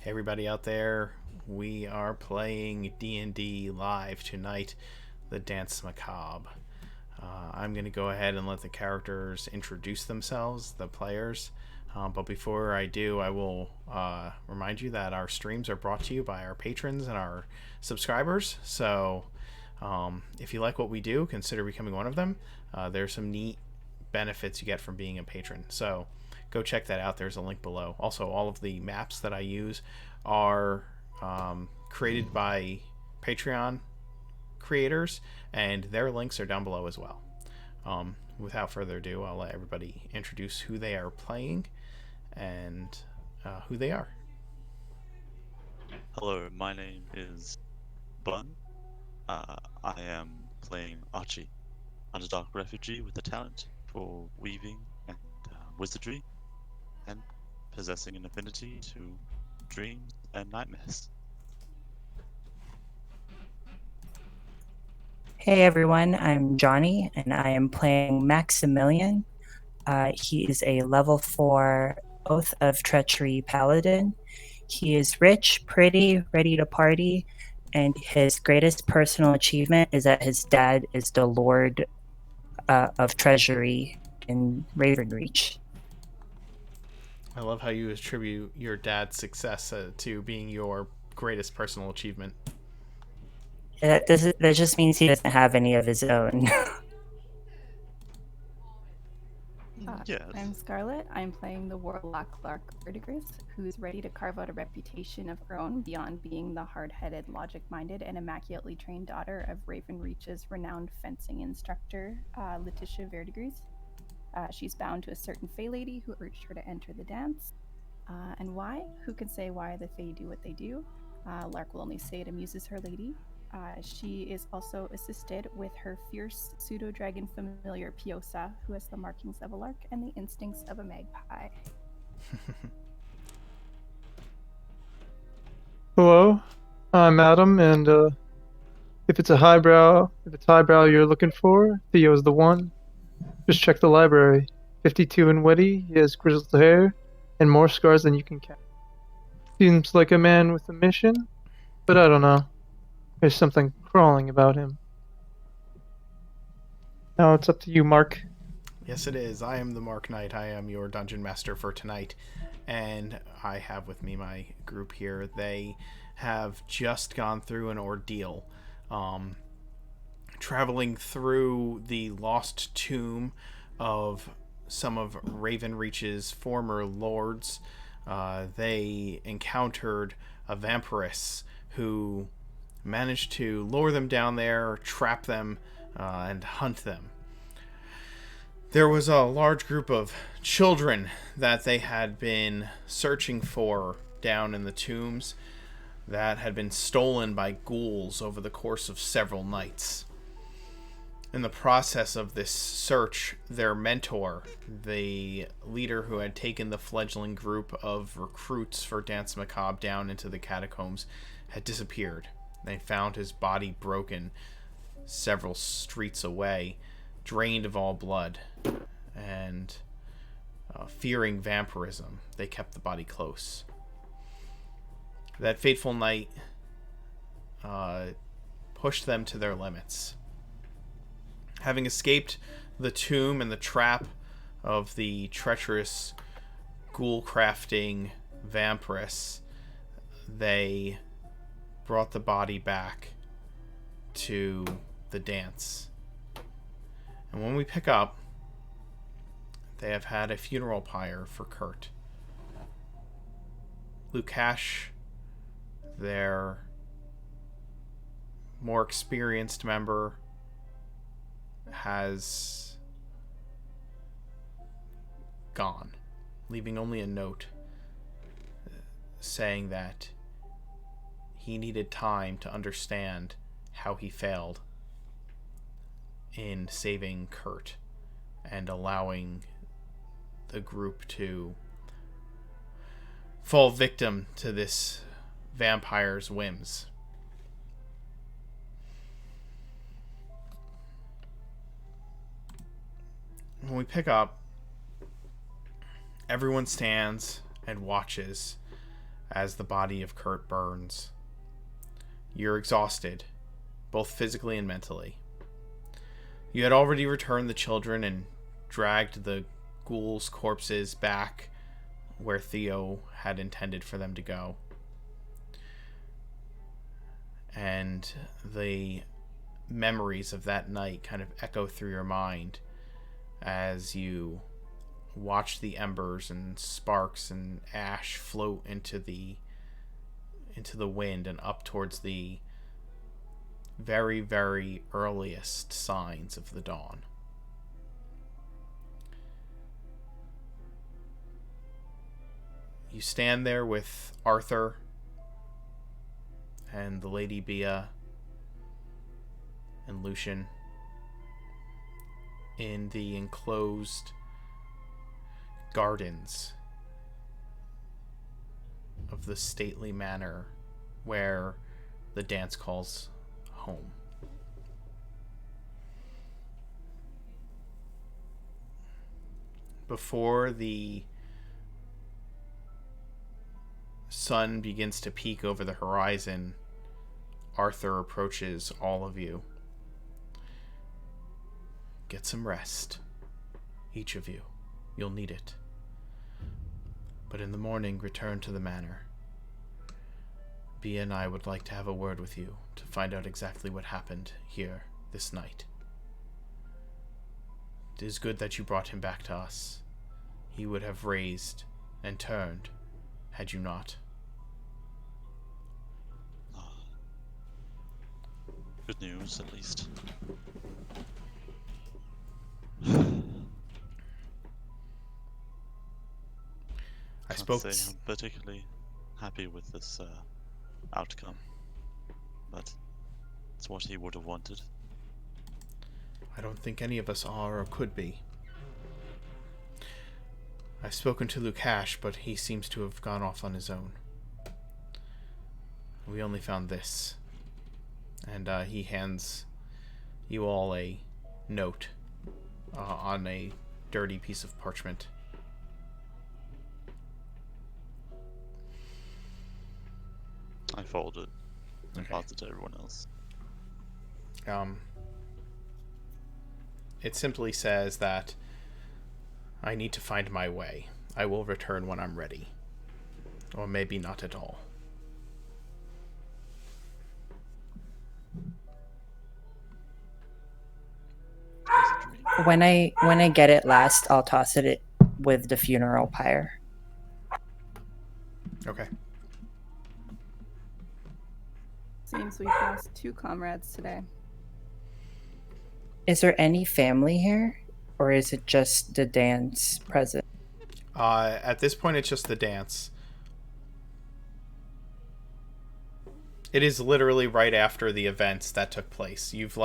Everybody out there, we are playing D&D live tonight, the Danse Macabre. I'm going to go ahead and let the characters introduce themselves, the players. But before I do, I will remind you that our streams are brought to you by our patrons and our subscribers. So if you like what we do, consider becoming one of them. There's some neat benefits you get from being a patron. So go check that out. There's a link below. Also, all of the maps that I use are created by Patreon creators, and their links are down below as well. Without further ado, I'll let everybody introduce who they are playing and who they are. Hello, my name is Bun. I am playing Archie, underdark refugee with a talent for weaving and wizardry, and possessing an affinity to dreams and nightmares. Hey everyone, I'm Johnny and I am playing Maximilian. He is a level 4 Oath of Treachery Paladin. He is rich, pretty, ready to party, and his greatest personal achievement is that his dad is the Lord of Treasury in Ravenreach. I love how you attribute your dad's success to being your greatest personal achievement. That just means he doesn't have any of his own. Yes. I'm Scarlett. I'm playing the warlock Lark Verdigris, who's ready to carve out a reputation of her own beyond being the hard-headed, logic-minded, and immaculately trained daughter of Ravenreach's renowned fencing instructor, Letitia Verdigris. She's bound to a certain Fey lady who urged her to enter the dance. And why? Who can say why the Fey do what they do? Lark will only say it amuses her lady. She is also assisted with her fierce pseudo-dragon familiar Piosa, who has the markings of a lark and the instincts of a magpie. Hello, I'm Adam, and if it's highbrow you're looking for, Theo's the one. Just check the library. 52 and witty, he has grizzled hair, and more scars than you can count. Seems like a man with a mission, but I don't know. There's something crawling about him. Now it's up to you, Mark. Yes, it is. I am the Mark Knight. I am your dungeon master for tonight. And I have with me my group here. They have just gone through an ordeal. Traveling through the lost tomb of some of Ravenreach's former lords, they encountered a vampiress who managed to lure them down there, trap them, and hunt them. There was a large group of children that they had been searching for down in the tombs that had been stolen by ghouls over the course of several nights. In the process of this search, their mentor, the leader who had taken the fledgling group of recruits for Danse Macabre down into the catacombs, had disappeared. They found his body broken several streets away, drained of all blood, and fearing vampirism, they kept the body close. That fateful night pushed them to their limits. Having escaped the tomb and the trap of the treacherous ghoul-crafting vampiress, they brought the body back to the dance. And when we pick up, they have had a funeral pyre for Kurt. Lukash, their more experienced member, has gone, leaving only a note saying that he needed time to understand how he failed in saving Kurt and allowing the group to fall victim to this vampire's whims. When we pick up, everyone stands and watches as the body of Kurt burns. You're exhausted, both physically and mentally. You had already returned the children and dragged the ghouls' corpses back where Theo had intended for them to go. And the memories of that night kind of echo through your mind as you watch the embers and sparks and ash float into the wind and up towards the very, very earliest signs of the dawn. You stand there with Arthur and the Lady Bia and Lucian in the enclosed gardens of the stately manor where the Danse calls home. Before the sun begins to peek over the horizon, Arthur approaches all of you. Get some rest, each of you. You'll need it. But in the morning, return to the manor. Bia and I would like to have a word with you to find out exactly what happened here this night. It is good that you brought him back to us. He would have raised and turned had you not. Good news, at least. I spoke. Can't say I'm particularly happy with this outcome, but it's what he would have wanted. I don't think any of us are or could be. I've spoken to Lukash, but he seems to have gone off on his own. We only found this. And he hands you all a note on a dirty piece of parchment. I fold it and Okay. pass it to everyone else. It simply says that I need to find my way. I will return when I'm ready. Or maybe not at all. It's a dream. When I get it last, I'll toss it with the funeral pyre. Okay. Seems we've lost 2 comrades today. Is there any family here, or is it just the Danse present? At this point, it's just the Danse. It is literally right after the events that took place. You've,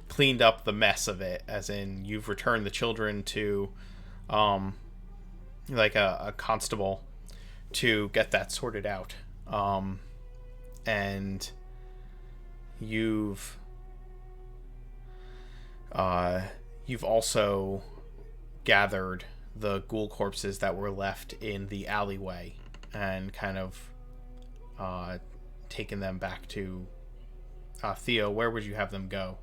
cleaned up the mess of it, as in you've returned the children to, a constable to get that sorted out. And you've also gathered the ghoul corpses that were left in the alleyway and kind of taken them back to Theo. Where would you have them go?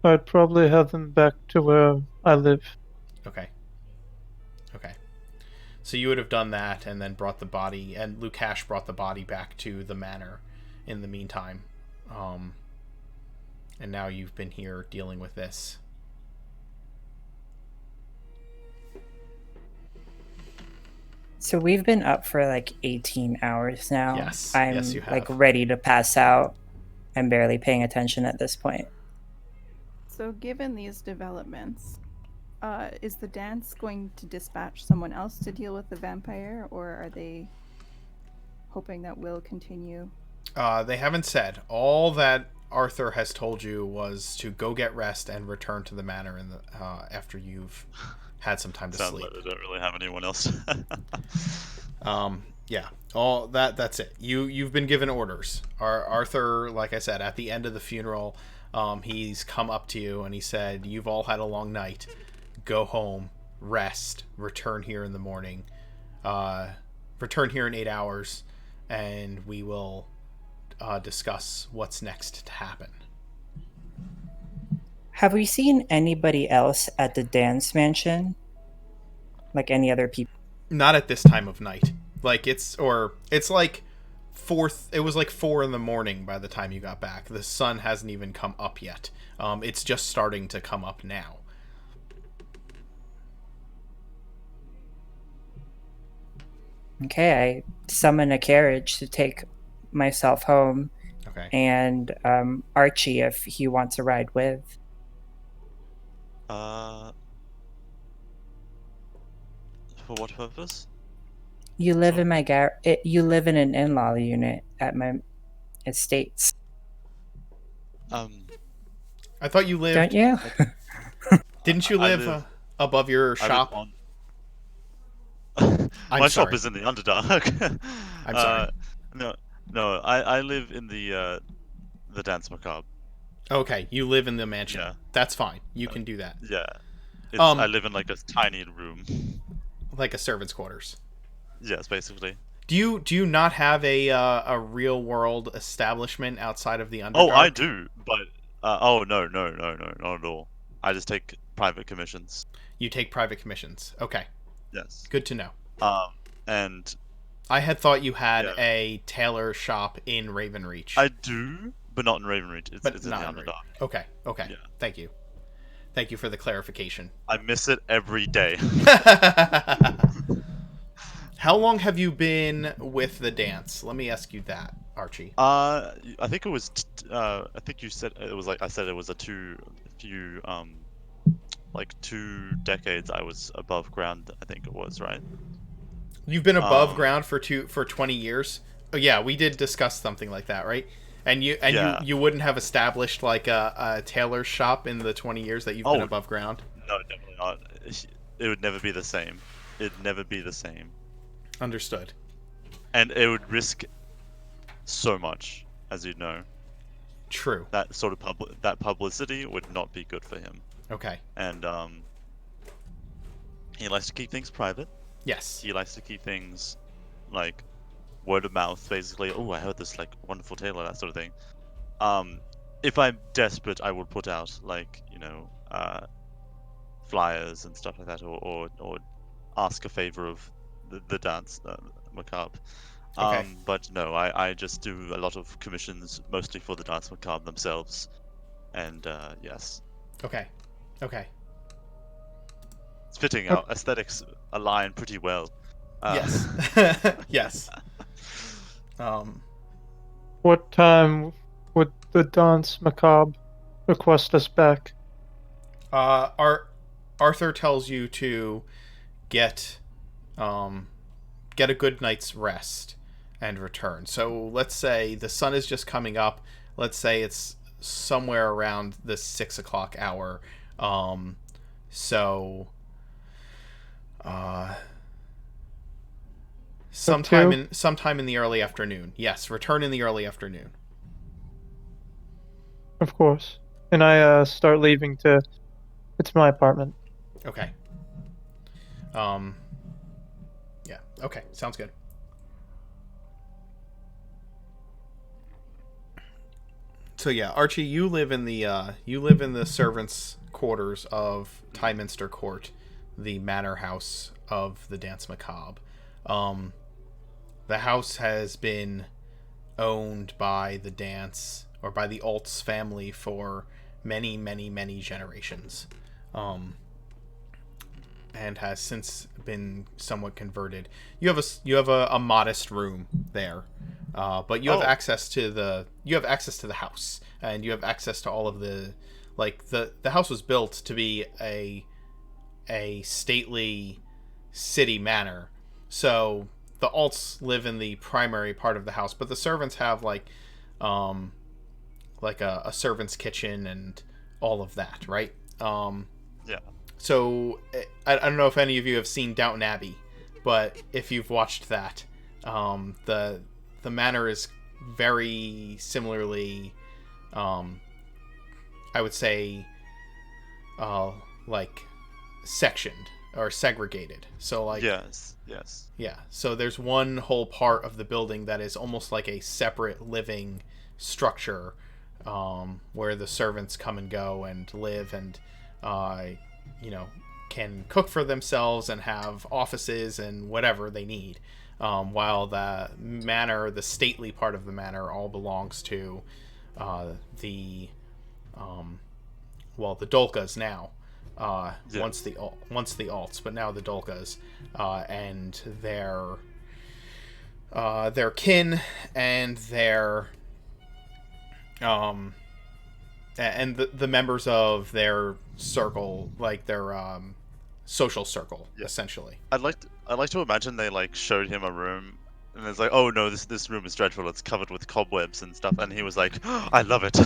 I'd probably have them back to where I live. Okay. So you would have done that and then brought the body, and Lukash brought the body back to the manor in the meantime. And now you've been here dealing with this. So we've been up for 18 hours now. Yes. I'm Yes, you have. ready to pass out. I'm barely paying attention at this point. So given these developments, is the Danse going to dispatch someone else to deal with the vampire, or are they hoping that we'll continue? They haven't said. All that Arthur has told you was to go get rest and return to the manor in the after you've had some time to Sounds sleep. like they don't really have anyone else. Yeah. All that's it. You've been given orders. Arthur, like I said, at the end of the funeral, he's come up to you and he said, "You've all had a long night. Go home, rest, return here in the morning. return here in 8 hours, and we will discuss what's next to happen. Have we seen anybody else at the Danse mansion? Like any other people? Not at this time of night. Like it's like it was like 4 a.m. by the time you got back. The sun hasn't even come up yet. It's just starting to come up now. Okay, I summon a carriage to take myself home, Okay. and Archie, if he wants a ride with. For what purpose? You live in my you live in an in-law unit at my estates, I thought you lived. don't you? Didn't you live above your shop? My shop sorry. is in the Underdark. I'm sorry. No. I live in the Danse Macabre. Okay, you live in the mansion. Yeah. That's fine. You can do that. Yeah. I live in like a tiny room. Like a servant's quarters. Yes, basically. Do you not have a real world establishment outside of the Underdark? Oh, I do, but no, not at all. I just take private commissions. You take private commissions. Okay. Yes. Good to know. And I had thought you had a tailor shop in Ravenreach. I do, but not in Ravenreach. It's in the Underdark. Okay. Yeah. Thank you. Thank you for the clarification. I miss it every day. How long have you been with the Danse? Let me ask you that, Archie. I think it was. I think you said it was like I said it was like 2 decades. I was above ground. I think it was, right. You've been above ground for 20 years. Oh yeah, we did discuss something like that, right? And you wouldn't have established like a tailor shop in the 20 years that you've been above ground? No, definitely not. It would never be the same. It'd never be the same. Understood. And it would risk so much, as you know. True. That sort of that publicity would not be good for him. Okay. And he likes to keep things private. Yes. He likes to keep things like word of mouth, basically. Oh, I heard this like wonderful tailor, that sort of thing. If I'm desperate, I will put out like flyers and stuff like that, or ask a favor of the Danse Macabre. Okay. But no, I just do a lot of commissions, mostly for the Danse Macabre themselves. And yes. Okay. It's fitting. Our aesthetics align pretty well. Yes. Yes. What time would the Danse Macabre request us back? Arthur tells you to get a good night's rest and return. So let's say the sun is just coming up. Let's say it's somewhere around the 6 o'clock hour. Sometime in the early afternoon. Yes, return in the early afternoon. Of course. And I start leaving it's my apartment. Okay. Yeah. Okay. Sounds good. So yeah, Archie, you live in the servants' quarters of Tyminster Court, the manor house of the Danse Macabre. The house has been owned by the Danse, or by the Alt's family, for many, many, many generations. And has since been somewhat converted. You have a modest room there, but you have access to the house, and you have access to all of the the house was built to be a stately city manor. So the Alts live in the primary part of the house, but the servants have a servant's kitchen and all of that, right? Yeah. So I don't know if any of you have seen Downton Abbey, but if you've watched that, the manor is very similarly, I would say, sectioned. or segregated. So like Yes. yeah, so there's one whole part of the building that is almost like a separate living structure, where the servants come and go and live and, uh, you know, can cook for themselves and have offices and whatever they need. While the manor, the stately part of the manor, all belongs to the the Dolkas now. Yeah. Once the alts, but now the Dolkas, and their kin and their and the members of their circle, like their social circle, Yeah. essentially. I'd like to imagine they like showed him a room, and it's like, oh no, this room is dreadful. It's covered with cobwebs and stuff, and he was like, oh, I love it.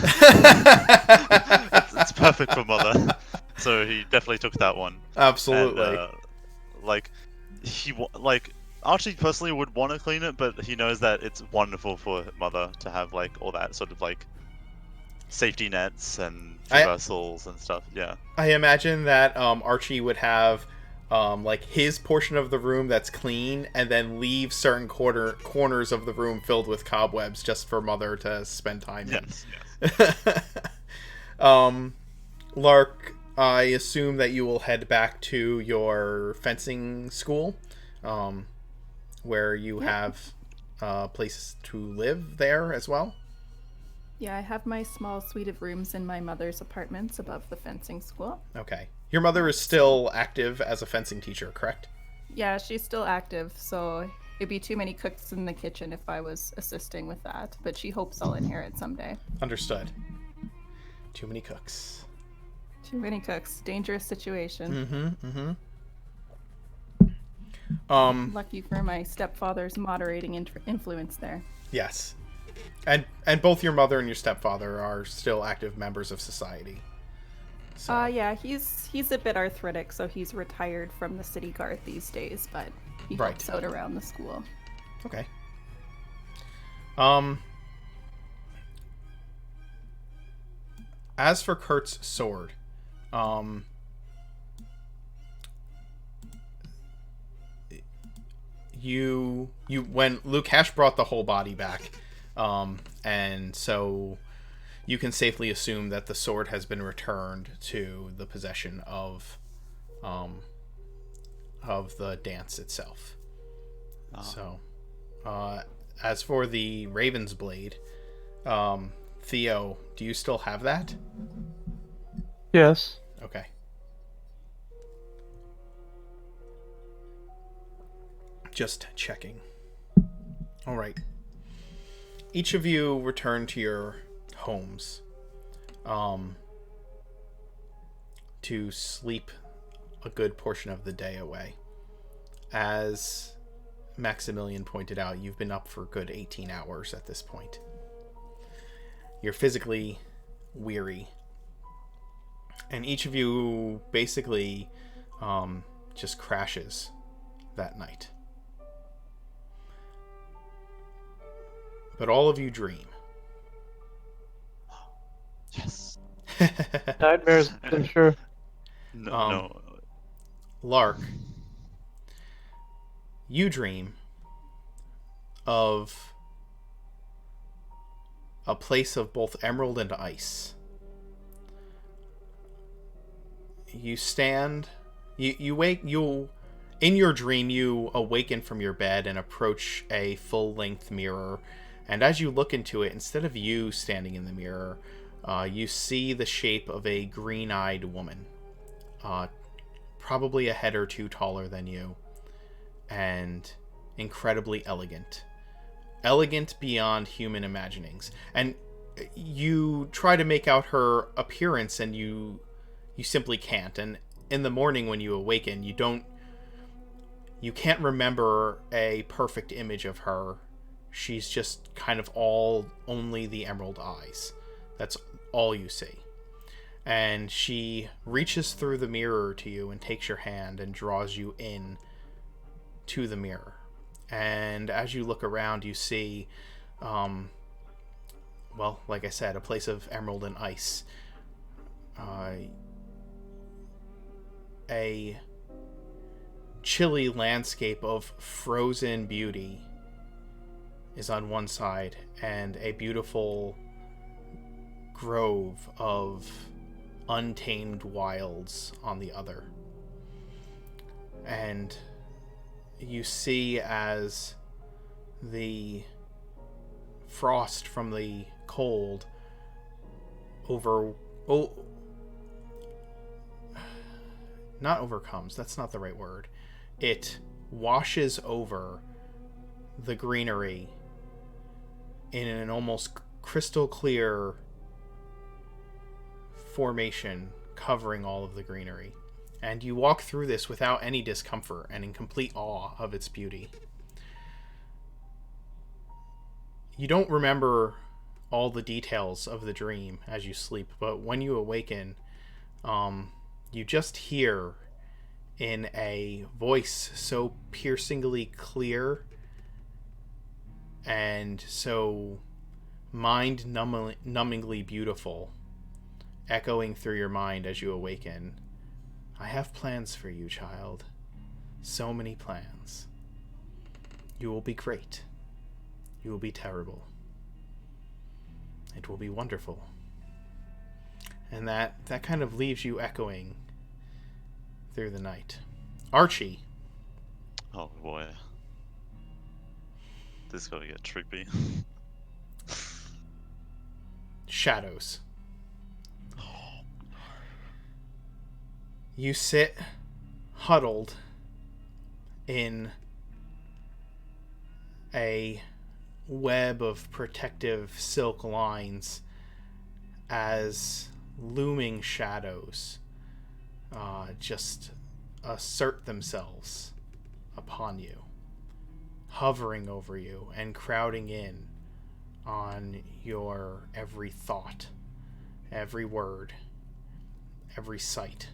It's perfect for mother. So he definitely took that one. Absolutely. And, like Archie personally would want to clean it, but he knows that it's wonderful for mother to have like all that sort of like safety nets and traversals and stuff. Yeah. I imagine that Archie would have like his portion of the room that's clean, and then leave certain corners of the room filled with cobwebs just for mother to spend time in. Yes. Lark, I assume that you will head back to your fencing school, where you have places to live there as well. Yeah, I have my small suite of rooms in my mother's apartments above the fencing school. Okay. Your mother is still active as a fencing teacher, correct? Yeah, she's still active, so it'd be too many cooks in the kitchen if I was assisting with that, but she hopes I'll inherit someday. Understood. Too many cooks. Too many cooks. Dangerous situation. Lucky for my stepfather's moderating influence there. Yes. And both your mother and your stepfather are still active members of society. So. Yeah, he's a bit arthritic, so he's retired from the city guard these days, but he helps out around the school. Okay. As for Kurt's sword, you when Lukash brought the whole body back, and so you can safely assume that the sword has been returned to the possession of the Danse itself. So, as for the Raven's Blade, Theo, do you still have that? Yes. Okay. Just checking. All right. Each of you return to your homes to sleep a good portion of the day away. As Maximilian pointed out, you've been up for a good 18 hours at this point. You're physically weary. And each of you basically just crashes that night. But all of you dream. Yes. Nightmares, I'm sure. No. Lark, you dream of a place of both emerald and ice. You stand, in your dream, you awaken from your bed and approach a full-length mirror. And as you look into it, instead of you standing in the mirror, you see the shape of a green-eyed woman. Probably a head or two taller than you. And incredibly elegant. Elegant beyond human imaginings. And you try to make out her appearance, and you simply can't. And in the morning when you awaken, you can't remember a perfect image of her. She's just kind of only the emerald eyes. That's all you see. And she reaches through the mirror to you and takes your hand and draws you in to the mirror. And as you look around, you see, like I said, a place of emerald and chilly landscape of frozen beauty is on one side, and a beautiful grove of untamed wilds on the other. And you see as the frost from the cold not overcomes, that's not the right word. It washes over the greenery in an almost crystal clear formation covering all of the greenery. And you walk through this without any discomfort and in complete awe of its beauty. You don't remember all the details of the dream as you sleep, but when you awaken, you just hear in a voice so piercingly clear and so mind-numbingly beautiful, echoing through your mind as you awaken. I have plans for you, child. So many plans. You will be great. You will be terrible. It will be wonderful. And that kind of leaves you echoing through the night. Archie. Oh boy. This is gonna get trippy. Shadows. You sit huddled in a web of protective silk lines as looming shadows just assert themselves upon you, hovering over you and crowding in on your every thought, every word, every sight.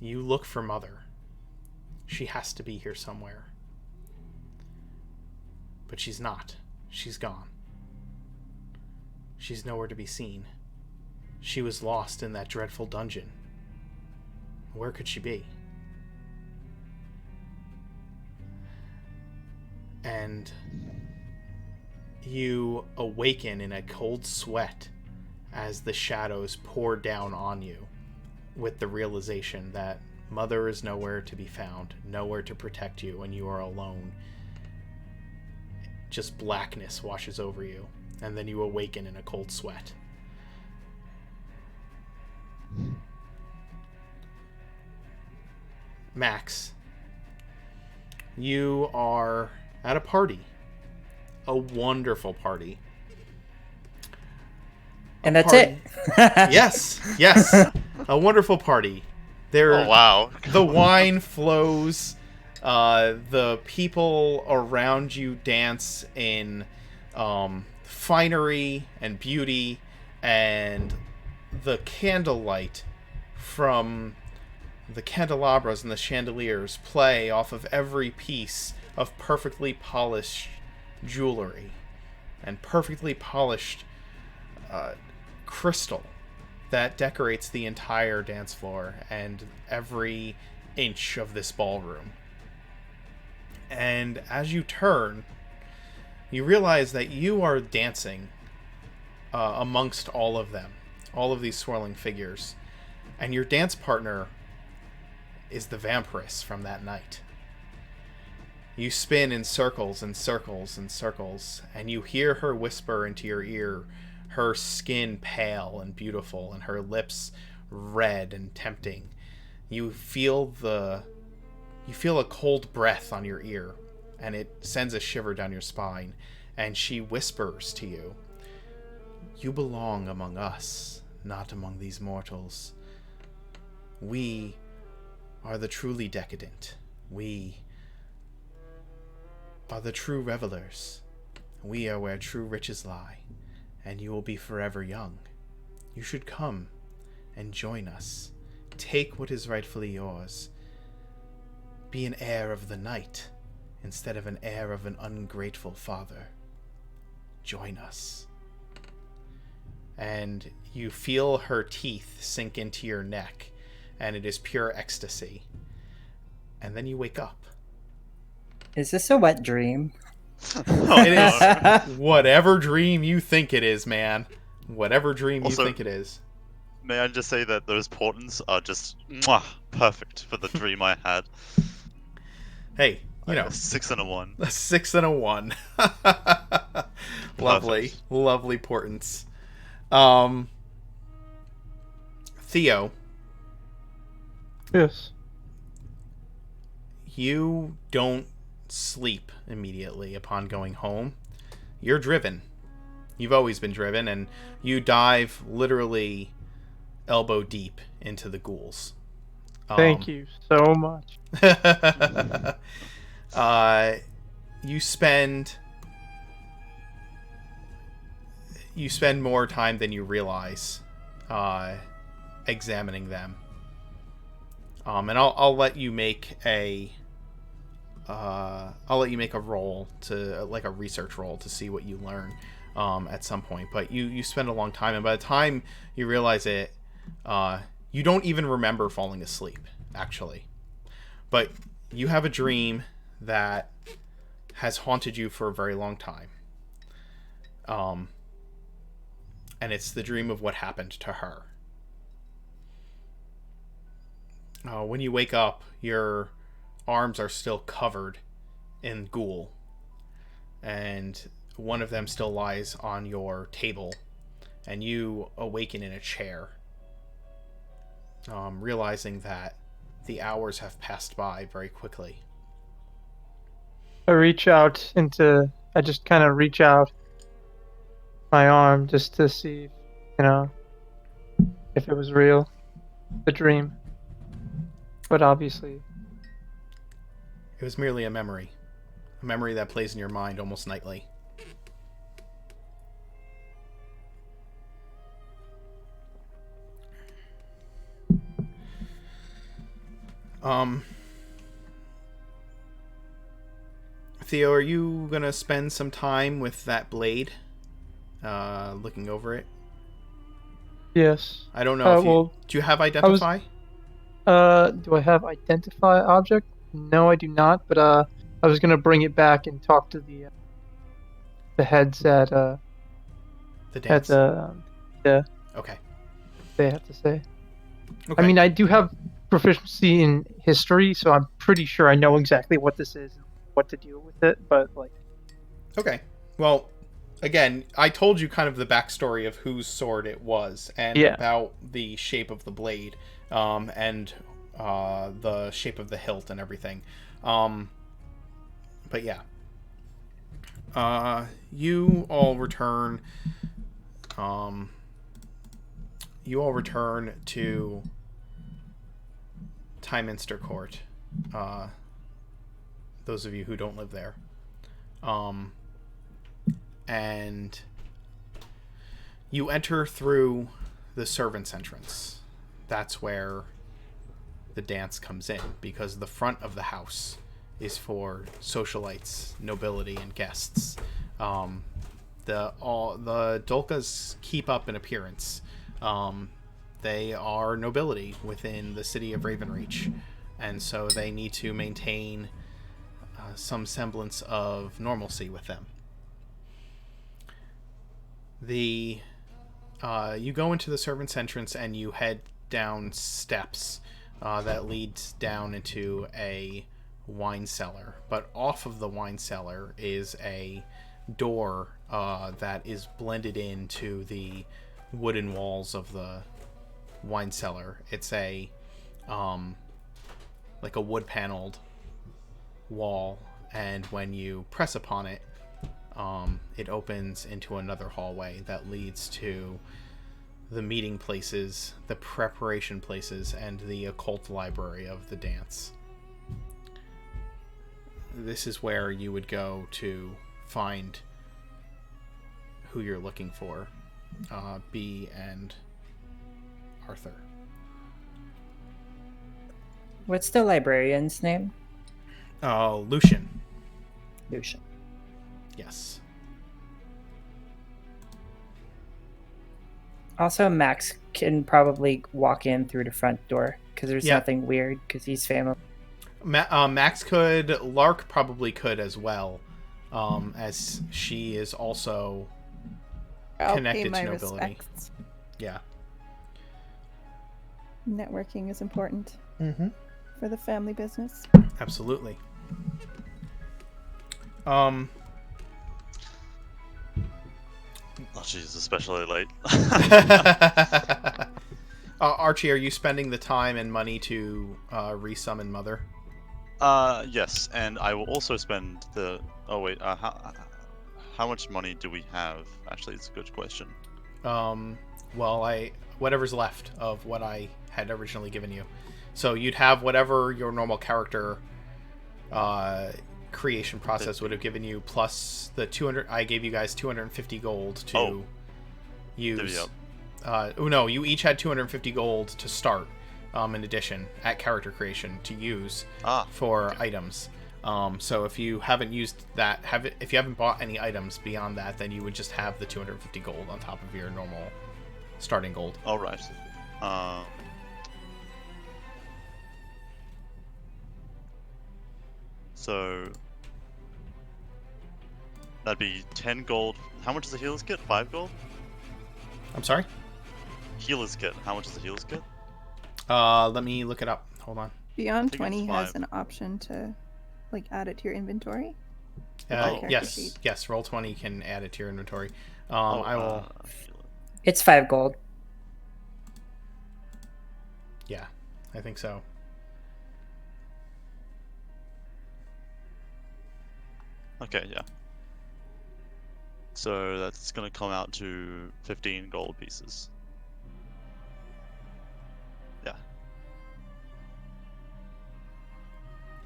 You look for Mother. She has to be here somewhere. But she's not. She's gone. She's nowhere to be seen. She was lost in that dreadful dungeon. Where could she be? And you awaken in a cold sweat as the shadows pour down on you, with the realization that Mother is nowhere to be found, nowhere to protect you, and you are alone. Just blackness washes over you, and then you awaken in a cold sweat. Max, you are at a party. A wonderful party. And that's it. Yes. A wonderful party. Oh wow. The wine flows. The people around you dance in finery and beauty, and the candlelight from the candelabras and the chandeliers play off of every piece of perfectly polished jewelry and perfectly polished crystal that decorates the entire dance floor and every inch of this ballroom. And as you turn, you realize that you are dancing amongst all of them, all of these swirling figures. And your dance partner is the vampiress from that night. You spin in circles and circles and circles, and you hear her whisper into your ear, her skin pale and beautiful, and her lips red and tempting. You feel a cold breath on your ear, and it sends a shiver down your spine, and she whispers to you, "You belong among us, not among these mortals. We are the truly decadent. We are the true revelers. We are where true riches lie, and you will be forever young. You should come and join us. Take what is rightfully yours. Be an heir of the night instead of an heir of an ungrateful father. Join us." And you feel her teeth sink into your neck and it is pure ecstasy. And then you wake up. Is this a wet dream? It is whatever dream you think it is, man. Whatever dream Also, you think it is. May I just say that those portents are just mwah, perfect for the dream I had. Hey, you Like know, a 6 and a 1. a 6 and a 1. Lovely, Perfect. lovely portents. Theo, Yes. you don't sleep immediately upon going home. You're driven. You've always been driven, and you dive literally elbow deep into the ghouls. Thank you so much. You spend more time than you realize examining them. And I'll let you make a roll to like a research roll to see what you learn at some point. But you spend a long time, and by the time you realize it, you don't even remember falling asleep, actually. But you have a dream that has haunted you for a very long time. And it's the dream of what happened to her. When you wake up, your arms are still covered in ghoul. And one of them still lies on your table. And you awaken in a chair. Realizing that the hours have passed by very quickly. I just kind of reach out my arm just to see, if it was real, the dream. But obviously, It was merely a memory that plays in your mind almost nightly. Theo, are you gonna spend some time with that blade, looking over it? yes. I don't know if well, do you have identify? Do I have identify object? No, I do not. But I was gonna bring it back and talk to the heads at The dance. yeah, Okay. they have to say. Okay. I mean, I do have proficiency in history, so I'm pretty sure I know exactly what this is and what to do with it. But Okay. Well, again, I told you kind of the backstory of whose sword it was, and Yeah. about the shape of the blade, and the shape of the hilt and everything. But yeah. You all return. You all return to Tyminster Court. Those of you who don't live there. And you enter through the servants' entrance. That's where the dance comes in, because the front of the house is for socialites, nobility, and guests. The Dulkas keep up an appearance. They are nobility within the city of Ravenreach, and so they need to maintain some semblance of normalcy with them. You go into the servants' entrance and you head down steps that leads down into a wine cellar. But off of the wine cellar is a door that is blended into the wooden walls of the wine cellar. It's a like a wood paneled wall, and when you press upon it, it opens into another hallway that leads to the meeting places, the preparation places, and the occult library of the dance. This is where you would go to find who you're looking for, Bee and Arthur. What's the librarian's name? Lucian. Lucian. Yes. Also, Max can probably walk in through the front door because there's Yeah. nothing weird because he's family. Max could. Lark probably could as well, as she is also I'll connected pay my to nobility. respects. Yeah. Networking is important Mm-hmm. for the family business. Absolutely. Oh, she's especially late. Archie, are you spending the time and money to resummon Mother? Yes, and I will also spend the. Oh wait, how much money do we have? Actually, it's a good question. Well, whatever's left of what I had originally given you. So you'd have whatever your normal character creation process would have given you, plus the 200. I gave you guys 250 gold to use. No, you each had 250 gold to start. In addition, at character creation to use for items. So if you haven't used that, if you haven't bought any items beyond that, then you would just have the 250 gold on top of your normal starting gold. All right. So that'd be 10 gold. How much does the healer's kit? 5 gold? I'm sorry? Healer's kit. How much does the healer's kit? Let me look it up. Hold on. Beyond think 20 it's has 5. an option to add it to your inventory. Yes, sheet. yes. Roll20 can add it to your inventory. I will. It's 5 gold. Yeah, I think so. Okay, yeah. So that's gonna come out to 15 gold pieces. Yeah.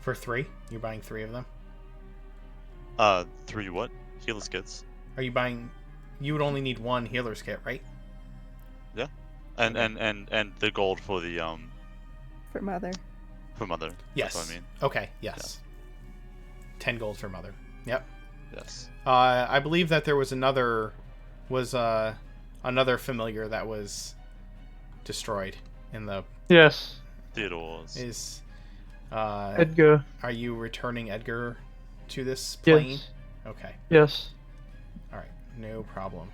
For 3, you're buying 3 of them. 3 what? Healer's kits. Are you buying? You would only need 1 healer's kit, right? Yeah. And the gold for the For Mother. for Mother. Yes. That's what I mean. Okay. Yes. 10 gold for Mother. Yep. Yes. I believe that there was another familiar that was destroyed in the. Yes. Theodore's. Is Edgar. are you returning Edgar to this plane? Yes. Okay. Yes. All right. No problem.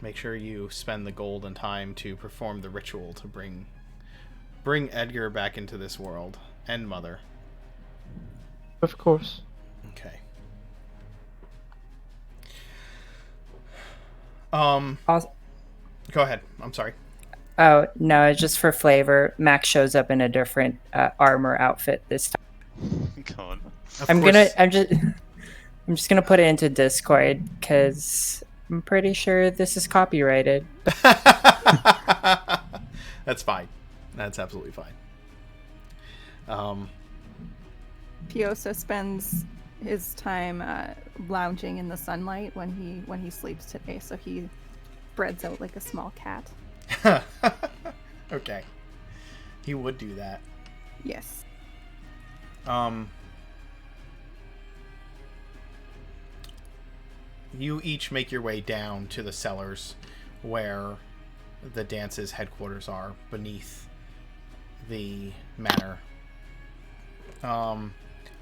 Make sure you spend the gold and time to perform the ritual to bring Edgar back into this world and Mother. Of course. Okay. Also, Go ahead. I'm sorry. oh no, just for flavor, Max shows up in a different armor outfit this time. Go on. Of I'm course- just gonna put it into Discord because I'm pretty sure this is copyrighted. That's fine. That's absolutely fine. Piosa spends his time lounging in the sunlight when he sleeps today, so he spreads out like a small cat. Okay. He would do that. Yes. You each make your way down to the cellars where the Dance's headquarters are beneath the manor.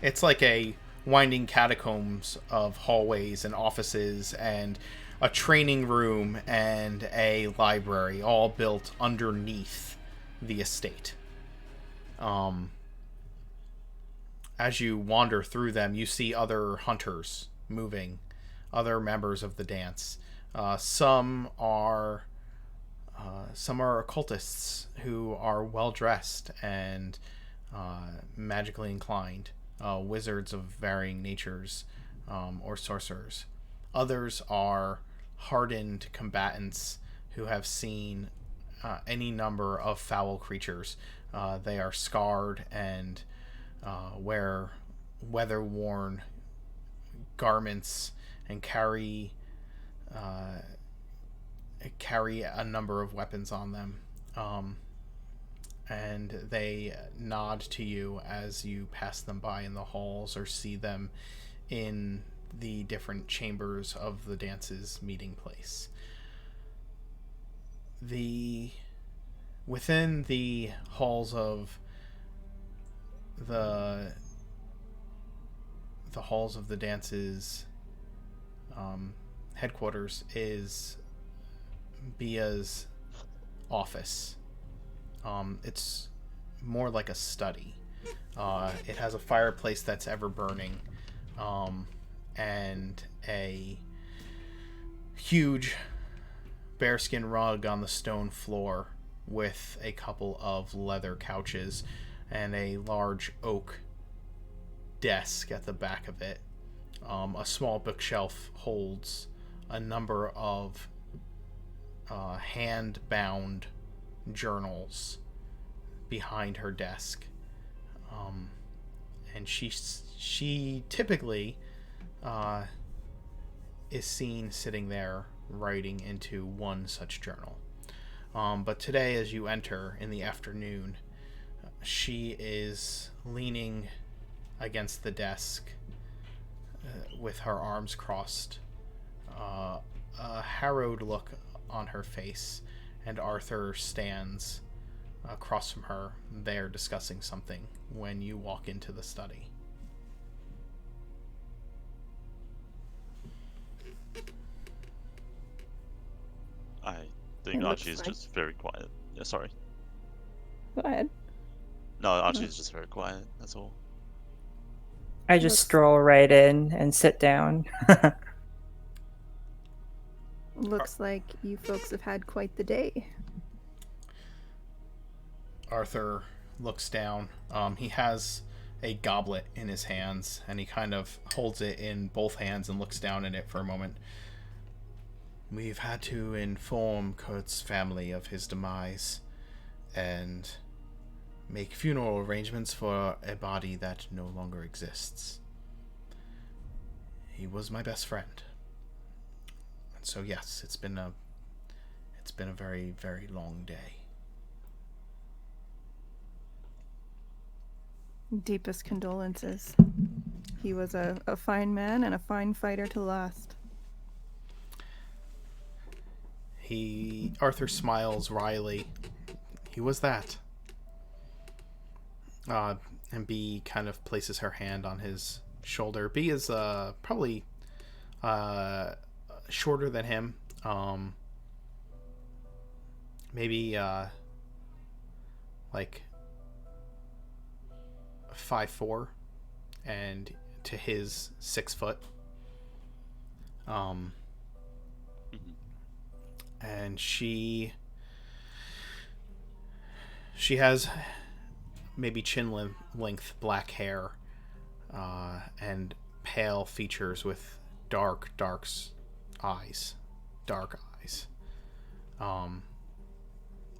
It's like a winding catacombs of hallways and offices and a training room and a library, all built underneath the estate. As you wander through them, you see other hunters moving, other members of the dance. Some are occultists who are well dressed and magically inclined, wizards of varying natures, or sorcerers. Others are hardened combatants who have seen any number of foul creatures. They are scarred and wear weather-worn garments and carry a number of weapons on them. And they nod to you as you pass them by in the halls or see them in the different chambers of the Dance's meeting place. within the halls of the Dance's headquarters is Bia's office. It's more like a study. It has a fireplace that's ever burning, and a huge bearskin rug on the stone floor with a couple of leather couches and a large oak desk at the back of it. A small bookshelf holds a number of hand-bound journals behind her desk. And she typically is seen sitting there writing into one such journal. But today, as you enter in the afternoon, she is leaning against the desk with her arms crossed, a harrowed look on her face, and Arthur stands across from her. They're discussing something when you walk into the study. I think It Archie looks is just very quiet. Yeah, sorry. Go ahead. No, Archie is just very quiet. That's all. I just Looks- stroll right in and sit down. Looks like you folks have had quite the day. Arthur looks down. He has a goblet in his hands, and he kind of holds it in both hands and looks down at it for a moment. We've had to inform Kurt's family of his demise and make funeral arrangements for a body that no longer exists. He was my best friend. And so yes, it's been a very, very long day. Deepest condolences. He was a fine man and a fine fighter to last. Arthur smiles wryly. He was that. And B kind of places her hand on his shoulder. B is probably shorter than him. Maybe like 5'4", and to his 6 foot. And she has maybe chin length black hair, and pale features with dark eyes.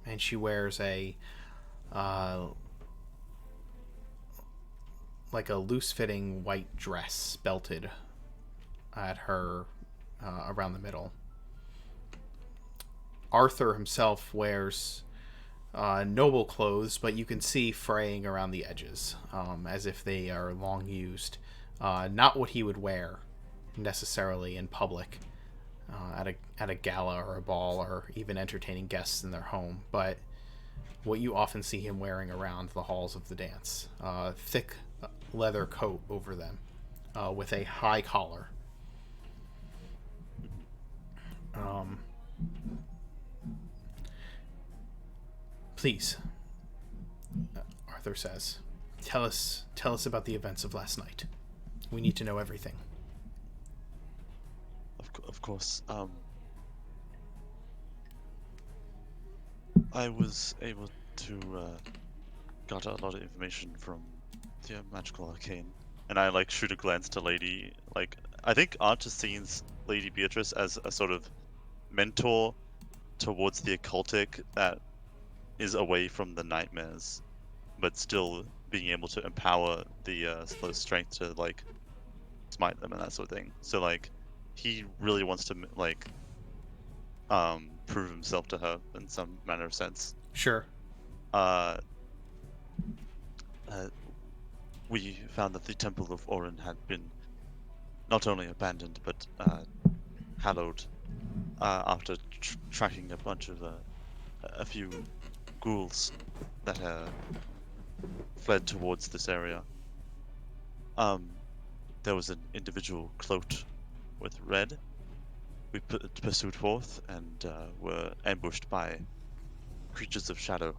And she wears a like a loose-fitting white dress belted at her around the middle. Arthur himself wears noble clothes, but you can see fraying around the edges, as if they are long used. Not what he would wear necessarily in public, at a gala or a ball, or even entertaining guests in their home, but what you often see him wearing around the halls of the dance. Thick leather coat over them, with a high collar. Please, Arthur says, tell us about the events of last night. We need to know everything. Of course. I was able to got a lot of information from the magical arcane, and I shoot a glance to Lady. I think Archer sees Lady Beatrice as a sort of mentor towards the occultic that is away from the nightmares, but still being able to empower the strength to smite them and that sort of thing. So he really wants to prove himself to her in some manner of sense. Sure. We found that the Temple of Orin had been not only abandoned but hallowed after tracking a bunch of a few ghouls that fled towards this area. There was an individual cloaked with red. We pursued forth and were ambushed by creatures of shadow.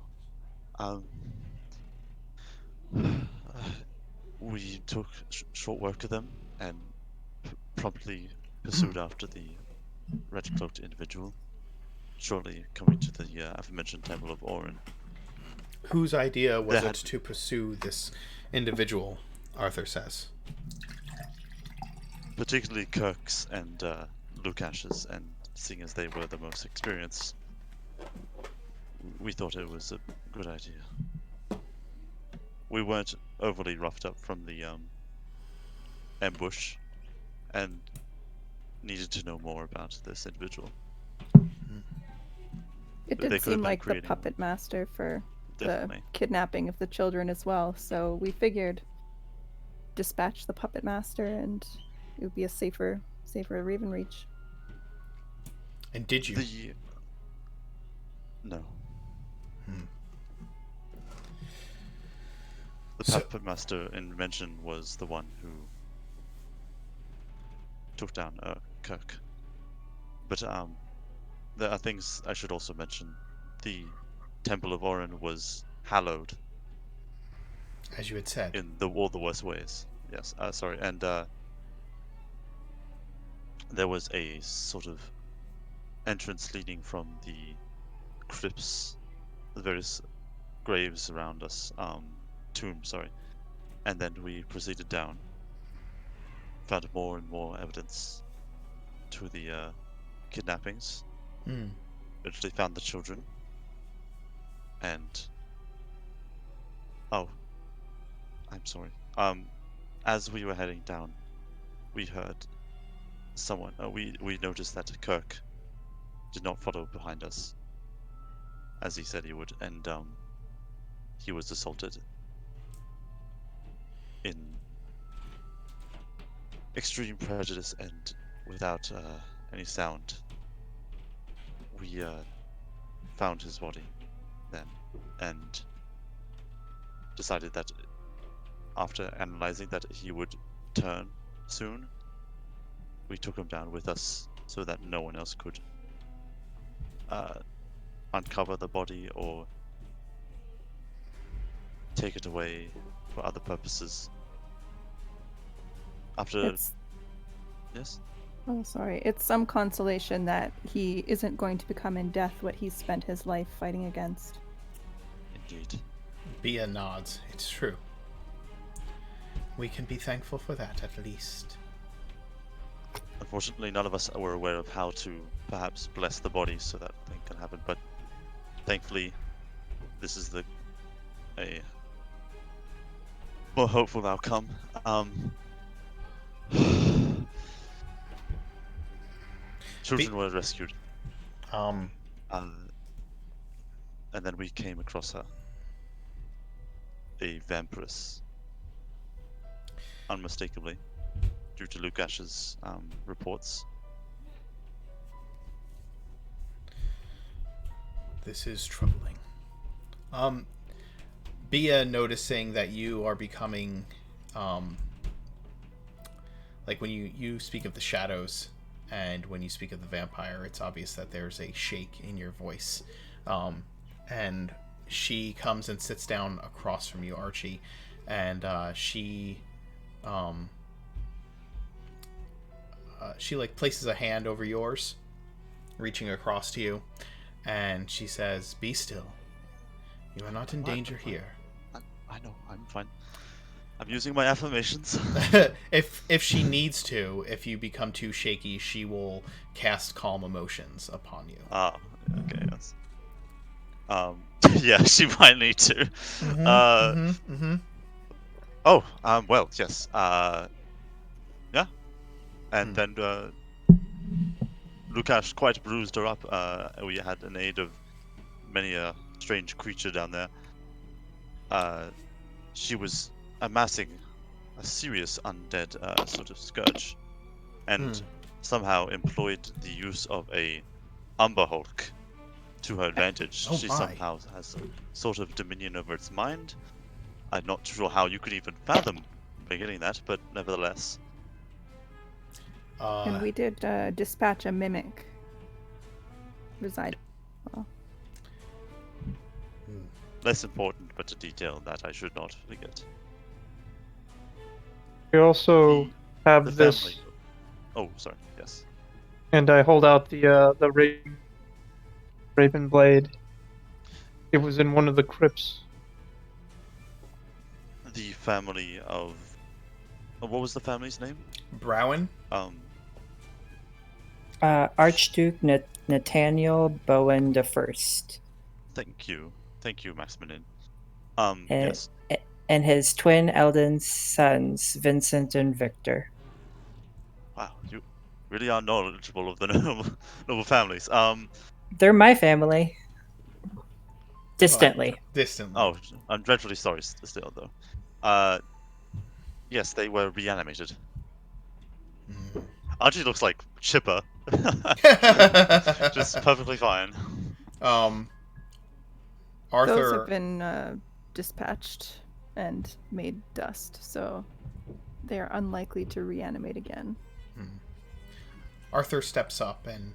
We took short work of them and promptly pursued after the red-cloaked individual, shortly coming to the aforementioned Temple of Orin. Whose idea was it to pursue this individual, Arthur says? Particularly Kirk's and Lukash's, and seeing as they were the most experienced, we thought it was a good idea. We weren't overly roughed up from the ambush, and needed to know more about this individual. It did seem like the puppet master for the kidnapping of the children as well, so we figured dispatch the puppet master and it would be a safer Raven Reach. And did you? No. The puppet master in mention was the one who took down Kirk. But there are things I should also mention. The Temple of Orin was hallowed, as you had said, in all the worst ways. Yes, sorry, and there was a sort of entrance leading from the crypts, the various graves around us, tomb, sorry, and then we proceeded down, found more and more evidence to the kidnappings. Eventually found the children, and I'm sorry. As we were heading down, we heard someone. We noticed that Kirk did not follow behind us, as he said he would, and he was assaulted in extreme prejudice and without any sound. We found his body then, and decided that after analyzing that he would turn soon, we took him down with us so that no one else could uncover the body or take it away for other purposes. Yes? Oh, sorry. It's some consolation that he isn't going to become in death what he's spent his life fighting against. Indeed. Bia nods. It's true. We can be thankful for that, at least. Unfortunately, none of us were aware of how to perhaps bless the body so that thing can happen, but thankfully, this is a more hopeful outcome. Children were rescued. And then we came across a vampiress. Unmistakably, due to Lukash's reports. This is troubling. Bia, noticing that you are becoming, like when you speak of the shadows, and when you speak of the vampire, it's obvious that there's a shake in your voice. And she comes and sits down across from you, Archie, and she like places a hand over yours, reaching across to you, and she says, "Be still. You are not in danger here." I know, I'm fine. I'm using my affirmations. If she needs to, if you become too shaky, she will cast calm emotions upon you. Ah, okay, yes. Yeah, she might need to. Oh, well, yes. Yeah. And then Lukash quite bruised her up. We had an aid of many a strange creature down there. She was amassing a serious undead sort of scourge, and somehow employed the use of a Umber Hulk to her advantage. Oh She my. somehow has some sort of dominion over its mind. I'm not sure how you could even fathom beginning that, but nevertheless. And we did dispatch a mimic. Reside. Well, Less important, but a detail that I should not forget. We also The have this, family. Oh, sorry. Yes. and I hold out the raven blade. It was in one of the crypts. The family of. What was the family's name? Browen? Archduke Nathaniel Bowen the First, Thank you, Maximilian. and, Yes. and his twin eldest sons, Vincent and Victor. Wow, you really are knowledgeable of the noble families. They're my family. Distantly. Distantly. Oh, I'm dreadfully sorry still, though. Yes, they were reanimated. Mm. Archie looks like Chipper. Just perfectly fine. Arthur. those have been dispatched and made dust, so they are unlikely to reanimate again. Arthur steps up and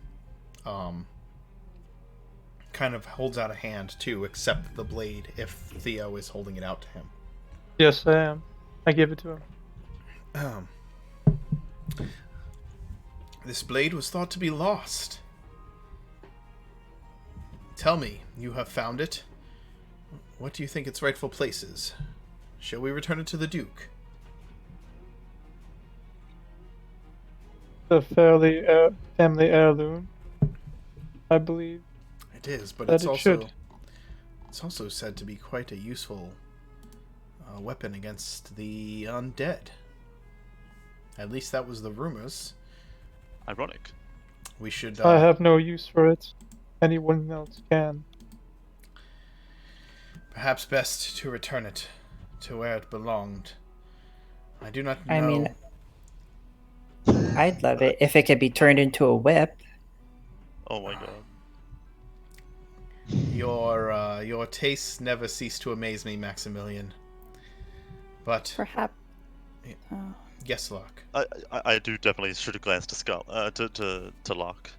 kind of holds out a hand to accept the blade if Theo is holding it out to him. Yes, I am. I give it to him. This blade was thought to be lost. Tell me, you have found it? What do you think its rightful place is? Shall we return it to the Duke? The family heirloom, I believe. It is, but That it's it also should. it's also said to be quite a useful weapon against the undead. At least that was the rumors. Ironic. We should. I have no use for it. Anyone else can. Perhaps best to return it to where it belonged. I do not know. I mean, I'd love it if it could be turned into a whip. Oh my god. Your tastes never cease to amaze me, Maximilian. But Perhaps. yes, Locke. I do definitely should have glanced to Locke.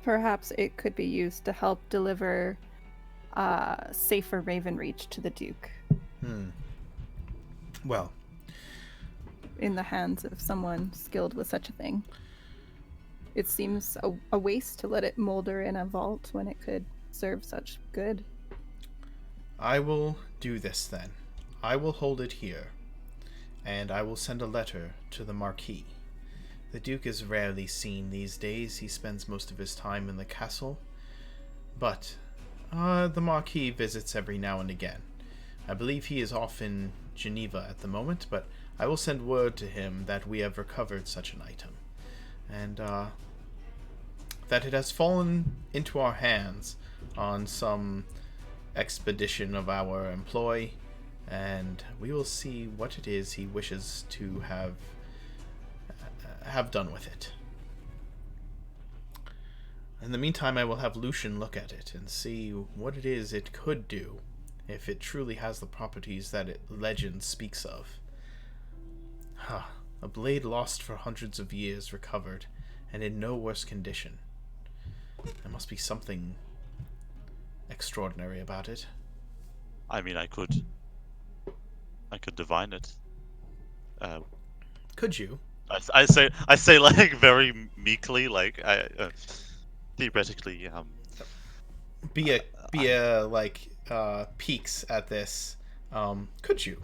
Perhaps it could be used to help deliver safer Ravenreach to the Duke Well, in the hands of someone skilled with such a thing. It seems a waste to let it molder in a vault when it could serve such good. I will do this then. I will hold it here, and I will send a letter to the Marquis. The Duke is rarely seen these days. He spends most of his time in the castle, but the Marquis visits every now and again. I believe he is off in Geneva at the moment, but I will send word to him that we have recovered such an item, and that it has fallen into our hands on some expedition of our employ, and we will see what it is he wishes to have done with it. In the meantime, I will have Lucian look at it and see what it is it could do, if it truly has the properties that legend speaks of. A blade lost for hundreds of years recovered, and in no worse condition. There must be something extraordinary about it. I mean, I could divine it. Could you? I say like very meekly, like theoretically. Be peeks at this. Could you?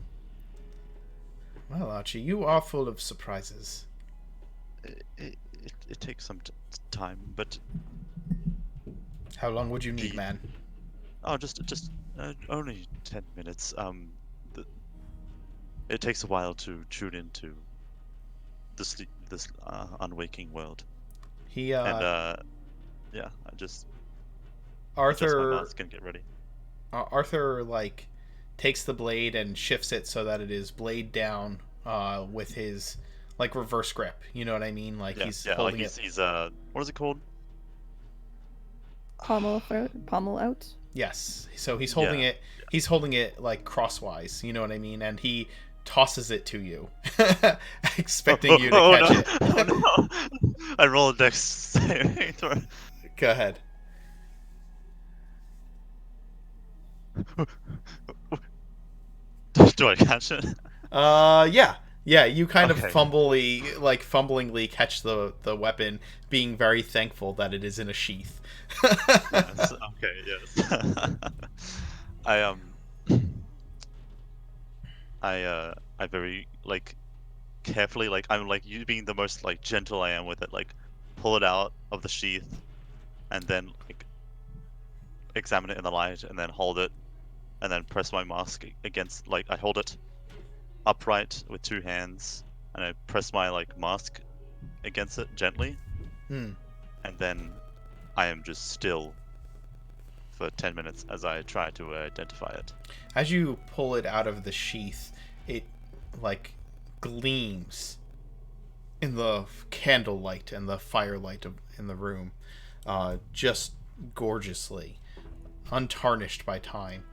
Well, Archie, you are full of surprises. It takes some time, but How long would you need, man? oh, just only 10 minutes. It takes a while to tune into this unwaking world. He And yeah, I just adjust my Arthur mask and get ready. Arthur takes the blade and shifts it so that it is blade down with his reverse grip. You know what I mean? He's holding it. He's what is it called? pommel out. Yes. So he's holding it. He's holding it like crosswise. You know what I mean? And he tosses it to you, expecting you to catch it. Oh no! I roll a dex saving throw. Go ahead. Do I catch it? Yeah. Yeah, you kind of Okay. fumblingly catch the weapon, being very thankful that it is in a sheath. Yes. Okay. Yes. I I very carefully, I'm you being the most gentle I am with it, pull it out of the sheath and then examine it in the light and then hold it and then press my mask against, I hold it upright with two hands and I press my mask against it gently and then I am just still for 10 minutes as I try to identify it. As you pull it out of the sheath, it gleams in the candlelight and the firelight in the room, just gorgeously, untarnished by time.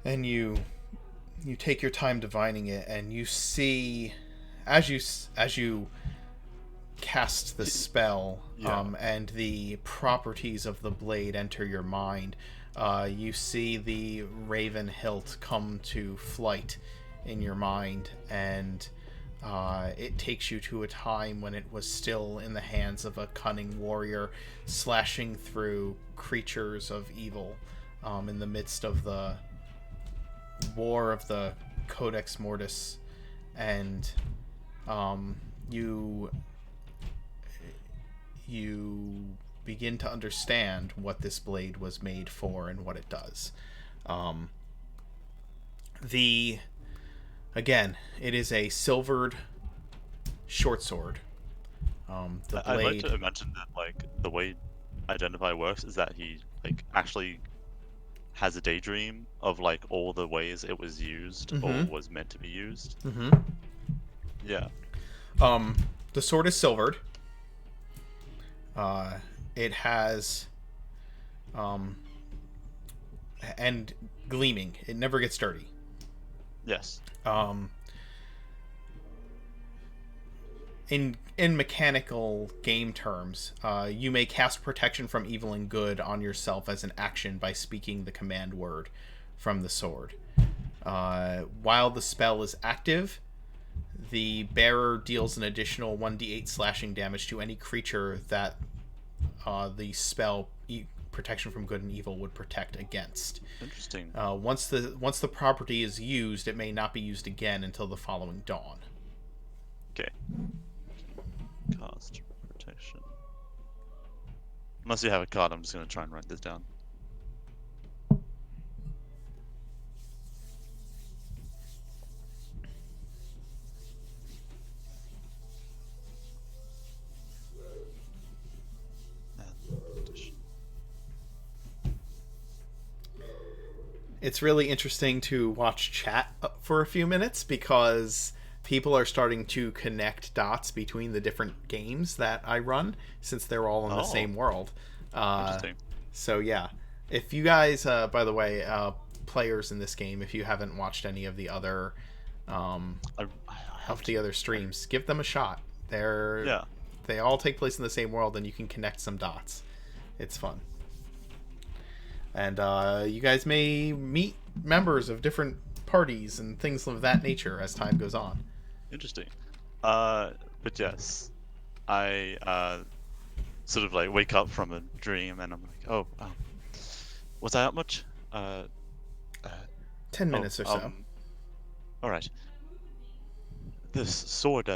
And you take your time divining it, and you see, as you cast the spell, and the properties of the blade enter your mind, you see the raven hilt come to flight in your mind, and it takes you to a time when it was still in the hands of a cunning warrior, slashing through creatures of evil, in the midst of the war of the Codex Mortis, and you begin to understand what this blade was made for and what it does. Again, it is a silvered short sword. The blade... I'd like to imagine that the way Identify works is that he actually has a daydream of all the ways it was used or was meant to be used. Yeah. The sword is silvered. It has and gleaming. It never gets dirty. Yes. In mechanical game terms, you may cast protection from evil and good on yourself as an action by speaking the command word from the sword. While the spell is active, the bearer deals an additional 1d8 slashing damage to any creature that the spell protection from good and evil would protect against. Interesting. Once the property is used, it may not be used again until the following dawn. Okay. Cast protection. Unless you have a card, I'm just going to try and write this down. It's really interesting to watch chat for a few minutes because people are starting to connect dots between the different games that I run since they're all in the same world. Interesting. So yeah, if you guys, by the way, players in this game, if you haven't watched any of the other streams, give them a shot. They all take place in the same world, and you can connect some dots. It's fun. And you guys may meet members of different parties and things of that nature as time goes on. Interesting. But yes, I sort of wake up from a dream and I'm like, was I up much? 10 minutes or so. All right. This sword,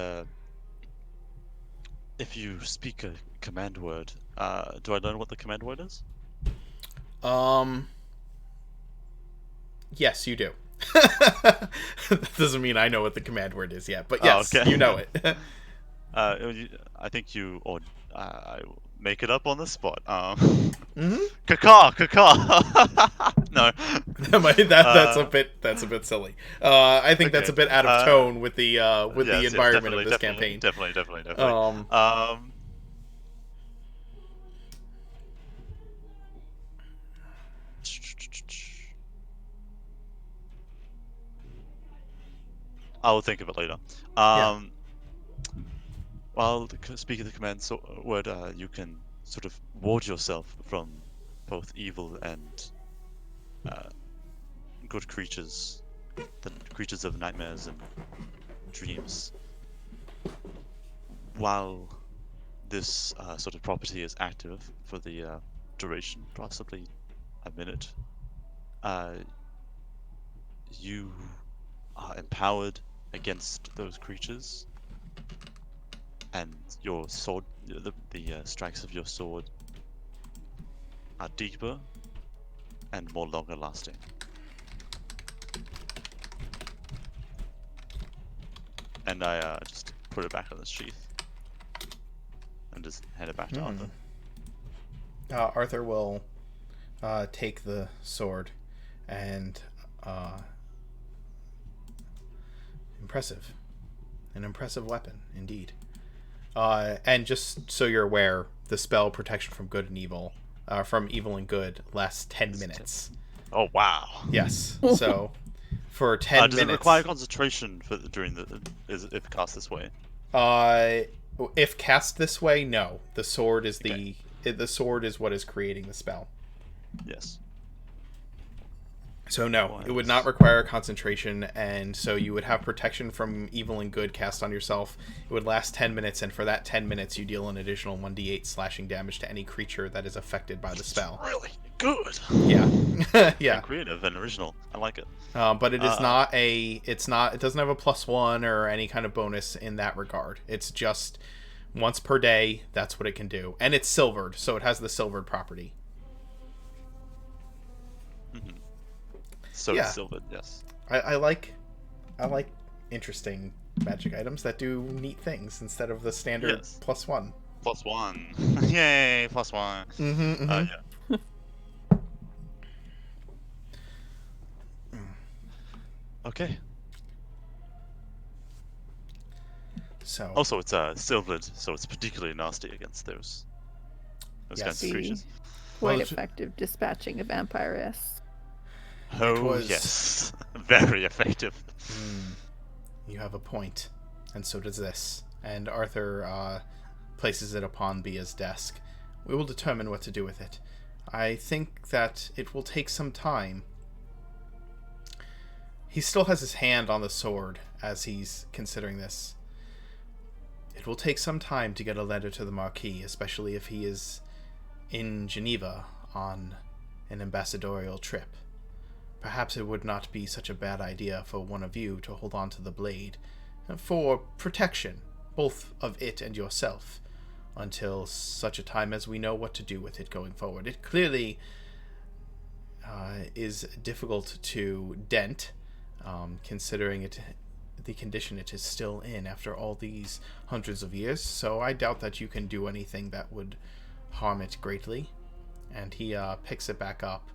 if you speak a command word, do I learn what the command word is? Yes, you do. That doesn't mean I know what the command word is yet, but yes, okay. You know it. I think you, or I make it up on the spot. Kaka. No. That's a bit silly. I think that's a bit out of tone with the environment of this campaign. Definitely. I'll think of it later. Yeah. While speaking the command word, you can sort of ward yourself from both evil and good creatures, the creatures of nightmares and dreams. While this sort of property is active for the duration, possibly a minute, you are empowered against those creatures, and your sword, the strikes of your sword are deeper and more longer lasting. And I just put it back on the sheath and just hand it back to Arthur. Arthur will take the sword and an impressive weapon indeed. And just so you're aware, the spell protection from good and evil, from evil and good, lasts 10 minutes. Oh wow! Yes. So for 10 minutes. Does it require concentration if cast this way? If cast this way, no. The sword is Okay. the sword is what is creating the spell. Yes. So no, it would not require concentration, and so you would have protection from evil and good cast on yourself. It would last 10 minutes, and for that 10 minutes, you deal an additional 1d8 slashing damage to any creature that is affected by the spell. Really good. Yeah, yeah. And creative and original. I like it. But it is not a. It's not. It doesn't have a +1 or any kind of bonus in that regard. It's just once per day. That's what it can do, and it's silvered, so it has the silvered property. So Yeah. silvered, yes. I like interesting magic items that do neat things instead of the standard Yes. +1. +1. Yay, +1. Yeah. Okay. So Also, it's silvered, so it's particularly nasty against those Yes. kinds of creatures. Quite Well, effective dispatching of vampiress. Oh was- yes, very effective. you have a point, and so does this. And Arthur places it upon Bia's desk. We will determine what to do with it. I think that it will take some time. He still has his hand on the sword as he's considering this. It will take some time to get a letter to the Marquis, especially if he is in Geneva on an ambassadorial trip. Perhaps it would not be such a bad idea for one of you to hold on to the blade for protection, both of it and yourself, until such a time as we know what to do with it going forward. It clearly is difficult to dent, considering the condition it is still in after all these hundreds of years, so I doubt that you can do anything that would harm it greatly. And he picks it back up,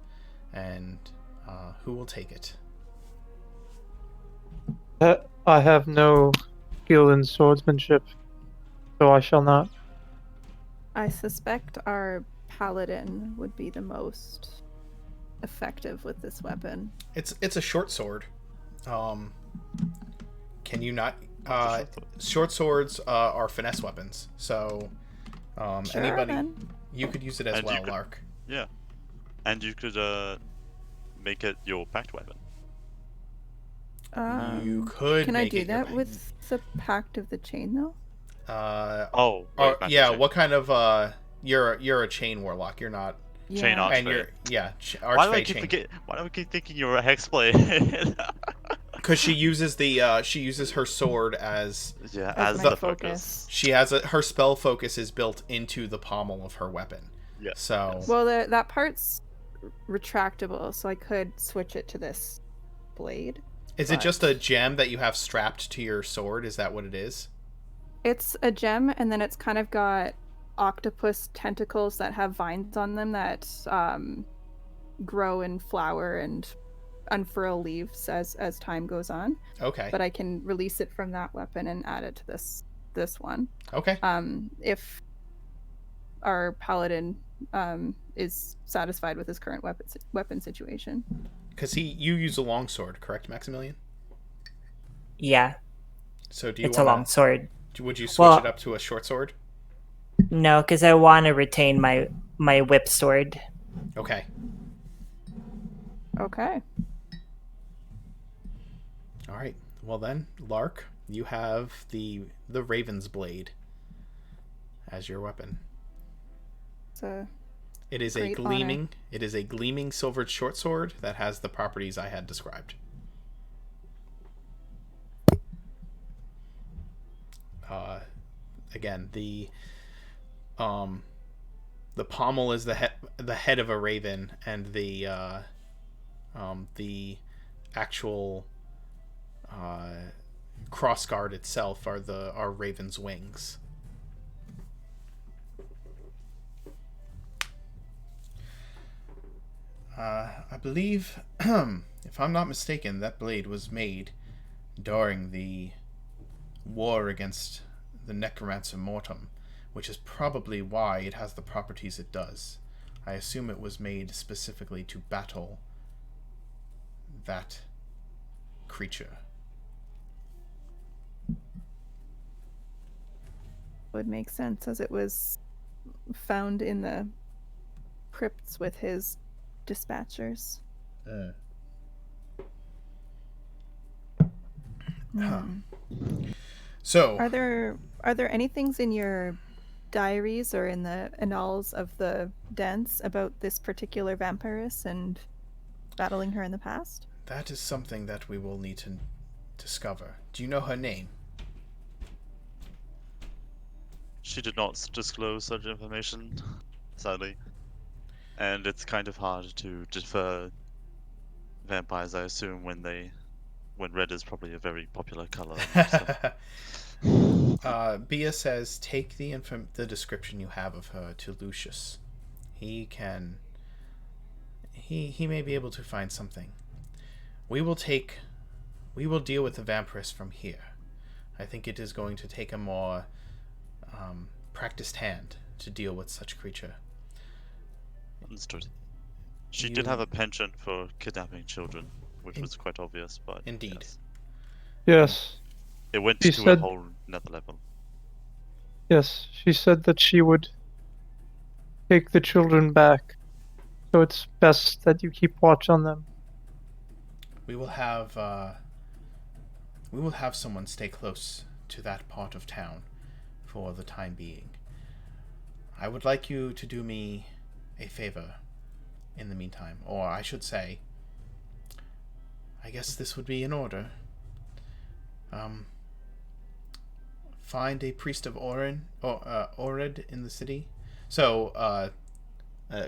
and who will take it? I have no skill in swordsmanship, so I shall not. I suspect our paladin would be the most effective with this weapon. It's a short sword. Can you not? Short swords are finesse weapons, so Sure, anybody then. you could use it as And you well, could- Lark. Yeah, and you could make it your pact weapon. You could. Can I make do it your that with the Pact of the Chain, though? Oh, wait, Pact of yeah. Chain. What kind of you're a chain warlock. You're not, Chain Yeah. archer. and you're Why do I archfey keep chain. Why do I keep thinking you're a hexblade? Because she uses her sword as Yeah, As as my the focus. she has her spell focus is built into the pommel of her weapon. Yeah. So Well, that part's retractable, so I could switch it to this blade. is it but- just a gem that you have strapped to your sword? Is that what it is? It's a gem, and then it's kind of got octopus tentacles that have vines on them that grow and flower and unfurl leaves as time goes on. Okay. But I can release it from that weapon and add it to this one. Okay. If our paladin is satisfied with his current weapon situation. Because you use a longsword, correct, Maximilian? Yeah, So do you it's a long want sword. to? Would you switch Well, it up to a short sword? no, because I want to retain my whip sword. Okay. Okay. All right. Well then, Lark, you have the Raven's Blade as your weapon. It's a It is great it is a gleaming silvered short sword that has the properties I had described. Again, the pommel is the head of a raven, and the actual crossguard itself are raven's wings. I believe, if I'm not mistaken, that blade was made during the war against the Necromancer Mortem, which is probably why it has the properties it does. I assume it was made specifically to battle that creature. would make sense as it was found in the crypts with his dispatchers. So, Are there any things in your diaries or in the annals of the Danse about this particular vampiress and battling her in the past? that is something that we will need to discover. Do you know her name? She did not disclose such information, sadly. And it's kind of hard to defer vampires, I assume, when red is probably a very popular color. Bia says, take the description you have of her to Lucius. He may be able to find something. We will deal with the vampiress from here. I think it is going to take a more practiced hand to deal with such creature. Understood. She did have a penchant for kidnapping children, which was quite obvious, but Indeed. Yes. It went She to a said- whole another level. Yes, she said that she would take the children back. So it's best that you keep watch on them. We will have someone stay close to that part of town for the time being. I would like you to do me a favor in the meantime, or I should say, I guess this would be in order. Find a priest of Orin or Orid in the city. So,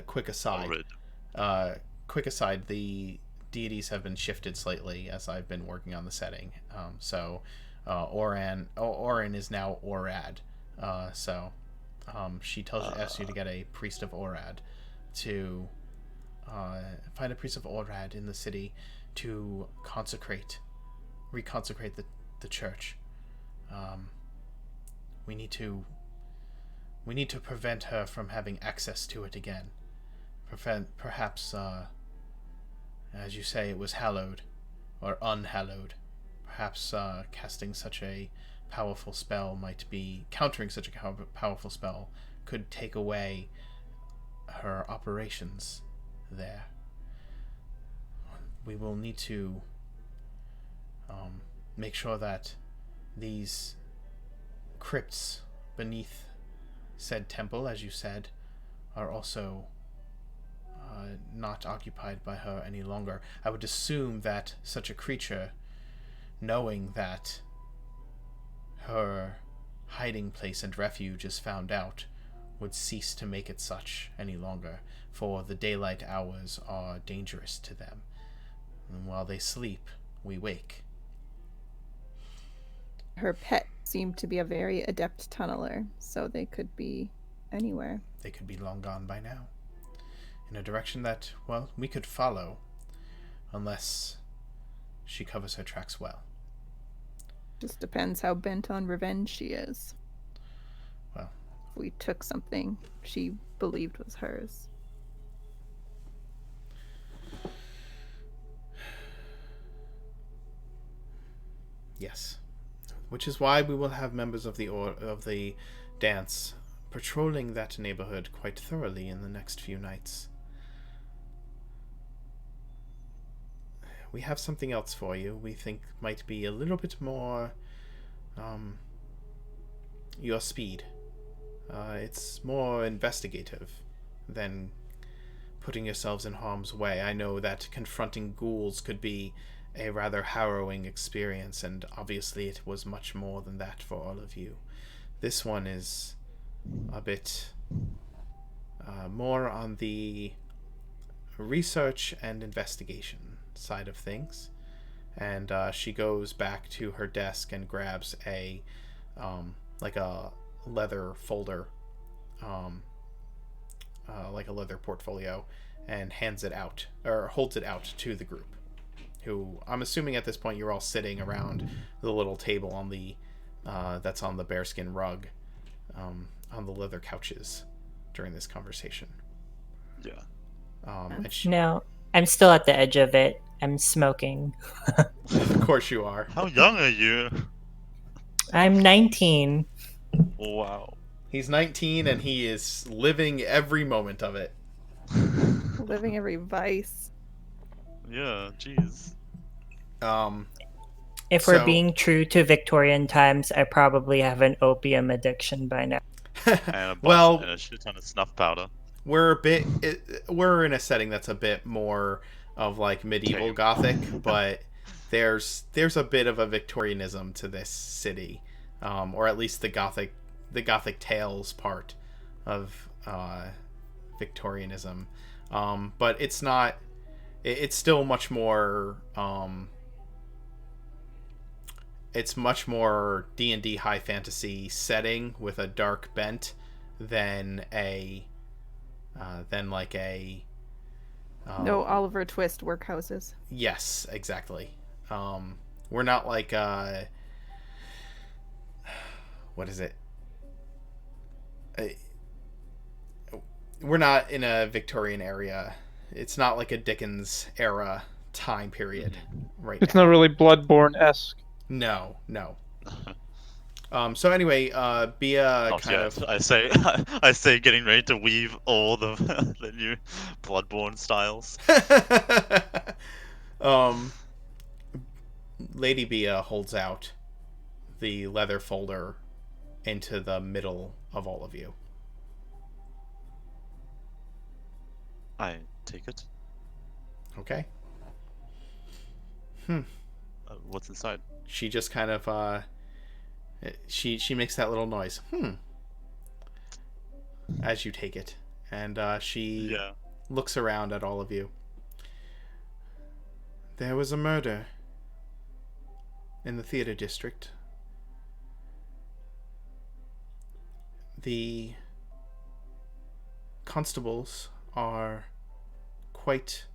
quick aside. Quick aside. The deities have been shifted slightly as I've been working on the setting. Orin is now Orad. She asks you to get a priest of Orad to find a priest of Orad in the city to reconsecrate the church. We need to prevent her from having access to it again. Perhaps, as you say, it was hallowed or unhallowed. Perhaps casting such a powerful spell countering such a powerful spell could take away her operations there. We will need to make sure that these crypts beneath said temple, as you said, are also not occupied by her any longer. I would assume that such a creature, knowing that her hiding place and refuge is found out, would cease to make it such any longer, for the daylight hours are dangerous to them. And while they sleep, we wake. Her pet seemed to be a very adept tunneler, so they could be anywhere. They could be long gone by now. In a direction that, well, we could follow, unless she covers her tracks well. Just depends how bent on revenge she is. Well, if we took something she believed was hers. Yes. Which is why we will have members of the Danse patrolling that neighborhood quite thoroughly in the next few nights. We have something else for you we think might be a little bit more your speed. It's more investigative than putting yourselves in harm's way. I know that confronting ghouls could be a rather harrowing experience, and obviously it was much more than that for all of you. This one is a bit more on the research and investigation side of things. And she goes back to her desk and grabs a like a leather folder, like a leather portfolio, and hands it out, or holds it out to the group, who I'm assuming at this point you're all sitting around the little table on the that's on the bearskin rug, on the leather couches during this conversation. Yeah. And No, I'm still at the edge of it. I'm smoking. of course you are. How young are you? I'm 19. Wow. He's 19 and he is living every moment of it. Living every vice. Yeah, jeez. If we're being true to Victorian times, I probably have an opium addiction by now. And well, a shit ton of snuff powder. we're in a setting that's a bit more of like medieval Tame. Gothic, but there's a bit of a Victorianism to this city, or at least the Gothic tales part of Victorianism, but it's not. It's still much more. It's much more D&D high fantasy setting with a dark bent than like a No Oliver Twist workhouses. Yes, exactly. We're not like what is it? We're not in a Victorian area. It's not like a Dickens era time period right It's now. not really Bloodborne-esque. No. So anyway, Bia Not kind yet. of I say getting ready to weave all the the new Bloodborne styles. Lady Bia holds out the leather folder into the middle of all of you. I take it. Okay. What's inside? She just kind of she makes that little noise. As you take it, and she looks around at all of you. There was a murder in the theater district. The constables are quite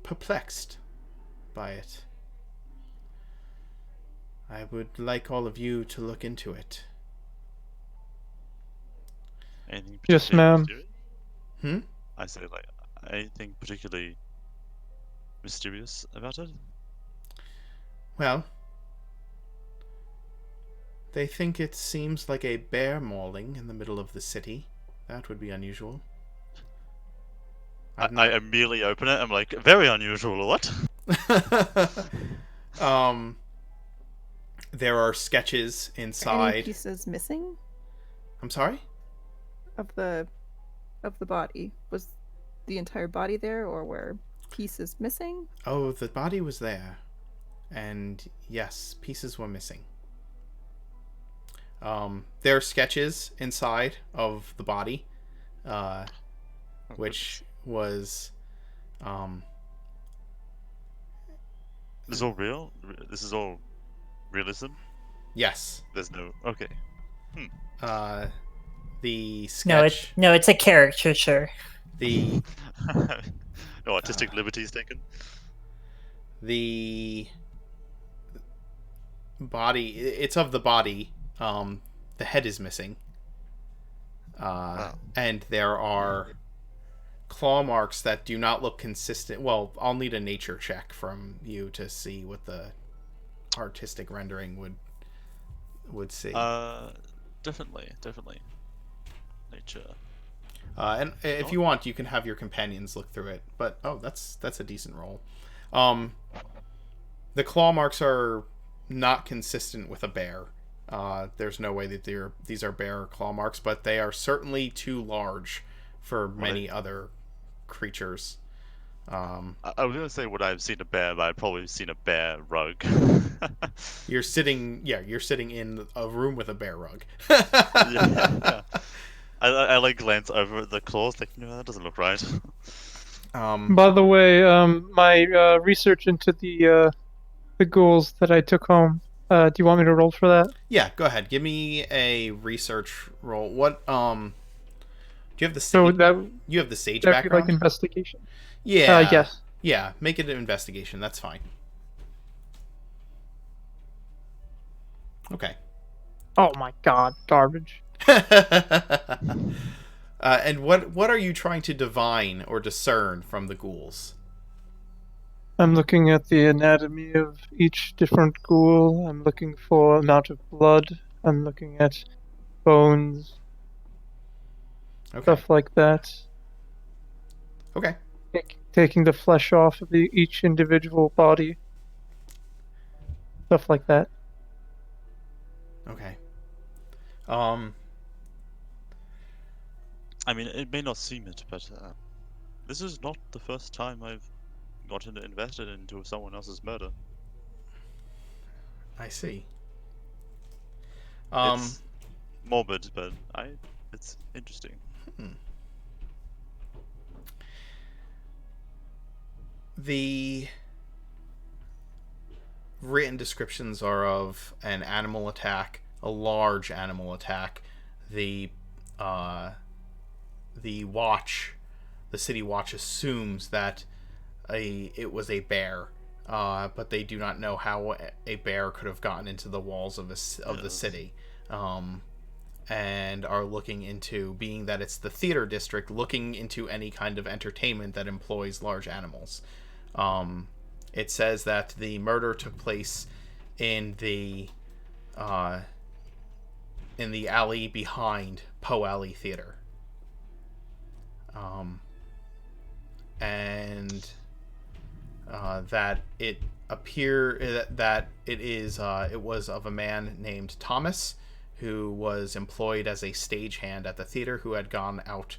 perplexed by it. I would like all of you to look into it. Anything Yes, particularly ma'am. mysterious? I say, like, anything particularly mysterious about it? Well, they think it seems like a bear mauling in the middle of the city. That would be unusual. I immediately open it. I'm like, very unusual. What? There are sketches inside. Any pieces missing I'm sorry? of the body? Was the entire body there, or were pieces missing? Oh, the body was there. And yes, pieces were missing. There are sketches inside of the body, which was This is all real? This is all realism? yes. There's no... Okay. The sketch. No, it's a caricature. The No artistic liberties taken? the body. It's of the body. The head is missing. Wow. And there are claw marks that do not look consistent. Well, I'll need a nature check from you to see what the artistic rendering would see. Definitely. Nature. And if you want, you can have your companions look through it. But that's a decent roll. The claw marks are not consistent with a bear. There's no way that these are bear claw marks, but they are certainly too large for many other creatures. I was gonna say would I have seen a bear, but I've probably seen a bear rug. You're sitting in a room with a bear rug. Yeah. I like glance over at the claws, like, no, that doesn't look right. By the way, my research into the ghouls that I took home. Do you want me to roll for that? Yeah, go ahead. Give me a research roll. What do you have the So sage? that You have the sage that'd be background? like investigation. Yeah. Yes. Yeah, make it an investigation. That's fine. Okay. Oh my god, garbage. And what are you trying to divine or discern from the ghouls? I'm looking at the anatomy of each different ghoul. I'm looking for amount of blood. I'm looking at bones, Okay. stuff like that. Okay. Taking the flesh off of each individual body. Stuff like that. Okay. I mean, it may not seem it, but this is not the first time I've gotten invested into someone else's murder. I see. It's morbid, but it's interesting. The written descriptions are of an animal attack, a large animal attack. The city watch assumes that it was a bear, but they do not know how a bear could have gotten into the walls of the city, and are looking into, being that it's the theater district, looking into any kind of entertainment that employs large animals. It says that the murder took place in the alley behind Poe Alley Theater. And that it was of a man named Thomas, who was employed as a stagehand at the theater, who had gone out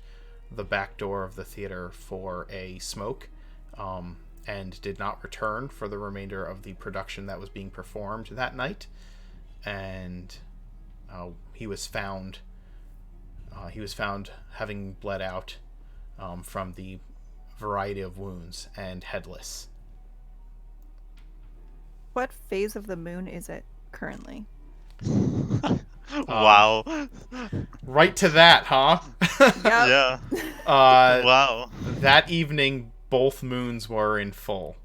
the back door of the theater for a smoke, and did not return for the remainder of the production that was being performed that night. And he was found having bled out from the variety of wounds and headless. What phase of the moon is it currently? Wow. Right to that, huh? Yep. Yeah. Wow. That evening, both moons were in full.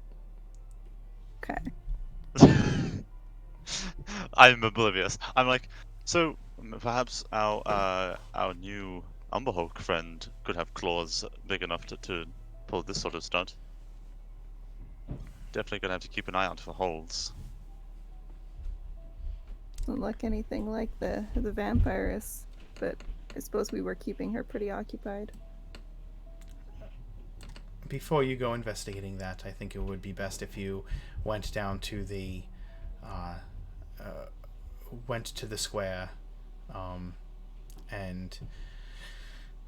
Okay. I'm oblivious. I'm like, so perhaps our new Umberhawk friend could have claws big enough to pull this sort of stunt. Definitely gonna have to keep an eye out for holes. Doesn't look anything like the vampiress, but I suppose we were keeping her pretty occupied. Before you go investigating that, I think it would be best if you went down to the square, and,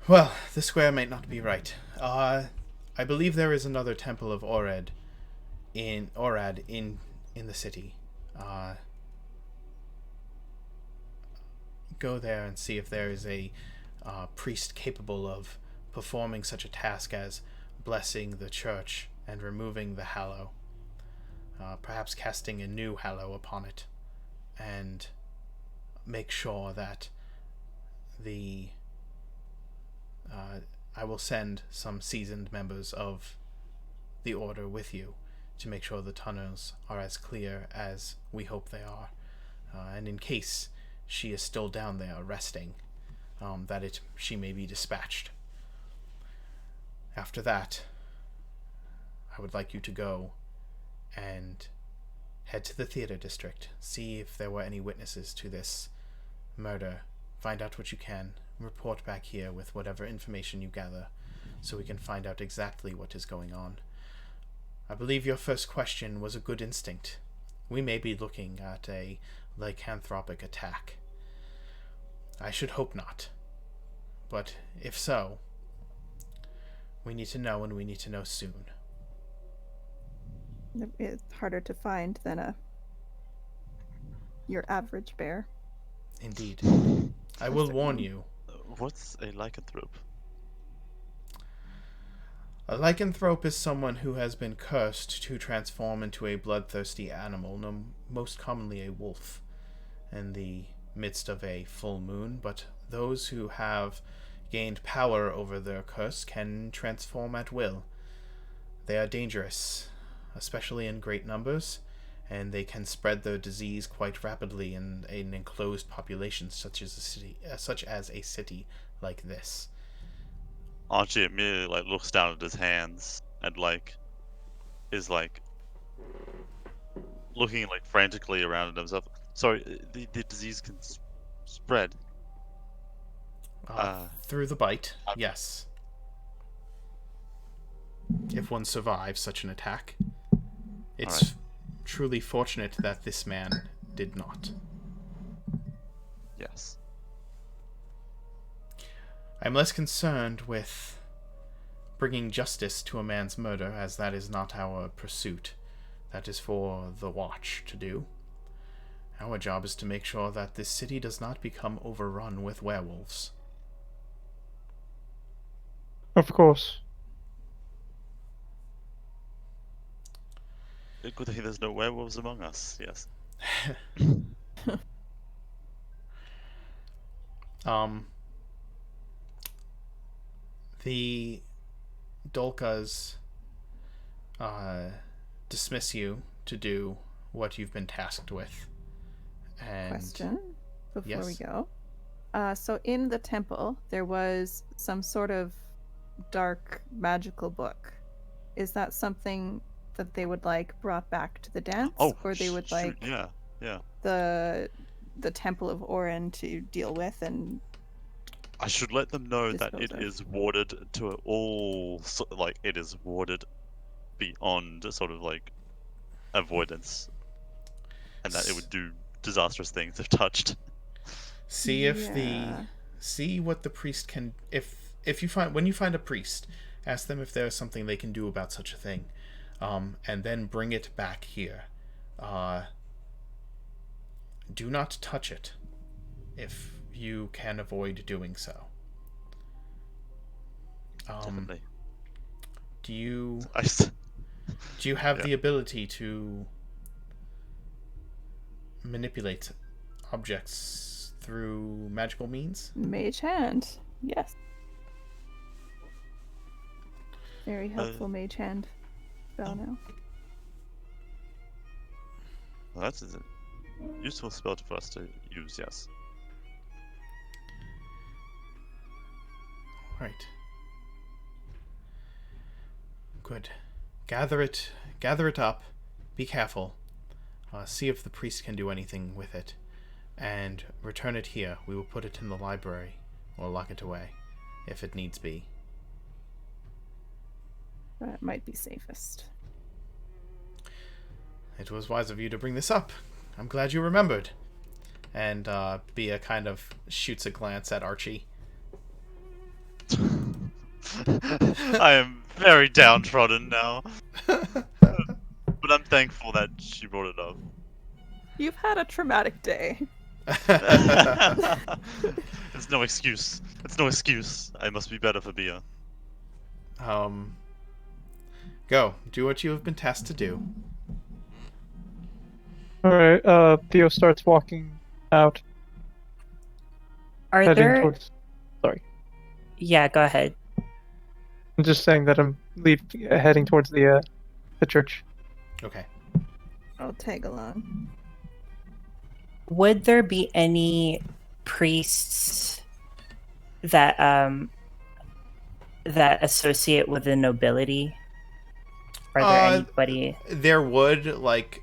well, the square might not be right. I believe there is another temple of Orad in the city. Go there and see if there is a priest capable of performing such a task as blessing the church and removing the hallow, perhaps casting a new hallow upon it, and make sure that I will send some seasoned members of the order with you to make sure the tunnels are as clear as we hope they are, and in case she is still down there resting, that she may be dispatched. Okay. Before you go investigating that, I think it would be best if you went down to the square, and she may be dispatched. After that, I would like you to go and head to the theater district. See if there were any witnesses to this murder. Find out what you can. Report back here with whatever information you gather, so we can find out exactly what is going on. I believe your first question was a good instinct. We may be looking at a lycanthropic attack. I should hope not. But if so, we need to know, and we need to know soon. It's harder to find than your average bear. Indeed. I will warn you. What's a lycanthrope? A lycanthrope is someone who has been cursed to transform into a bloodthirsty animal, most commonly a wolf, in the midst of a full moon, but those who have gained power over their curse can transform at will. They are dangerous, especially in great numbers, and they can spread their disease quite rapidly in an enclosed population such as a city like this. Archie immediately looks down at his hands and is looking frantically around at himself. Sorry, the disease can spread through the bite, yes. If one survives such an attack. It's truly fortunate that this man did not. Yes. I'm less concerned with bringing justice to a man's murder, as that is not our pursuit. That is for the Watch to do. Our job is to make sure that this city does not become overrun with werewolves. Of course. Good thing there's no werewolves among us, yes. The Dolkas dismiss you to do what you've been tasked with. And Question before we yes. go. So in the temple, there was some sort of dark magical book. Is that something that they would like brought back to the dance, or they would like yeah. the Temple of Orin to deal with? And I should let them know that it dispose of. is warded to all it is warded beyond avoidance, and that it would do disastrous things if touched. See what the priest can. If you find, when you find a priest, ask them if there is something they can do about such a thing, and then bring it back here. Do not touch it if you can avoid doing so. Definitely. Do you I have the ability to manipulate objects through magical means? Mage hand, yes. Very helpful mage hand spell now. Well, that's a useful spell for us to use, yes. Right. Good. Gather it up. Be careful. See if the priest can do anything with it. And return it here. We will put it in the library, or lock it away, if it needs be. That might be safest. It was wise of you to bring this up. I'm glad you remembered. And Bia kind of shoots a glance at Archie. I am very downtrodden now. But I'm thankful that she brought it up. You've had a traumatic day. It's no excuse. It's no excuse. I must be better for Bia. Go. Do what you have been tasked to do. Alright, Theo starts walking out. Are heading there? towards... Sorry. Yeah, go ahead. I'm just saying that I'm heading towards the church. Okay. I'll tag along. Would there be any priests that that associate with the nobility? Are there anybody? There would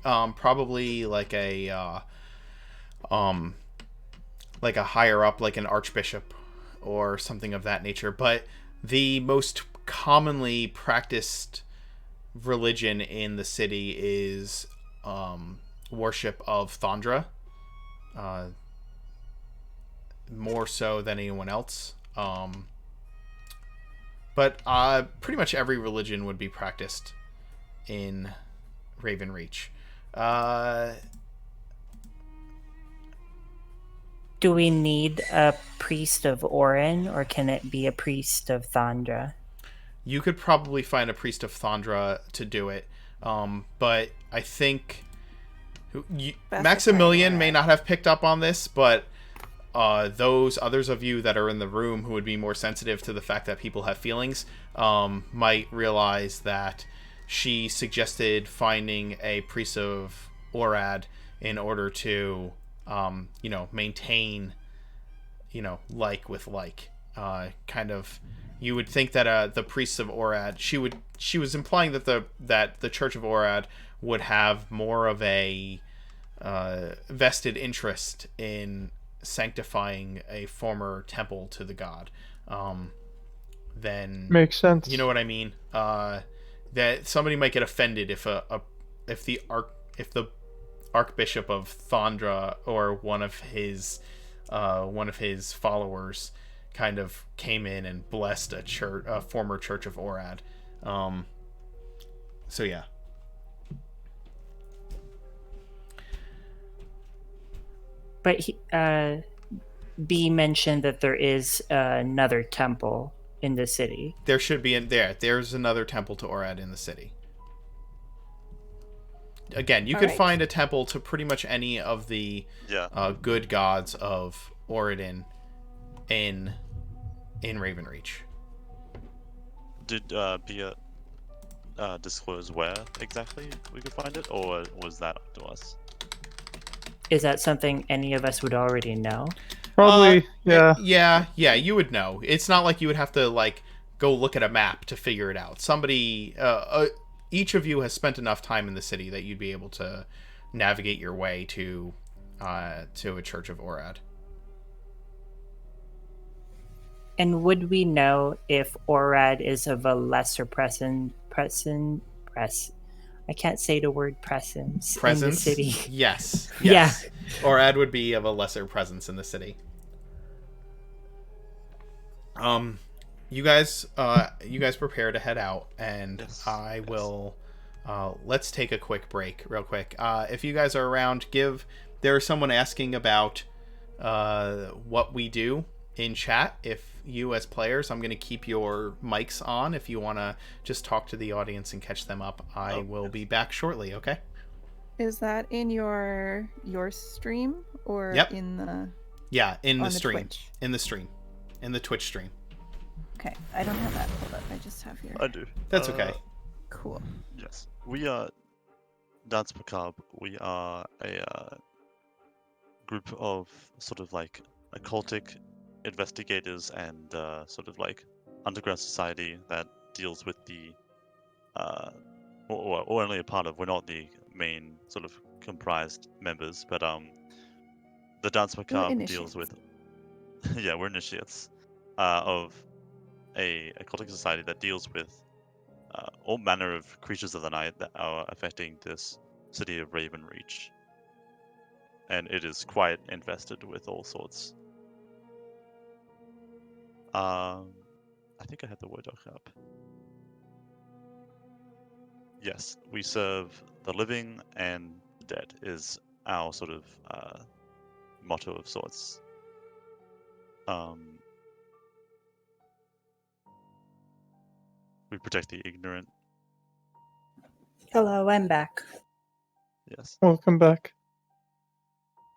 probably like a higher up, like an archbishop or something of that nature. But the most commonly practiced religion in the city is worship of Thondra, more so than anyone else. But pretty much every religion would be practiced in Ravenreach. Do we need a priest of Orin, or can it be a priest of Thondra? You could probably find a priest of Thondra to do it, but I think Maximilian may not have picked up on this, but those others of you that are in the room who would be more sensitive to the fact that people have feelings might realize that she suggested finding a priest of Orad in order to, maintain, like with like. Kind of, you would think that the priests of Orad, she was implying that the Church of Orad would have more of a vested interest in sanctifying a former temple to the god. Then makes sense. You know what I mean? That somebody might get offended if the Archbishop of Thondra or one of his followers kind of came in and blessed a former Church of Orad. So yeah. But B mentioned that there is another temple in the city. There should be there's another temple to Orad in the city. Again, you could find a temple to pretty much any of the good gods of Oradin in Ravenreach. Did Bia disclose where exactly we could find it, or was that up to us? Is that something any of us would already know? Probably, yeah. Yeah, you would know. It's not like you would have to go look at a map to figure it out. Somebody, each of you has spent enough time in the city that you'd be able to navigate your way to a Church of Orad. And would we know if Orad is of a lesser presence? I can't say the word presence in the city. Yes. Yeah. Orad would be of a lesser presence in the city. You guys prepare to head out, and I will. Let's take a quick break, real quick. If you guys are around, there's someone asking about what we do in chat. If you as players, I'm going to keep your mics on. If you want to just talk to the audience and catch them up, I will be back shortly. Okay. Is that in your stream or in the? Yeah, in the stream. Twitch? In the stream, in the Twitch stream. Okay, I don't have that pulled up. I just have your. I do. That's okay. Cool. Yes, we are Danse Macabre. We are a group of sort of like occultic investigators and sort of like underground society that deals with the or only a part of. We're not the main sort of comprised members, but the Danse Macabre deals with we're initiates of a occultic society that deals with all manner of creatures of the night that are affecting this city of Ravenreach, and it is quite infested with all sorts. I think I had the word doc up. Yes, we serve the living and the dead is our sort of motto of sorts. We protect the ignorant. Hello, I'm back. Yes. Welcome back.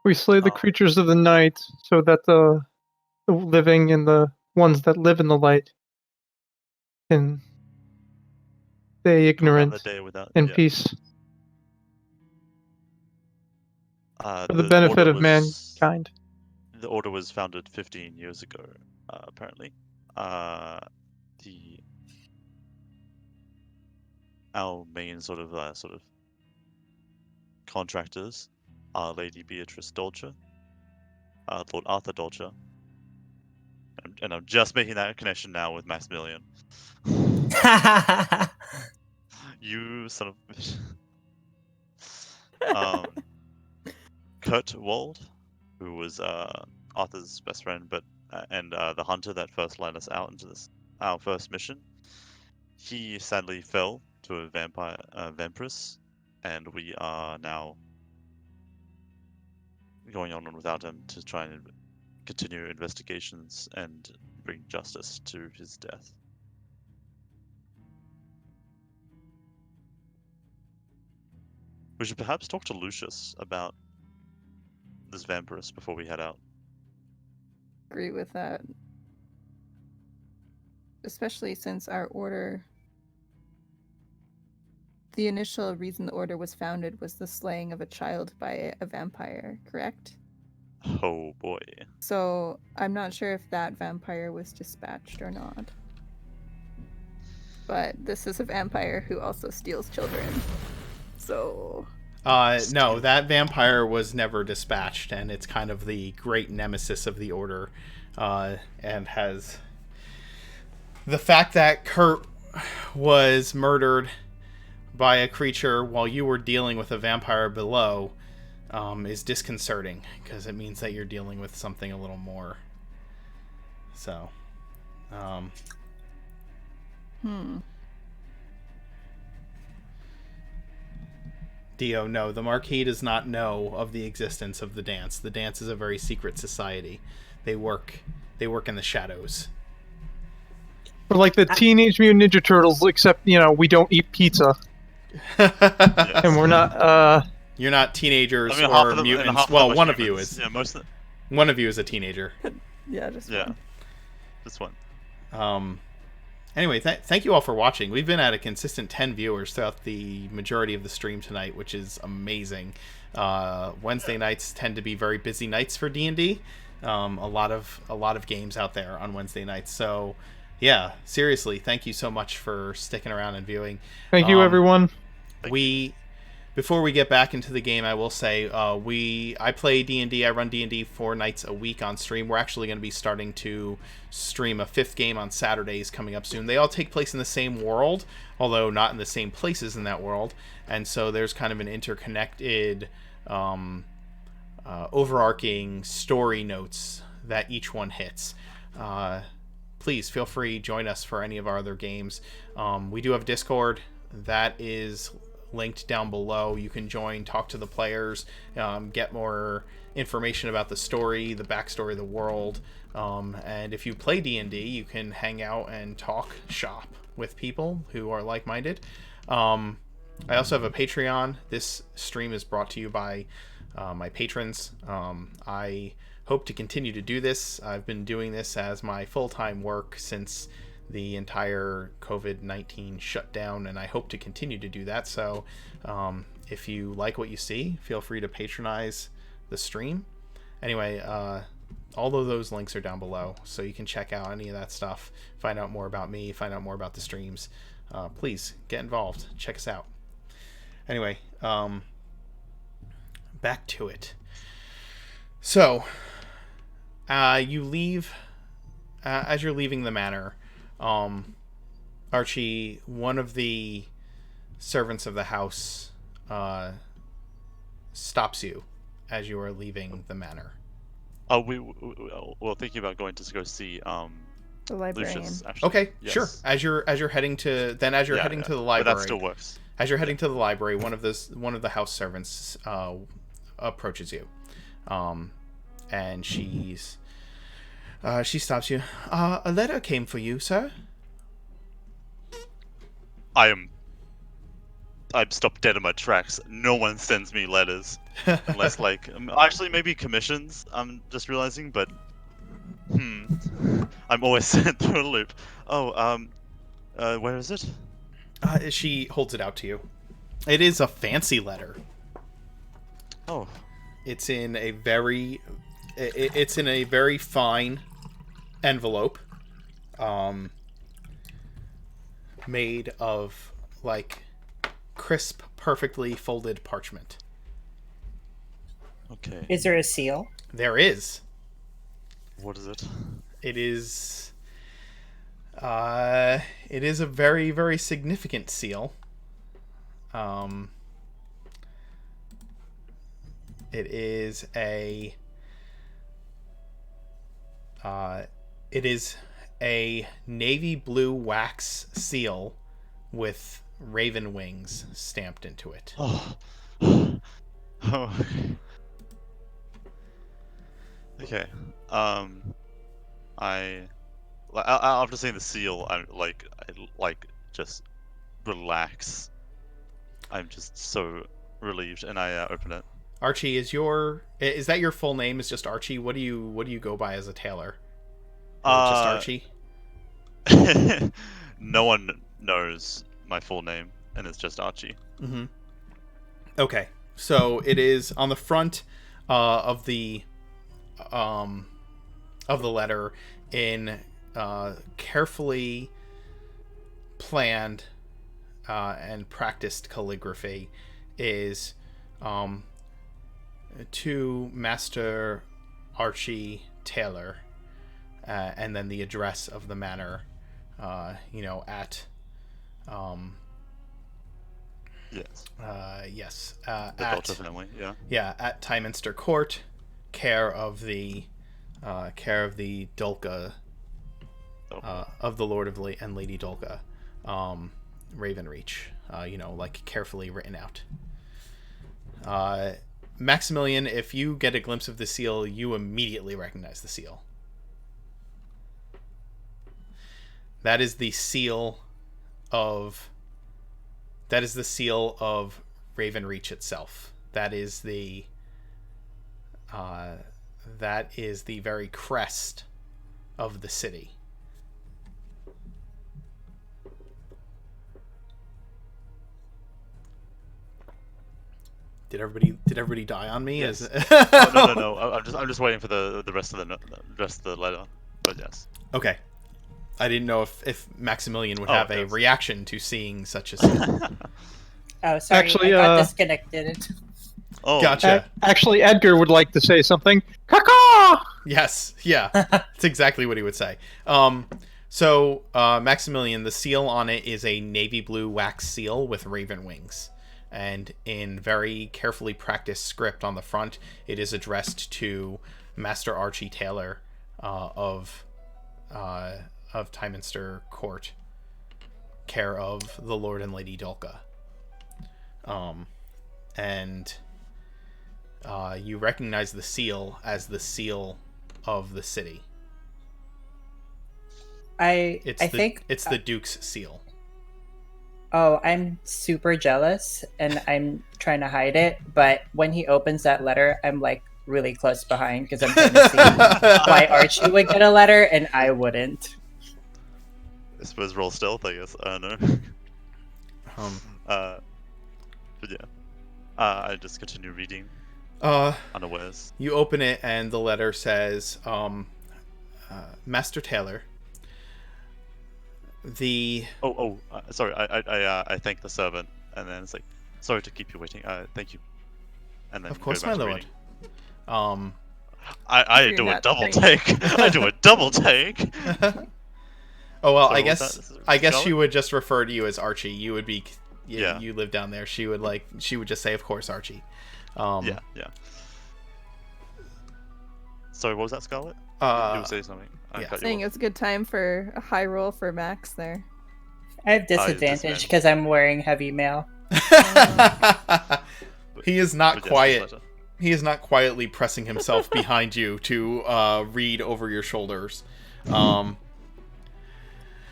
We slay the creatures of the night so that the living and the ones that live in the light can stay ignorant in peace. For the benefit of mankind. The order was founded 15 years ago, apparently. our main sort of contractors are Lady Beatrice Dolce, Lord Arthur Dolce, and I'm just making that connection now with Maximilian. You son of a bitch. Kurt Wald, who was Arthur's best friend, but and the hunter that first led us out into our first mission. He sadly fell to a vampiress, and we are now going on without him to try and continue investigations and bring justice to his death. We should perhaps talk to Lucius about this vampiress before we head out. Agree with that. Especially since our order... The initial reason the order was founded was the slaying of a child by a vampire, correct? Oh boy. So I'm not sure if that vampire was dispatched or not. But this is a vampire who also steals children. So... No, that vampire was never dispatched, and it's kind of the great nemesis of the Order, and has... The fact that Kurt was murdered by a creature while you were dealing with a vampire below is disconcerting, because it means that you're dealing with something a little more. So, Dio, no, the Marquis does not know of the existence of the Danse. The Danse is a very secret society. They work in the shadows. We're like the Teenage Mutant Ninja Turtles, except, we don't eat pizza. And we're not, You're not teenagers half or of them, mutants. Well, one of you humans. is. Yeah, most of One of you is a teenager. yeah, just yeah, one. this one. Anyway, thank you all for watching. We've been at a consistent 10 viewers throughout the majority of the stream tonight, which is amazing. Wednesday nights tend to be very busy nights for D&D. A lot of games out there on Wednesday nights. So, yeah, seriously, thank you so much for sticking around and viewing. Thank you, everyone. Before we get back into the game, I will say I play D&D. I run D&D 4 nights a week on stream. We're actually going to be starting to stream a 5th game on Saturdays coming up soon. They all take place in the same world, although not in the same places in that world. And so there's kind of an interconnected, overarching story notes that each one hits. Please feel free to join us for any of our other games. We do have Discord. That is linked down below. You can join, talk to the players, get more information about the story, the backstory of the world, and if you play D&D, you can hang out and talk shop with people who are like-minded. I also have a Patreon. This stream is brought to you by my patrons. I hope to continue to do this. I've been doing this as my full-time work since the entire COVID-19 shutdown, and I hope to continue to do that. So if you like what you see, feel free to patronize the stream. Anyway, all of those links are down below, so you can check out any of that stuff, find out more about me, find out more about the streams. Please get involved, check us out. Anyway, back to it. So you leave as you're leaving the manor. Archie, one of the servants of the house, stops you as you are leaving the manor. Oh, we're thinking about going to go see The librarian. Lucius. Actually. Okay, Yes. sure. As you're heading to to the library, But that still works. as you're heading to the library, one of the house servants approaches you, and she stops you. A letter came for you, sir. I'm stopped dead in my tracks. No one sends me letters unless actually maybe commissions. I'm just realizing, but I'm always sent through a loop. Oh, where is it? She holds it out to you. It is a fancy letter. Oh, it's in a very fine envelope. made of like crisp, perfectly folded parchment. Okay. Is there a seal? There is. What is it? It is a very, very significant seal. It is a navy blue wax seal with raven wings stamped into it. Oh. Oh. Okay. After seeing the seal, I just relax. I'm just so relieved, and I open it. Archie, is that your full name? Is just Archie? What do you go by as a tailor? Is it just Archie? No one knows my full name, and it's just Archie. Mm-hmm. Okay, so it is on the front of the letter in carefully planned and practiced calligraphy is to Master Archie Tailor, and then the address of the manor, at Yes. the Belcher family. Yeah. at Tyminster Court, care of the Dulca, of the Lord and Lady Dulca, Ravenreach, carefully written out. Maximilian, if you get a glimpse of the seal, you immediately recognize the seal. That is the seal of Ravenreach itself. That is the very crest of the city. Did everybody die on me? Yes. Oh, No. I'm just waiting for the rest of the letter. But yes. Okay. I didn't know if Maximilian would Oh, have a yes. reaction to seeing such a seal. Oh, sorry, Actually, I got disconnected. Oh, Gotcha. Actually, Edgar would like to say something. Caw-caw! Yes, yeah, that's exactly what he would say. So Maximilian, the seal on it is a navy blue wax seal with raven wings, and in very carefully practiced script on the front, it is addressed to Master Archie Tailor of Tyminster Court, care of the Lord and Lady Dulca. And you recognize the seal as the seal of the city. I It's think the Duke's seal. Oh, I'm super jealous and I'm trying to hide it, but when he opens that letter, I'm like really close behind because I'm trying to see why Archie would get a letter and I wouldn't. I suppose roll stealth, I guess. I don't know. But yeah. I just continue reading. Unawares. You open it and the letter says, Master Tailor, sorry. I thank the servant, and then it's like, sorry to keep you waiting. Thank you. And then of course, go my back to lord. reading. I You're do a not double trained. take. I do a double take. Oh well, Sorry, I what was guess that? I guess she Scarlet? would just refer to you as Archie. You would be, Yeah. You live down there. She would just say, of course, Archie. Yeah. Sorry, what was that, Scarlet? You were saying something. I yeah. cut you Saying off. it's a good time for a high roll for Max there. I have disadvantage because I'm wearing heavy mail. He is not But yes, quiet. this letter. He is not quietly pressing himself behind you to read over your shoulders.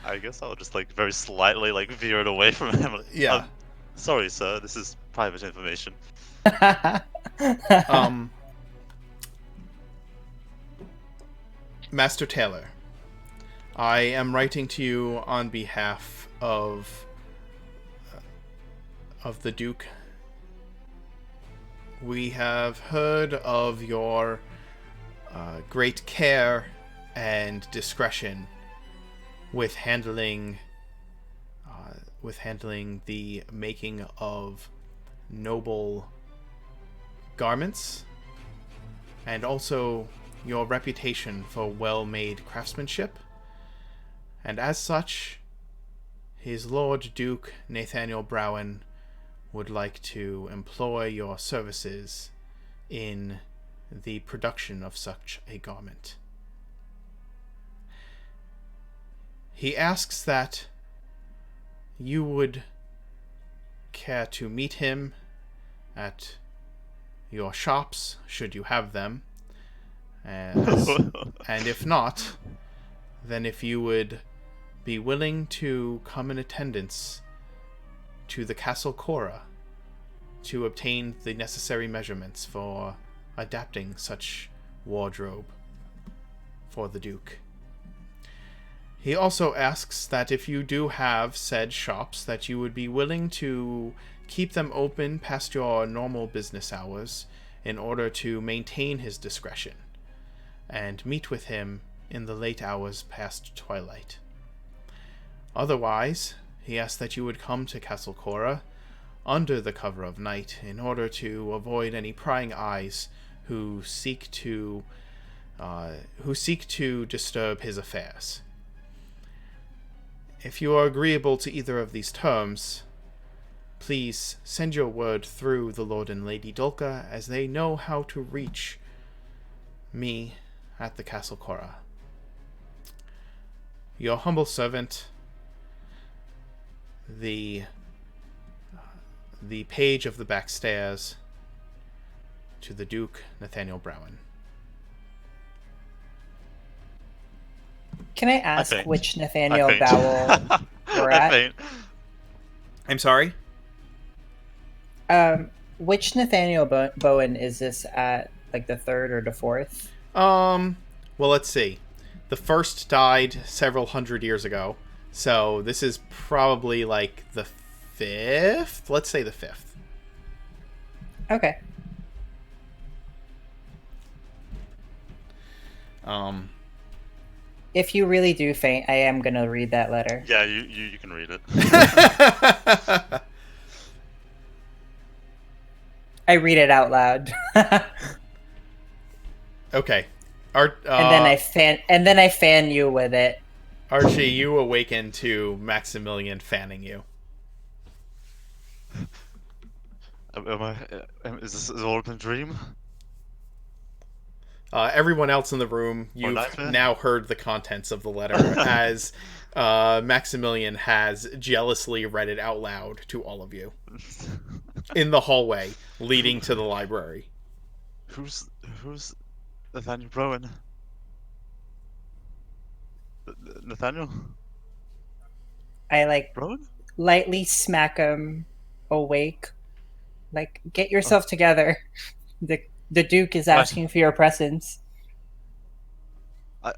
I guess I'll just very slightly veer it away from him. Yeah. Sorry, sir. This is private information. Master Tailor, I am writing to you on behalf of the Duke. We have heard of your great care and discretion with handling with handling the making of noble garments, and also your reputation for well-made craftsmanship. And as such, his Lord Duke Nathaniel Browen would like to employ your services in the production of such a garment. He asks that you would care to meet him at your shops, should you have them. And if not, then if you would be willing to come in attendance to the Castle Cora to obtain the necessary measurements for adapting such wardrobe for the Duke. He also asks that if you do have said shops, that you would be willing to keep them open past your normal business hours in order to maintain his discretion, and meet with him in the late hours past twilight. Otherwise, he asks that you would come to Castle Cora under the cover of night in order to avoid any prying eyes who seek to disturb his affairs. If you are agreeable to either of these terms, please send your word through the Lord and Lady Dulka, as they know how to reach me at the Castle Cora. Your humble servant, the page of the back stairs to the Duke Nathaniel Browen. Can I ask faint. which Nathaniel Bowell we're I at? faint. I'm sorry? Which Nathaniel Bowen is this at? Like the third or the fourth? Well, let's see. The first died several hundred years ago, so this is probably like the fifth? Let's say the fifth. Okay. If you really do faint, I am gonna read that letter. Yeah, you can read it. I read it out loud. Okay. And then I fan you with it. Archie, you awaken to Maximilian fanning you. Is this all a dream? Everyone else in the room, you've nightmare? now heard the contents of the letter as Maximilian has jealously read it out loud to all of you in the hallway leading to the library. Who's Nathaniel Browen? Nathaniel I Browen? lightly smack him awake. Like, get yourself together. The Duke is asking for your presence.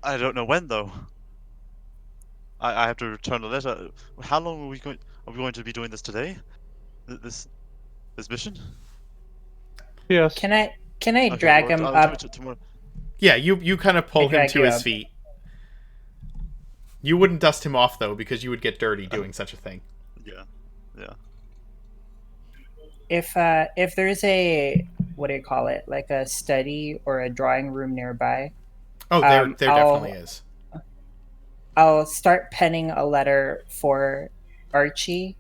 I don't know when though. I have to return the letter. How long are we going to be doing this today? This mission? Yes. Can I Okay, drag well, him I'll up? do it tomorrow. Yeah, you kind of pull I him drag to you his up. feet. You wouldn't dust him off, though, because you would get dirty doing such a thing. Yeah. If there's a, what do you call it, like a study or a drawing room nearby, Oh, there definitely is. I'll start penning a letter for Archie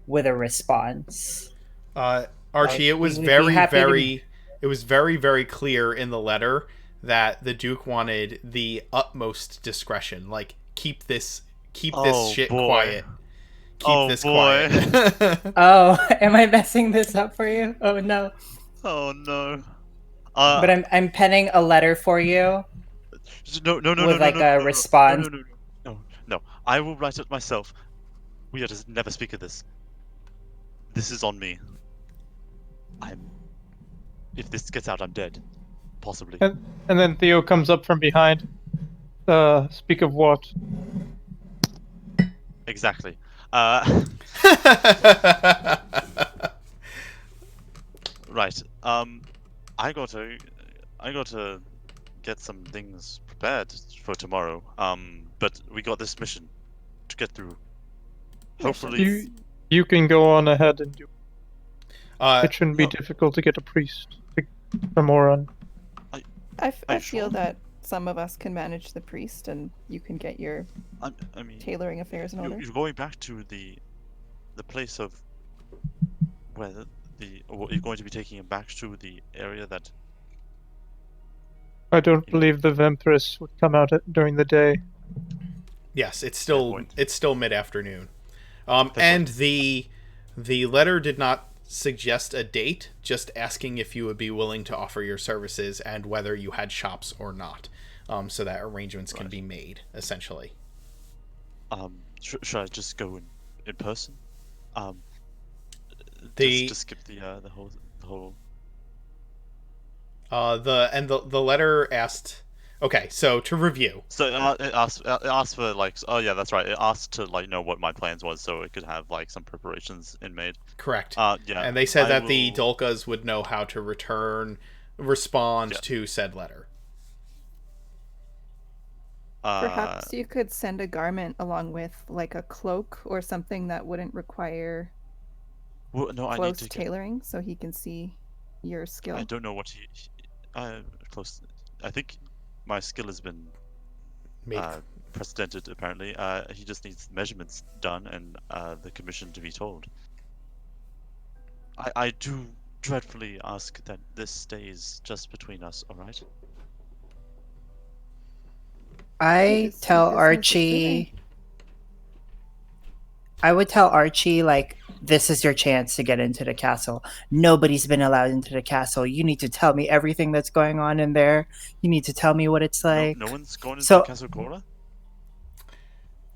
with a response. Archie, it was we would be happy it was very, very clear in the letter that the Duke wanted the utmost discretion. Like, keep this shit boy. quiet. Keep this boy. quiet. Oh, am I messing this up for you? Oh no. Oh no. But I'm penning a letter for you. No, with like a response. No. I will write it myself. We are to never speak of this. This is on me. If this gets out, I'm dead. Possibly. And then Theo comes up from behind. Speak of what? Exactly. Right. I got to get some things prepared for tomorrow. But we got this mission to get through. Hopefully, You can go on ahead and do. It shouldn't be No, difficult to get a priest for Moron. I you feel sure? that some of us can manage the priest, and you can get your I mean, tailoring affairs in order. you're going back to the place of where or you're going to be taking him back to the area that. I don't You know, believe the Vampiress would come out during the day. yes, it's Fair still point. mid-afternoon. Fair And point. the letter did not suggest a date, just asking if you would be willing to offer your services and whether you had shops or not, so that arrangements can Right. be made, essentially. Should I just go in person? The Just skip the whole. the letter asked. Okay, so to review, So it asked for like, oh yeah, that's right. It asked to like know what my plans was, so it could have like some preparations in made. correct, Yeah, and they said I that the will. Dulkas would know how to respond Yeah. to said letter. Perhaps you could send a garment along with like a cloak or something that wouldn't require Well, no, I need close to get. tailoring, so he can see your skill. I don't know what close. I think my skill has been Made precedented. Apparently, he just needs measurements done and the commission to be told. I do dreadfully ask that this stays just between us. All right. I Just tell business is Archie. I would tell Archie, like, this is your chance to get into the castle. Nobody's been allowed into the castle. You need to tell me everything that's going on in there. You need to tell me what it's like. No one's gone into So- Castle Cora?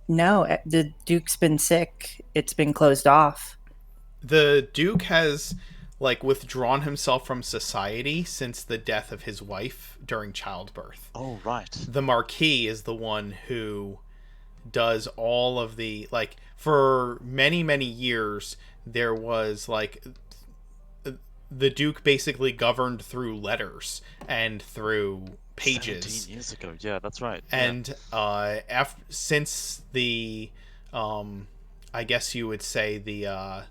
No, the Duke's been sick. It's been closed off. The Duke has like withdrawn himself from society since the death of his wife during childbirth. Oh, right. The Marquis is the one who does all of the like for many years there was like the Duke basically governed through letters and through pages 17 years ago. Yeah, that's right. and since the I guess you would say the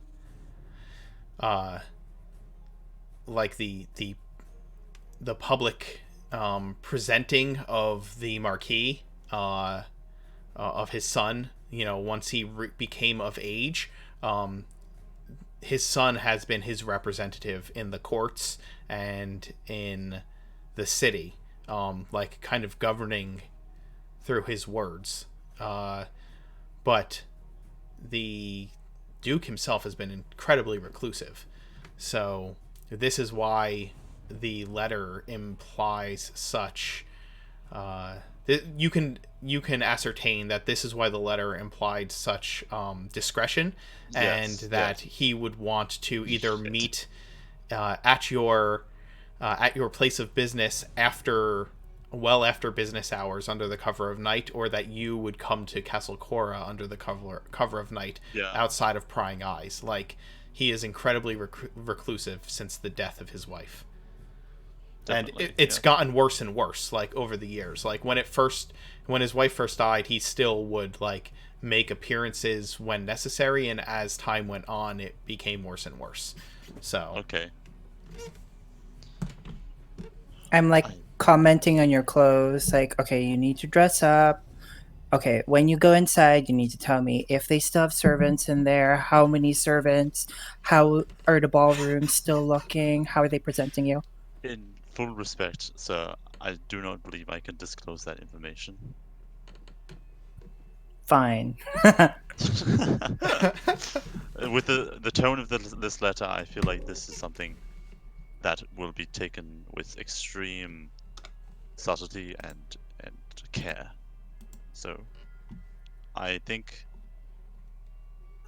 like the public presenting of the Marquis of his son, you know, once he became of age, his son has been his representative in the courts and in the city, like kind of governing through his words. But the Duke himself has been incredibly reclusive. So this is why the letter implies such you can ascertain that this is why the letter implied such discretion, and that he would want to either meet at your place of business after business hours under the cover of night, or that you would come to Castle Cora under the cover of night outside of prying eyes. Like, he is incredibly reclusive since the death of his wife. Definitely, and it's gotten worse and worse, like, over the years. Like, when his wife first died, he still would like make appearances when necessary, and as time went on, it became worse and worse. So okay, I'm like commenting on your clothes, like, okay, you need to dress up. Okay, when you go inside, you need to tell me if they still have servants in there, how many servants, how are the ballrooms still looking, how are they presenting you? In full respect, sir, I do not believe I can disclose that information. Fine. With the tone of this letter, I feel like this is something that will be taken with extreme subtlety and care. So, I think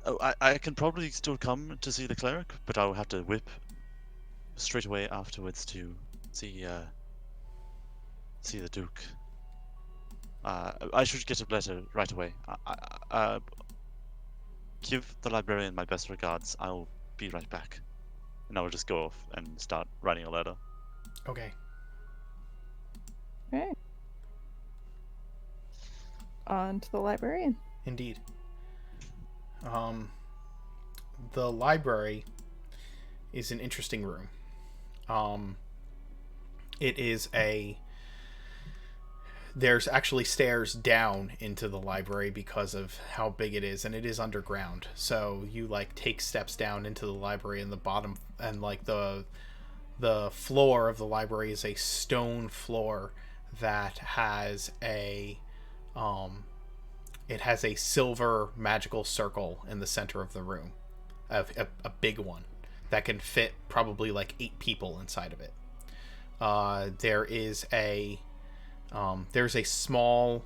I can probably still come to see the cleric, but I will have to whip straight away afterwards to see the Duke. I should get a letter right away. Give the librarian my best regards. I'll be right back. And I will just go off and start writing a letter. okay. Okay. On to the librarian. Indeed. The library is an interesting room. It is there's actually stairs down into the library because of how big it is, and it is underground. So you like take steps down into the library, and the bottom and like the floor of the library is a stone floor that has a silver magical circle in the center of the room, a big one that can fit probably like 8 people inside of it. There's a small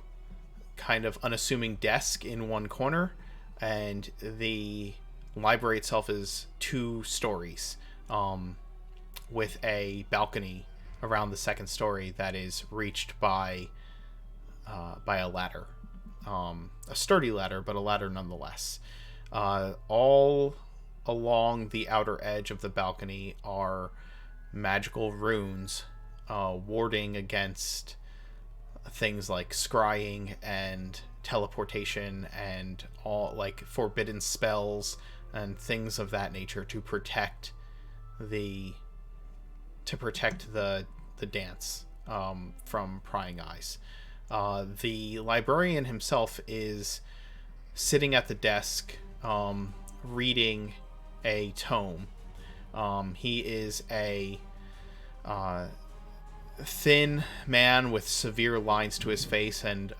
kind of unassuming desk in one corner, and the library itself is 2 stories, with a balcony around the second story that is reached by a ladder, a sturdy ladder, but a ladder nonetheless. All along the outer edge of the balcony are magical runes, warding against things like scrying and teleportation and all like forbidden spells and things of that nature to protect the dance from prying eyes. The librarian himself is sitting at the desk, reading a tome. He is a thin man with severe lines to his face and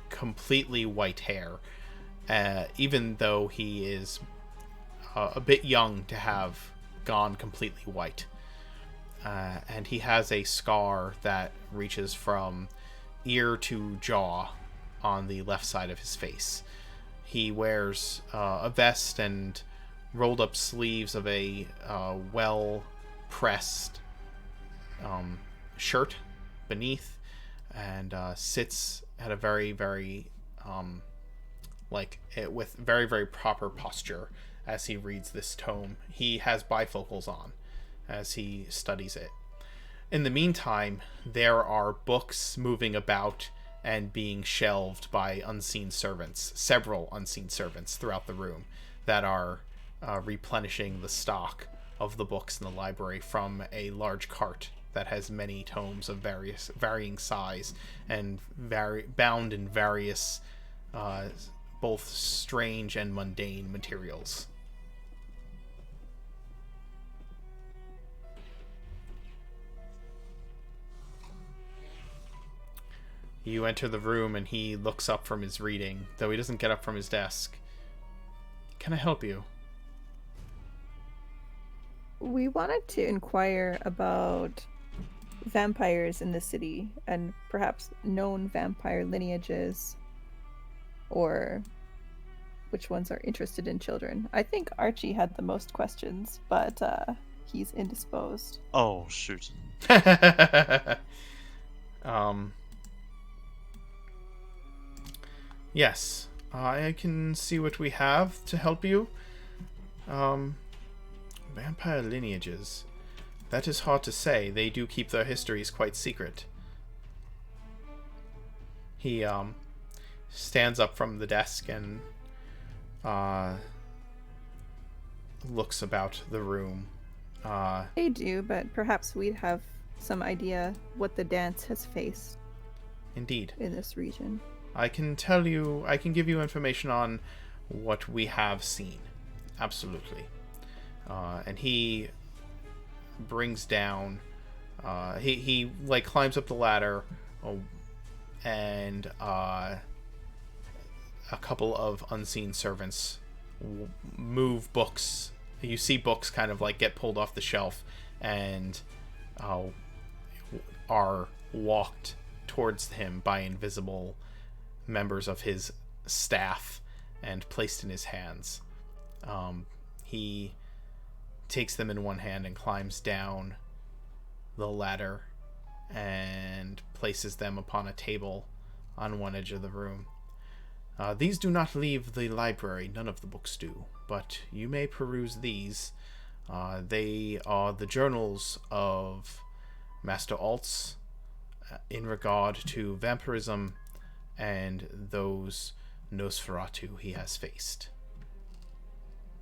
completely white hair, even though he is a bit young to have gone completely white. And he has a scar that reaches from ear to jaw on the left side of his face. He wears a vest and rolled up sleeves of a well-pressed shirt beneath, and sits at a very, very with very, very proper posture as he reads this tome. He has bifocals on as he studies it. In the meantime, there are books moving about and being shelved by unseen servants, several unseen servants throughout the room that are replenishing the stock of the books in the library from a large cart that has many tomes of varying size and bound in various both strange and mundane materials. You enter the room and he looks up from his reading, though he doesn't get up from his desk. Can I help you? We wanted to inquire about vampires in the city and perhaps known vampire lineages, or which ones are interested in children. I think Archie had the most questions, but he's indisposed. Oh, shoot. Yes, I can see what we have to help you. Vampire lineages. That is hard to say. They do keep their histories quite secret. He stands up from the desk and looks about the room. They do, but perhaps we'd have some idea what the dance has faced. Indeed. In this region. I can give you information on what we have seen. Absolutely. And he brings down, he like climbs up the ladder, and a couple of unseen servants move books. You see books kind of like get pulled off the shelf and are walked towards him by invisible members of his staff and placed in his hands. He takes them in one hand and climbs down the ladder and places them upon a table on one edge of the room. These do not leave the library, none of the books do, but you may peruse these. They are the journals of Master Altz in regard to vampirism and those Nosferatu he has faced.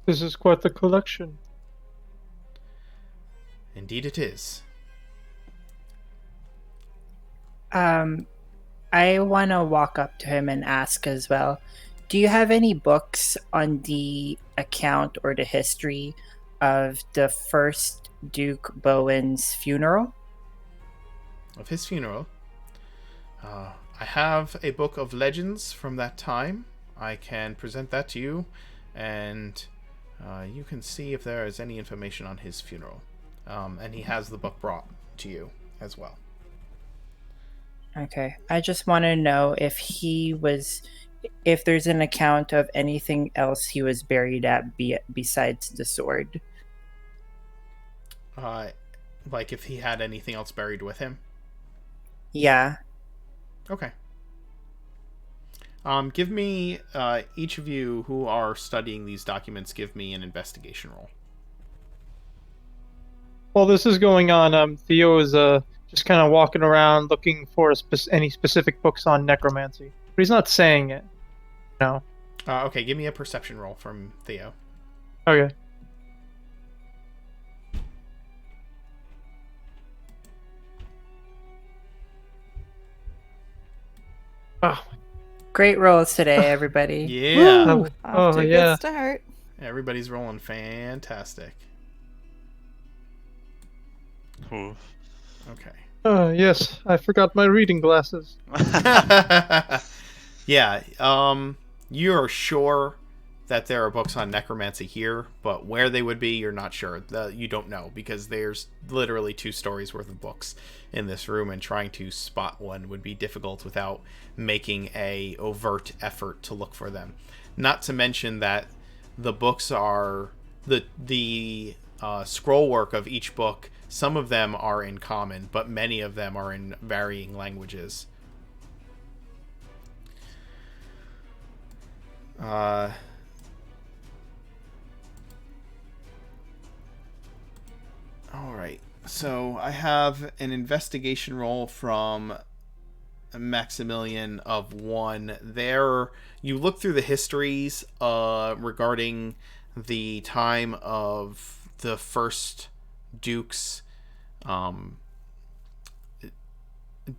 This is quite the collection. Indeed it is. I want to walk up to him and ask as well. Do you have any books on the account or the history of the first Duke Bowen's funeral? Of his funeral. I have a book of legends from that time. I can present that to you, and you can see if there is any information on his funeral. And he has the book brought to you as well. Okay. I just want to know if there's an account of anything else he was buried at besides the sword. Like if he had anything else buried with him. Yeah. Okay. Give me, each of you who are studying these documents, give me an investigation roll. While this is going on, Theo is just kind of walking around looking for any specific books on necromancy. But he's not saying it. No. Okay, give me a perception roll from Theo. Okay. Oh, Great rolls today, everybody. Yeah. oh, Off to a yeah. good start. Everybody's rolling fantastic. Oof. Okay. Yes, I forgot my reading glasses. Yeah, you're sure that there are books on necromancy here, but where they would be, you're not sure. You don't know, because there's literally 2 stories worth of books in this room, and trying to spot one would be difficult without making a overt effort to look for them. Not to mention that the books are the scroll work of each book. Some of them are in common, but many of them are in varying languages. Alright, so I have an investigation roll from Maximilian of 1. There, you look through the histories regarding the time of the first Duke's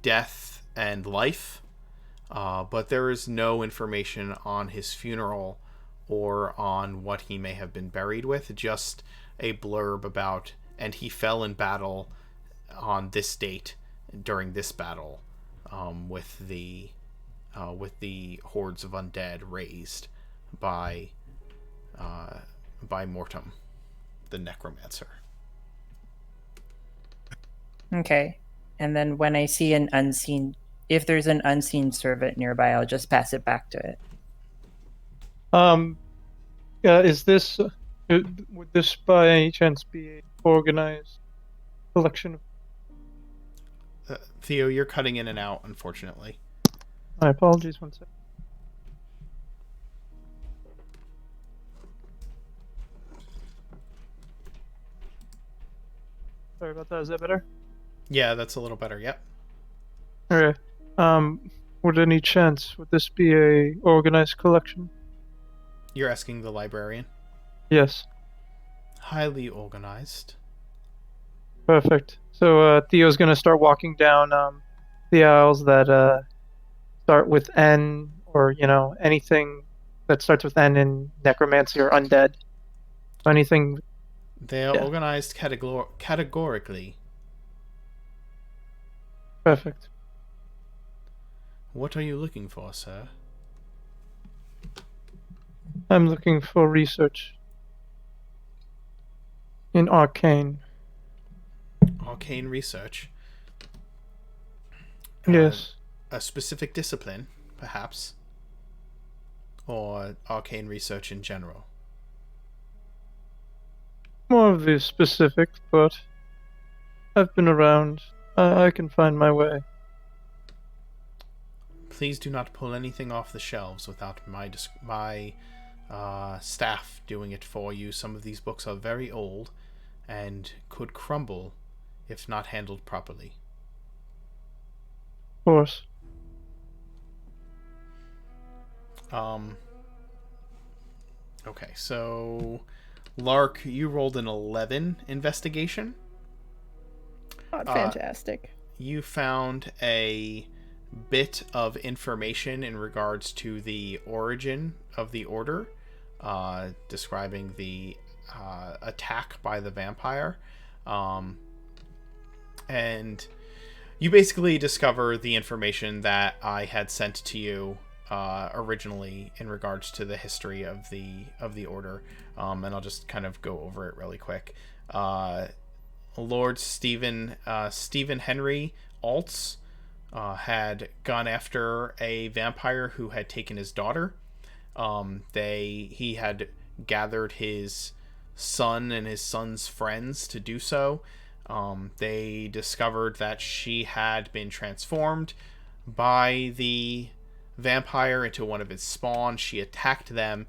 death and life, but there is no information on his funeral or on what he may have been buried with, just a blurb about, and he fell in battle on this date during this battle, with the hordes of undead raised by Mortem, the necromancer. Okay. And then when I see if there's an unseen servant nearby, I'll just pass it back to it. Is this would this by any chance be an organized collection? Theo, you're cutting in and out, unfortunately. My apologies. One sec. Sorry about that. Is that better? Yeah, that's a little better. Yep. Okay. Would any chance would this be a organized collection? You're asking the librarian. Yes. Highly organized. Perfect. So Theo's gonna start walking down the aisles that start with N, or anything that starts with N in necromancy or undead. Anything. They are Yeah. organized categorically. Perfect. What are you looking for, sir? I'm looking for research in arcane. Arcane research? Yes. A specific discipline, perhaps? Or arcane research in general? More of the specific, but I've been around. I can find my way. Please do not pull anything off the shelves without my staff doing it for you. Some of these books are very old and could crumble if not handled properly. Of course. Okay, so Lark, you rolled an 11 investigation. Not fantastic. You found a bit of information in regards to the origin of the order, describing the attack by the vampire. And you basically discover the information that I had sent to you originally in regards to the history of the order, and I'll just kind of go over it really quick. Lord Stephen Henry Altz had gone after a vampire who had taken his daughter. He had gathered his son and his son's friends to do so. They discovered that she had been transformed by the vampire into one of its spawn. She attacked them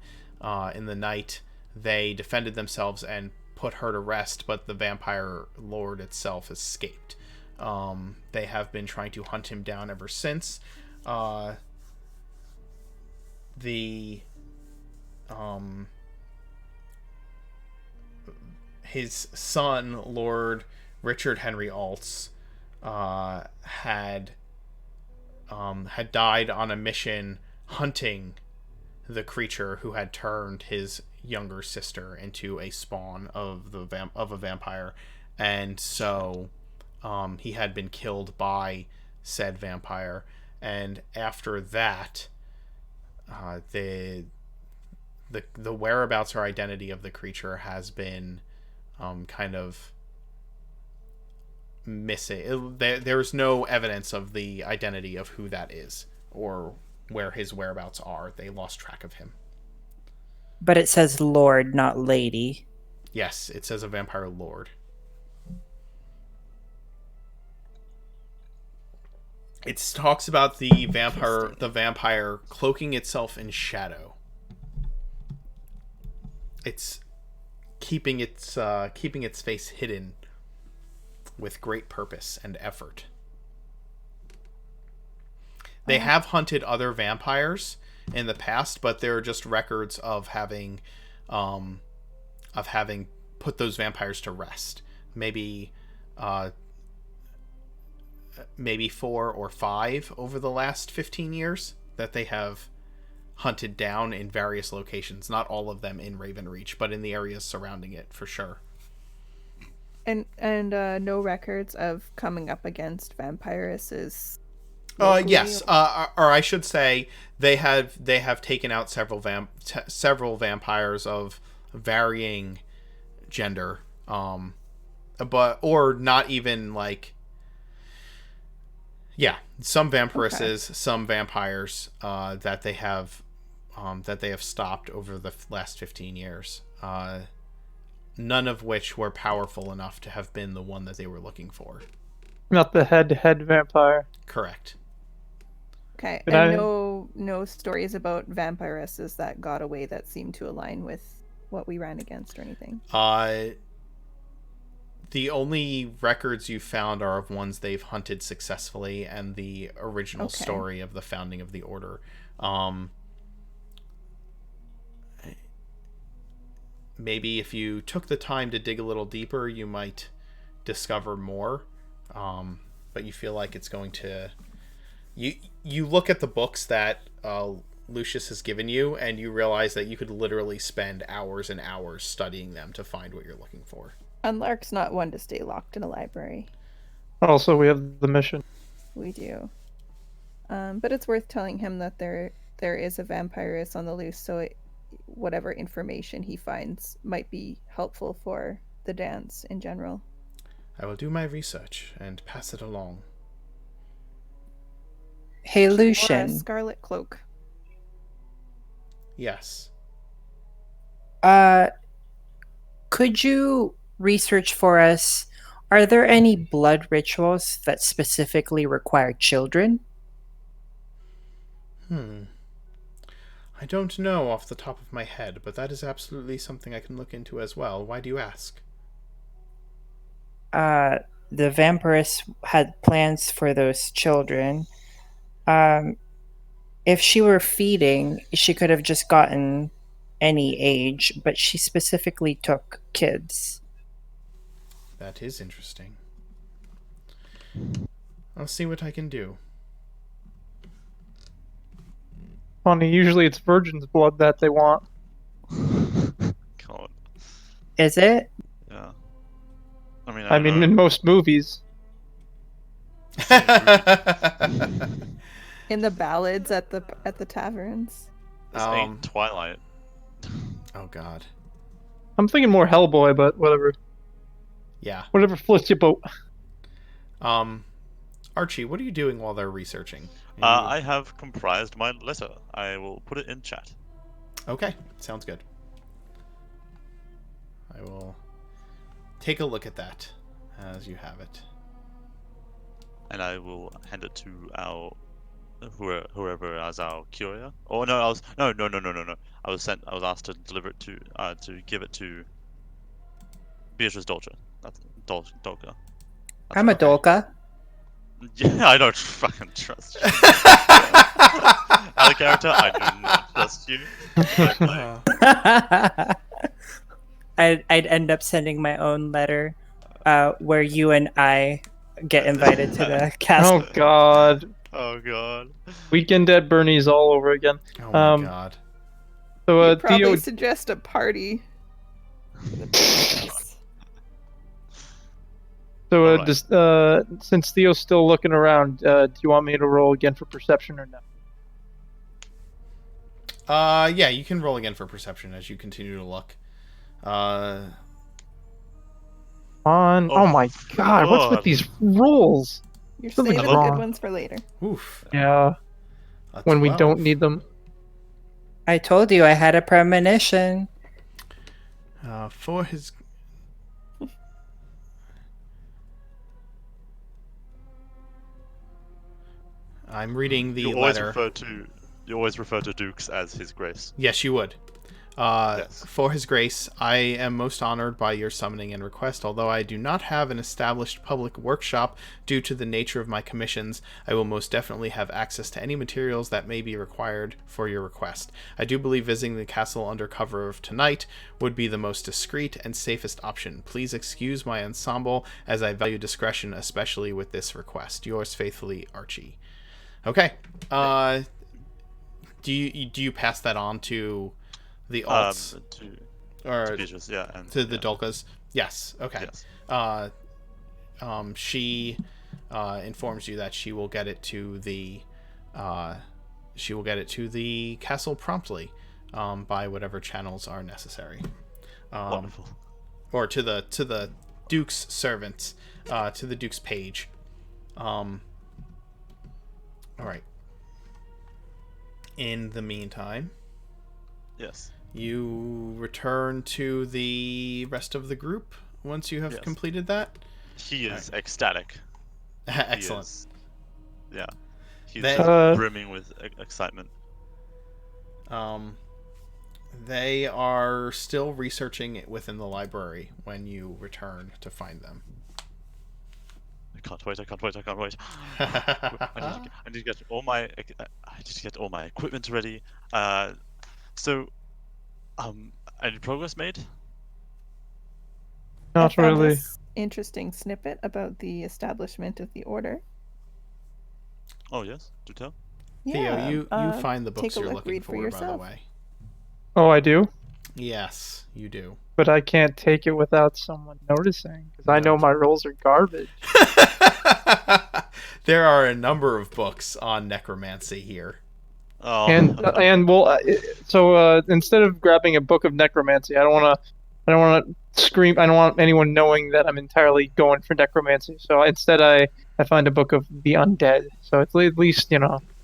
in the night. They defended themselves and put her to rest, but the vampire lord itself escaped. They have been trying to hunt him down ever since. His son, Lord Richard Henry Altz, had died on a mission hunting the creature who had turned his younger sister into a spawn of a vampire, and so he had been killed by said vampire. And after that, the whereabouts or identity of the creature has been kind of missing. There's no evidence of the identity of who that is or where his whereabouts are. They lost track of him. But it says lord, not lady. Yes, it says a vampire lord. It talks about the vampire cloaking itself in shadow. It's keeping its face hidden with great purpose and effort. They have hunted other vampires in the past, but there are just records of having put those vampires to rest. Maybe 4 or 5 over the last 15 years that they have hunted down in various locations. Not all of them in Ravenreach, but in the areas surrounding it for sure. And no records of coming up against vampiresses. Yes, or I should say they have taken out several vampires of varying gender, but or not even like, yeah, some vampiresses, some vampires that they have stopped over the last 15 years. None of which were powerful enough to have been the one that they were looking for. Not the head vampire. Correct. Okay, and no stories about vampiresses that got away that seemed to align with what we ran against or anything. The only records you found are of ones they've hunted successfully and the original story of the founding of the order. Maybe if you took the time to dig a little deeper, you might discover more. But you feel like it's going to... You look at the books that Lucius has given you, and you realize that you could literally spend hours and hours studying them to find what you're looking for. And Lark's not one to stay locked in a library. Also, we have the mission. We do. But it's worth telling him that there is a vampiress on the loose, so whatever information he finds might be helpful for the dance in general. I will do my research and pass it along. Hey, Or a Lucian. scarlet cloak. Yes. Could you research for us, are there any blood rituals that specifically require children? I don't know off the top of my head, but that is absolutely something I can look into as well. Why do you ask? The vampiress had plans for those children. If she were feeding, she could have just gotten any age, but she specifically took kids. That is interesting. I'll see what I can do. Funny, usually it's virgin's blood that they want. God. Is it? Yeah. I mean, I mean, know. in most movies. In the ballads at the taverns. This ain't Twilight. Oh God. I'm thinking more Hellboy, but whatever. Yeah. Whatever floats your boat. Archie, what are you doing while they're researching? I have comprised my letter. I will put it in chat. Okay, sounds good. I will take a look at that as you have it. And I will hand it to our whoever as our courier. Oh no, no. I was asked to deliver it to give it to Beatrice Dolce. That's Dolka. I'm a Dolka. Yeah, I don't fucking trust you. Out of character, I do not trust you. I'd end up sending my own letter where you and I get invited to the castle. Oh God. Oh God. Weekend at Bernie's all over again. Oh my God. So You'd probably Theo, suggest a party. For the princess. so Alright. since Theo's still looking around, do you want me to roll again for perception or no? Yeah, you can roll again for perception as you continue to look. Oh my God, what's with these rules? You're Something's saving wrong. good ones for later. Oof. Yeah, when we don't need them. I told you I had a premonition. For his... I'm reading the You always letter. You always refer to Dukes as His Grace. Yes, you would. Yes. For his grace, I am most honored by your summoning and request. Although I do not have an established public workshop due to the nature of my commissions, I will most definitely have access to any materials that may be required for your request. I do believe visiting the castle under cover of tonight would be the most discreet and safest option. Please excuse my ensemble as I value discretion, especially with this request. Yours faithfully, Archie. Okay. Do you pass that on to the alts to Beatrice, yeah, and to the Dolkas? Yes. Okay. Yes. She informs you that she will get it to the castle promptly, by whatever channels are necessary. Wonderful. Or to the Duke's servants, to the Duke's page. All right. In the meantime, Yes. you return to the rest of the group once you have completed that. He is ecstatic. Excellent. Yeah. He's They- brimming with excitement. They are still researching it within the library when you return to find them. I can't wait. I need to get all my equipment ready. So, any progress made? I Not found really. this interesting snippet about the establishment of the order. Oh yes, do tell. Theo, you find the take books a you're look, looking read for for, by the yourself. way. Oh, I do? Yes, you do. But I can't take it without someone noticing, because I know my rolls are garbage. There are a number of books on necromancy here. Oh. And well, so instead of grabbing a book of necromancy, I don't want to scream. I don't want anyone knowing that I'm entirely going for necromancy. So instead, I find a book of the undead. So it's at least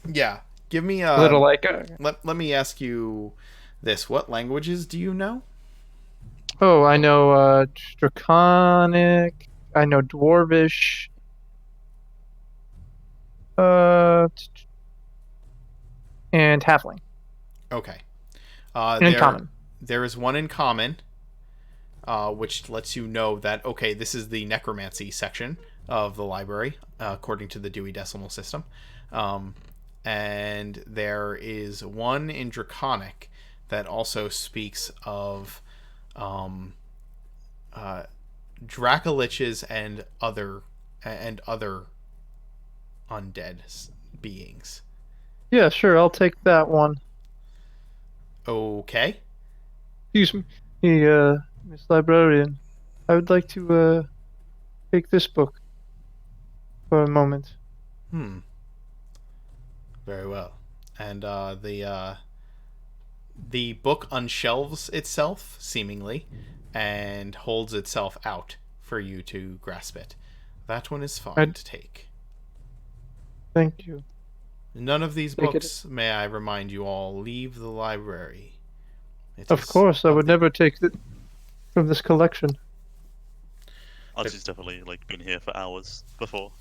Yeah. Give me a little like. Let me ask you this: what languages do you know? Oh, I know Draconic. I know Dwarvish. And Halfling. Okay. In common. There is one in common, which lets you know that, okay, this is the necromancy section of the library, according to the Dewey Decimal System. And there is one in Draconic that also speaks of Dracoliches and other undead beings. Yeah, sure. I'll take that one. Okay. Excuse me, hey, Miss Librarian. I would like to take this book for a moment. Very well. And the book unshelves itself, seemingly, and holds itself out for you to grasp it. That one is fine to take. Thank you. None of these Take books, may I remind you all, leave the library. Of course, I would never take it from this collection. Archie's definitely been here for hours before.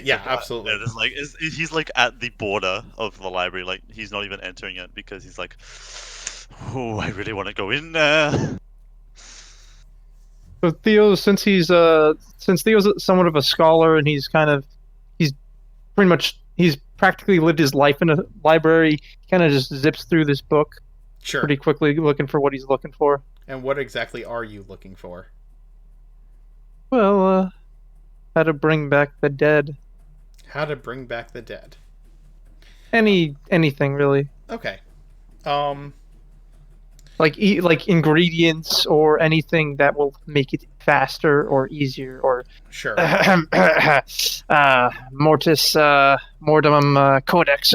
Yeah, absolutely. He's at the border of the library. He's not even entering it because he's like, oh, I really want to go in there. So Theo, since Theo's somewhat of a scholar and he's practically lived his life in a library, he kind of just zips through this book pretty quickly, looking for what he's looking for. And what exactly are you looking for? Well, how to bring back the dead. How to bring back the dead. Anything really. Okay. Like ingredients or anything that will make it faster or easier or sure. Mortis Mortem Codex.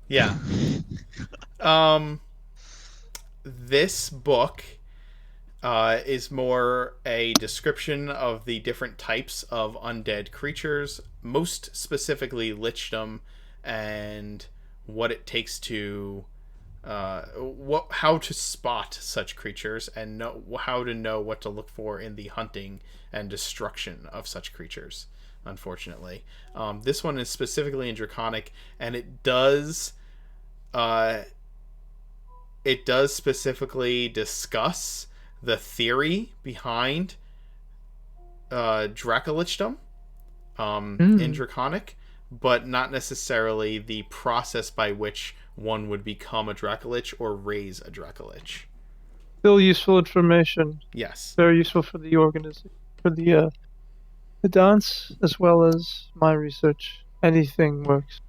Yeah. This book is more a description of the different types of undead creatures, most specifically lichdom, and what it takes to how to spot such creatures and how to know what to look for in the hunting and destruction of such creatures. Unfortunately, this one is specifically in Draconic, and it does specifically discuss the theory behind Dracolichdom in Draconic, but not necessarily the process by which one would become a Dracolich or raise a Dracolich. Still useful information. Yes. Very useful for the organization, for the Danse, as well as my research. Anything works.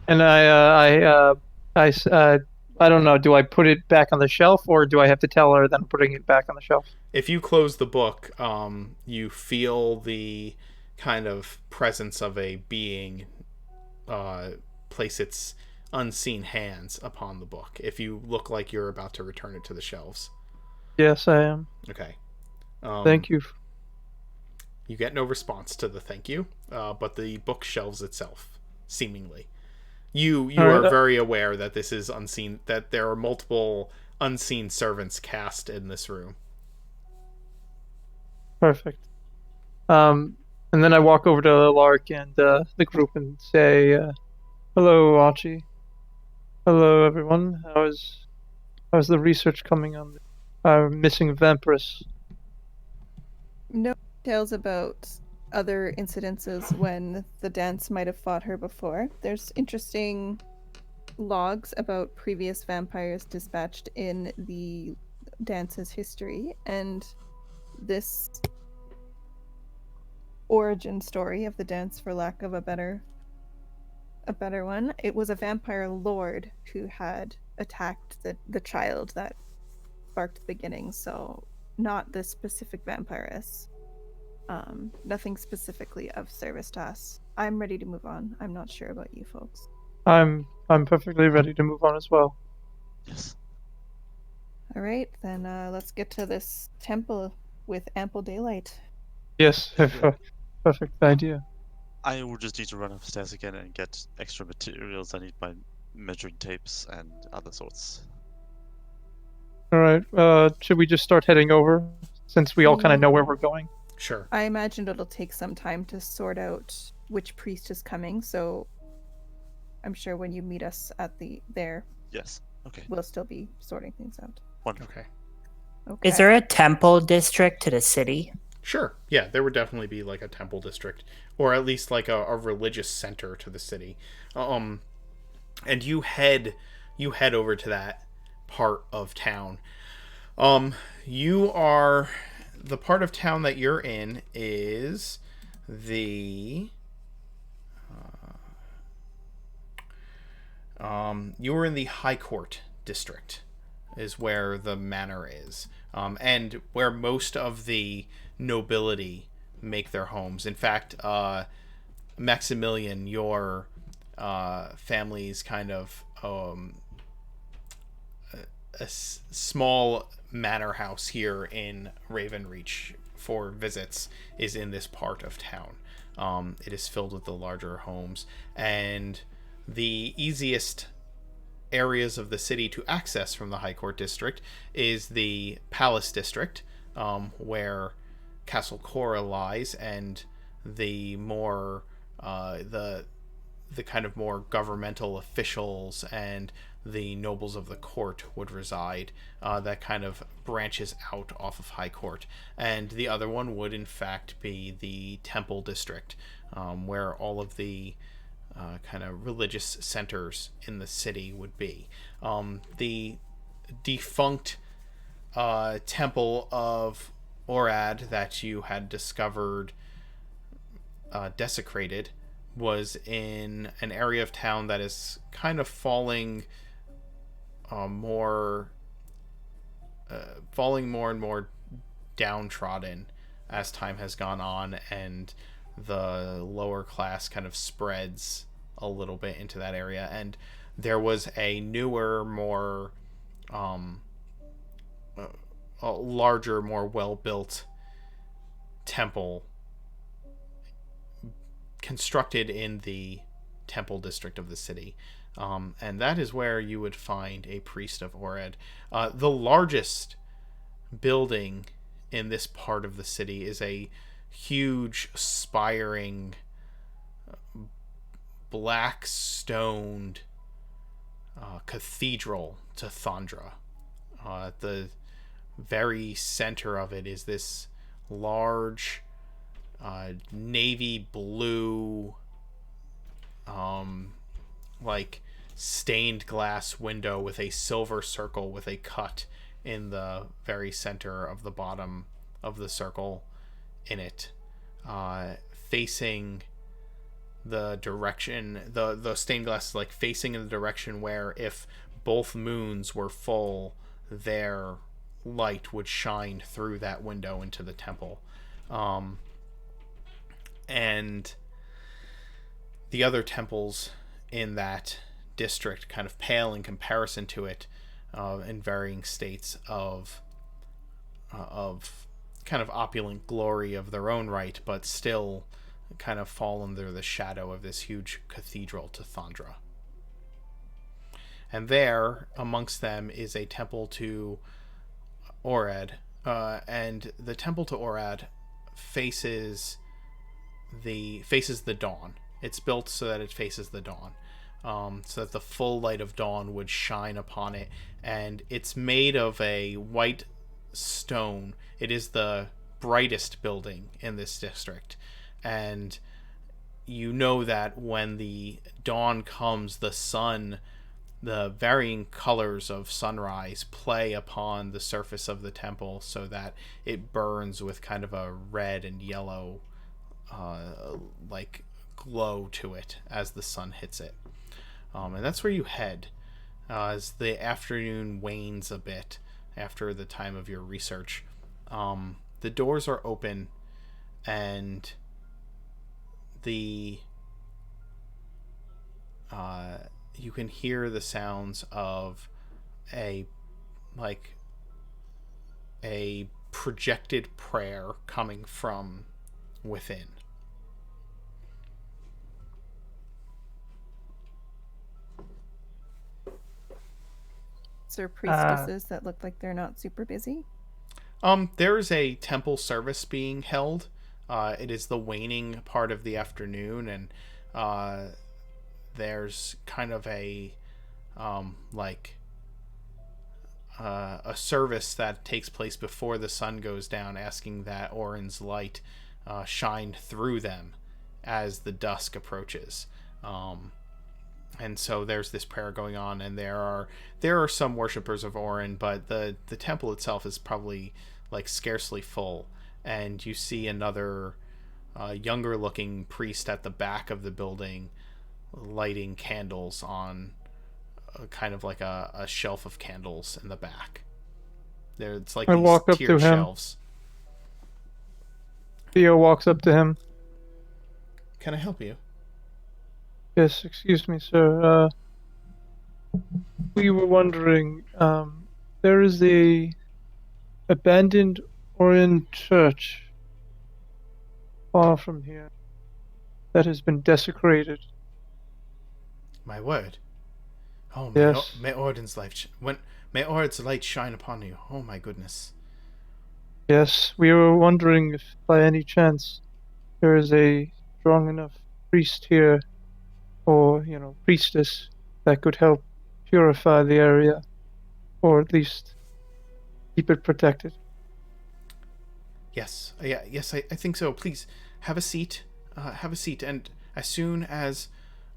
And I don't know. Do I put it back on the shelf, or do I have to tell her that I'm putting it back on the shelf? If you close the book, you feel the kind of presence of a being place its unseen hands upon the book. If you look like you're about to return it to the shelves. Yes, I am. Okay. Thank you. You get no response to the thank you, but the book shelves itself, seemingly. You are very aware that this is unseen, that there are multiple unseen servants cast in this room. Perfect. And then I walk over to Lark and the group and say, hello, Archie. Hello, everyone. How's the research coming on our missing vampiress? No details about other incidences when the Danse might have fought her before. There's interesting logs about previous vampires dispatched in the Dance's history, and this origin story of the Danse, for lack of a better one, it was a vampire lord who had attacked the child that sparked the beginning, so not this specific vampiress. Nothing specifically of service to us. I'm ready to move on. I'm not sure about you folks. I'm perfectly ready to move on as well. Yes. All right, then let's get to this temple with ample daylight. Yes, perfect idea. I will just need to run upstairs again and get extra materials. I need my measuring tapes and other sorts. All right. Should we just start heading over, since we all kind of know where we're going? Sure. I imagine it'll take some time to sort out which priest is coming, so I'm sure when you meet us at there, Yes. Okay. we'll still be sorting things out. Wonderful. Okay. Is there a temple district to the city? Sure. Yeah, there would definitely be like a temple district, or at least like a religious center to the city. And you head over to that, part of town. You are the part of town that you're in is the you are in the High Court district is where the manor is, and where most of the nobility make their homes. In fact, Maximilian, your family's kind of small manor house here in Ravenreach for visits is in this part of town. It is filled with the larger homes, and the easiest areas of the city to access from the High Court district is the Palace district, where Castle Cora lies, and the more the kind of more governmental officials and the nobles of the court would reside. That kind of branches out off of High Court. And the other one would in fact be the Temple district, where all of the kind of religious centers in the city would be. The defunct temple of Orad that you had discovered desecrated was in an area of town that is kind of falling more and more downtrodden as time has gone on, and the lower class kind of spreads a little bit into that area. And there was a newer, more a larger, more well-built temple constructed in the Temple district of the city, and that is where you would find a priest of Orad. The largest building in this part of the city is a huge, spiring, black stoned cathedral to Thondra. At the very center of it is this large navy blue like stained glass window with a silver circle with a cut in the very center of the bottom of the circle in it, facing the direction, the stained glass is like facing in the direction where if both moons were full, their light would shine through that window into the temple. And the other temples in that district kind of pale in comparison to it, in varying states of kind of opulent glory of their own right, but still kind of fall under the shadow of this huge cathedral to Thondra. And there, amongst them, is a temple to Orad, and the temple to Orad faces the dawn. It's built so that it faces the dawn, so that the full light of dawn would shine upon it. And it's made of a white stone. It is the brightest building in this district, and you know that when the dawn comes, the sun, the varying colors of sunrise play upon the surface of the temple so that it burns with kind of a red and yellow like glow to it as the sun hits it. And that's where you head as the afternoon wanes a bit after the time of your research. The doors are open, and you can hear the sounds of a projected prayer coming from within. Is there priestesses that look like they're not super busy? There is a temple service being held. It is the waning part of the afternoon, and there's kind of a service that takes place before the sun goes down, asking that Orin's light shine through them as the dusk approaches. And so there's this prayer going on, and there are some worshippers of Orin, but the temple itself is probably like scarcely full. And you see another younger looking priest at the back of the building lighting candles on kind of like a shelf of candles in the back. There, it's like I these walk up to tiered him. shelves. Theo walks up to him. Can I help you? Yes, excuse me, sir. We were wondering, there is a abandoned Orient church far from here that has been desecrated. My word. Oh, Yes. may Ordin's may Ordin's light shine upon you. Oh my goodness. Yes, we were wondering if by any chance there is a strong enough priest here, or, priestess, that could help purify the area, or at least keep it protected. Yes, yes, I think so. Please have a seat. Have a seat, and as soon as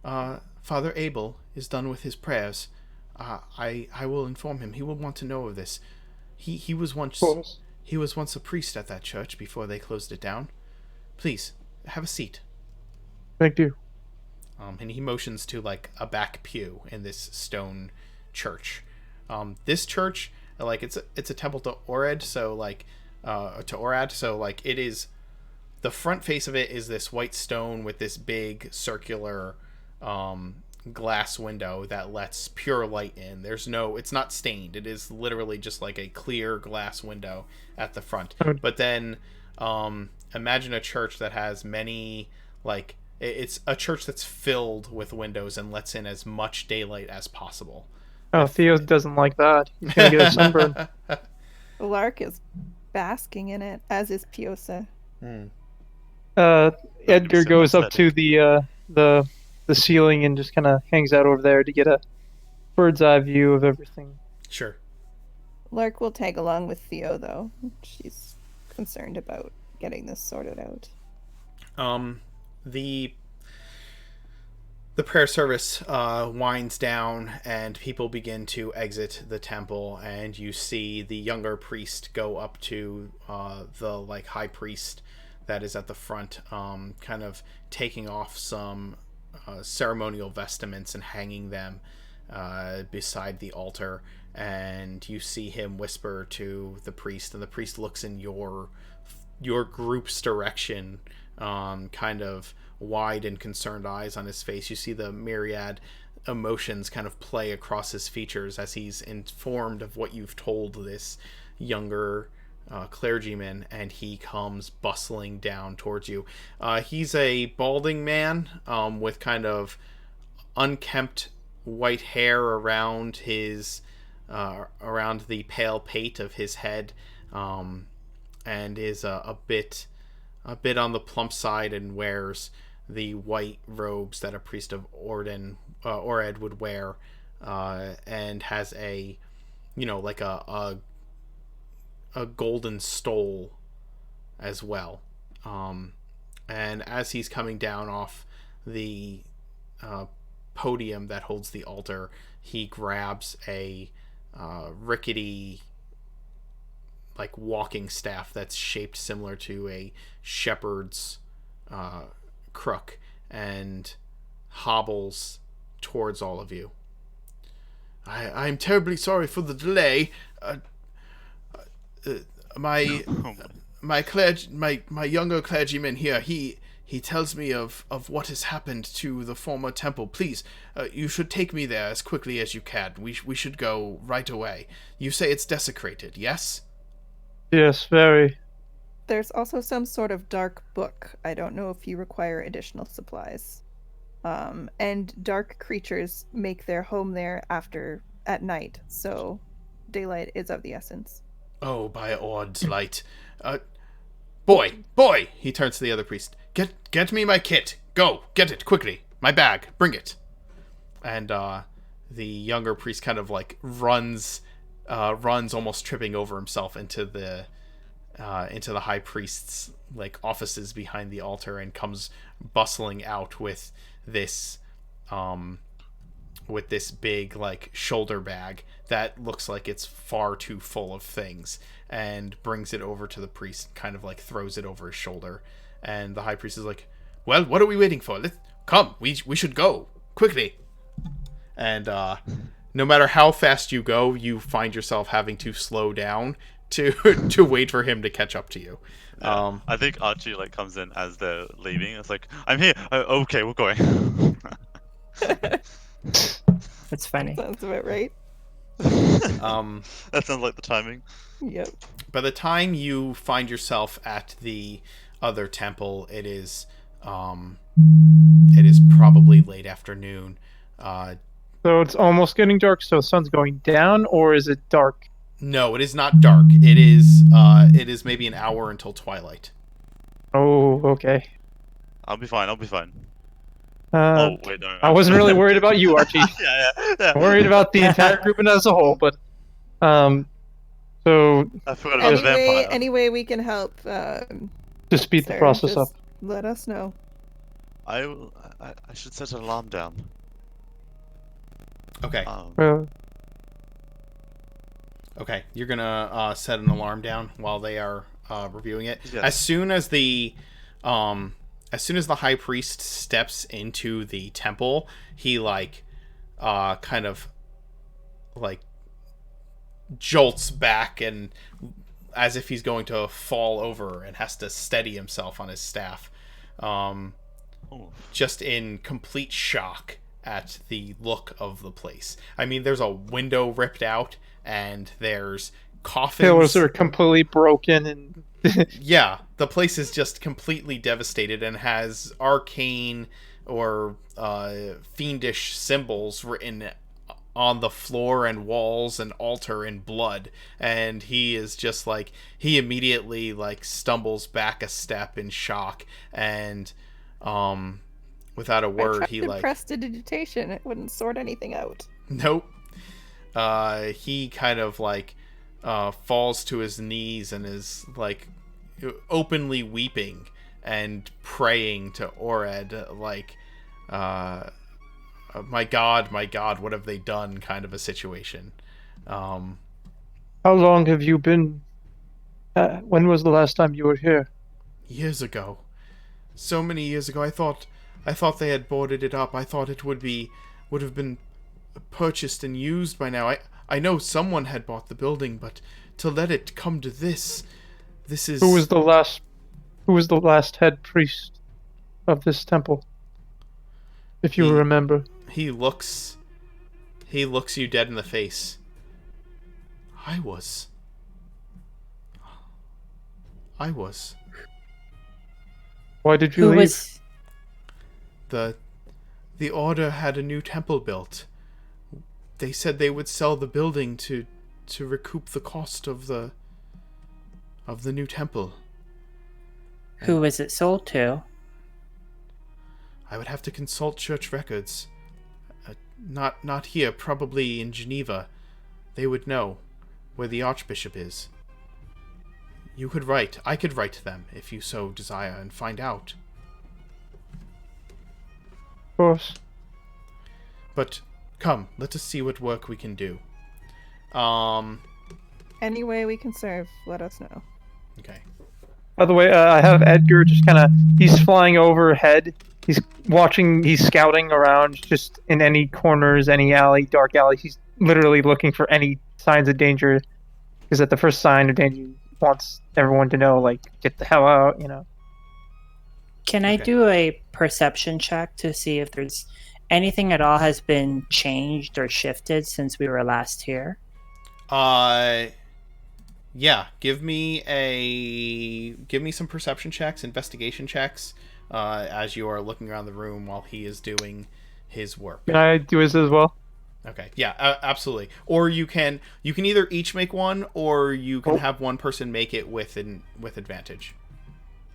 Father Abel is done with his prayers, I will inform him. He will want to know of this. He was once a priest at that church before they closed it down. Please have a seat. Thank you. And he motions to like a back pew in this stone church. This church, like it's a temple to Orad, so like to Orad, so like it is. The front face of it is this white stone with this big circular glass window that lets pure light in. It's not stained. It is literally just like a clear glass window at the front. But then imagine a church that has many, like, it's a church that's filled with windows and lets in as much daylight as possible. Oh, Theo doesn't like that. He's gonna get a sunburn. Lark is basking in it, as is Piosa. Edgar goes up to the ceiling and just kind of hangs out over there to get a bird's eye view of everything. Sure. Lark will tag along with Theo, though. She's concerned about getting this sorted out. The prayer service winds down, and people begin to exit the temple, and you see the younger priest go up to the like high priest that is at the front, kind of taking off some ceremonial vestments and hanging them beside the altar. And you see him whisper to the priest, and the priest looks in your group's direction, kind of wide and concerned eyes on his face. You see the myriad emotions kind of play across his features as he's informed of what you've told this younger clergyman, and he comes bustling down towards you. He's a balding man with kind of unkempt white hair around his around the pale pate of his head, and is a bit on the plump side, and wears the white robes that a priest of Orad would wear, and has a like a golden stole as well. And as he's coming down off the podium that holds the altar, he grabs a rickety like walking staff that's shaped similar to a shepherd's crook, and hobbles towards all of you. I'm terribly sorry for the delay. My younger clergyman here, he tells me of what has happened to the former temple. Please, you should take me there as quickly as you can. We should go right away. You say it's desecrated, yes? Yes, very. There's also some sort of dark book. I don't know if you require additional supplies. And dark creatures make their home there at night, so daylight is of the essence. Oh, by Ord's light. Boy! He turns to the other priest. Get me my kit. Go, get it, quickly. My bag, bring it. And the younger priest kind of like runs almost tripping over himself into the high priest's like offices behind the altar, and comes bustling out with this with this big like shoulder bag that looks like it's far too full of things, and brings it over to the priest, kind of like throws it over his shoulder. And the high priest is like, well, what are we waiting for? Come, we should go quickly. And no matter how fast you go, you find yourself having to slow down to wait for him to catch up to you. I think Archie like comes in as they're leaving. It's like, I'm here. Okay, we're going. That's funny. Sounds about right. That sounds like the timing. Yep. By the time you find yourself at the other temple, it is probably late afternoon. So it's almost getting dark, so the sun's going down, or is it dark? No, it is not dark. It is maybe an hour until twilight. Oh, okay. I'll be fine. Uh, Oh wait, no. I wasn't really worried about you, Archie. yeah. I'm worried about the entire group and as a whole, but so I forgot about the vampire. Any way we can help, to speed the sir, process up. just let us know. I should set an alarm down. Okay. Okay, you're gonna set an alarm down while they are reviewing it. Yes. As soon as the high priest steps into the temple, he kind of jolts back, and as if he's going to fall over, and has to steady himself on his staff, just in complete shock at the look of the place. I mean, there's a window ripped out, and there's coffins. Pillars are completely broken, and yeah, the place is just completely devastated and has arcane or fiendish symbols written on the floor and walls and altar in blood. And he is just he immediately stumbles back a step in shock, and without a word, he prestidigitation. It wouldn't sort anything out. Nope. He kind of falls to his knees and is openly weeping and praying to Ored, my God, what have they done, kind of a situation. How long have you been? When was the last time you were here? Years ago. So many years ago. I thought they had boarded it up. I thought it would have been purchased and used by now. I know someone had bought the building, but to let it come to this is... Who was the last head priest of this temple? If you remember. He looks you dead in the face. I was. Why did you leave? The order had a new temple built. They said they would sell the building to recoup the cost of the new temple. Who was it sold to? I would have to consult church records. Not here, probably in Geneva. They would know where the Archbishop is. I could write to them if you so desire and find out. Of course. But come, let us see what work we can do. Any way we can serve, let us know. Okay. By the way, I have Edgar just he's flying overhead. He's scouting around just in any corners, any alley, dark alley. He's literally looking for any signs of danger. Because at the first sign of danger, he wants everyone to know, get the hell out, Can I do a perception check to see if there's anything at all has been changed or shifted since we were last here? Yeah. Give me some perception checks, investigation checks, as you are looking around the room while he is doing his work. Can I do this as well? Okay. Yeah, absolutely. Or you can either each make one, or you can have one person make it with advantage.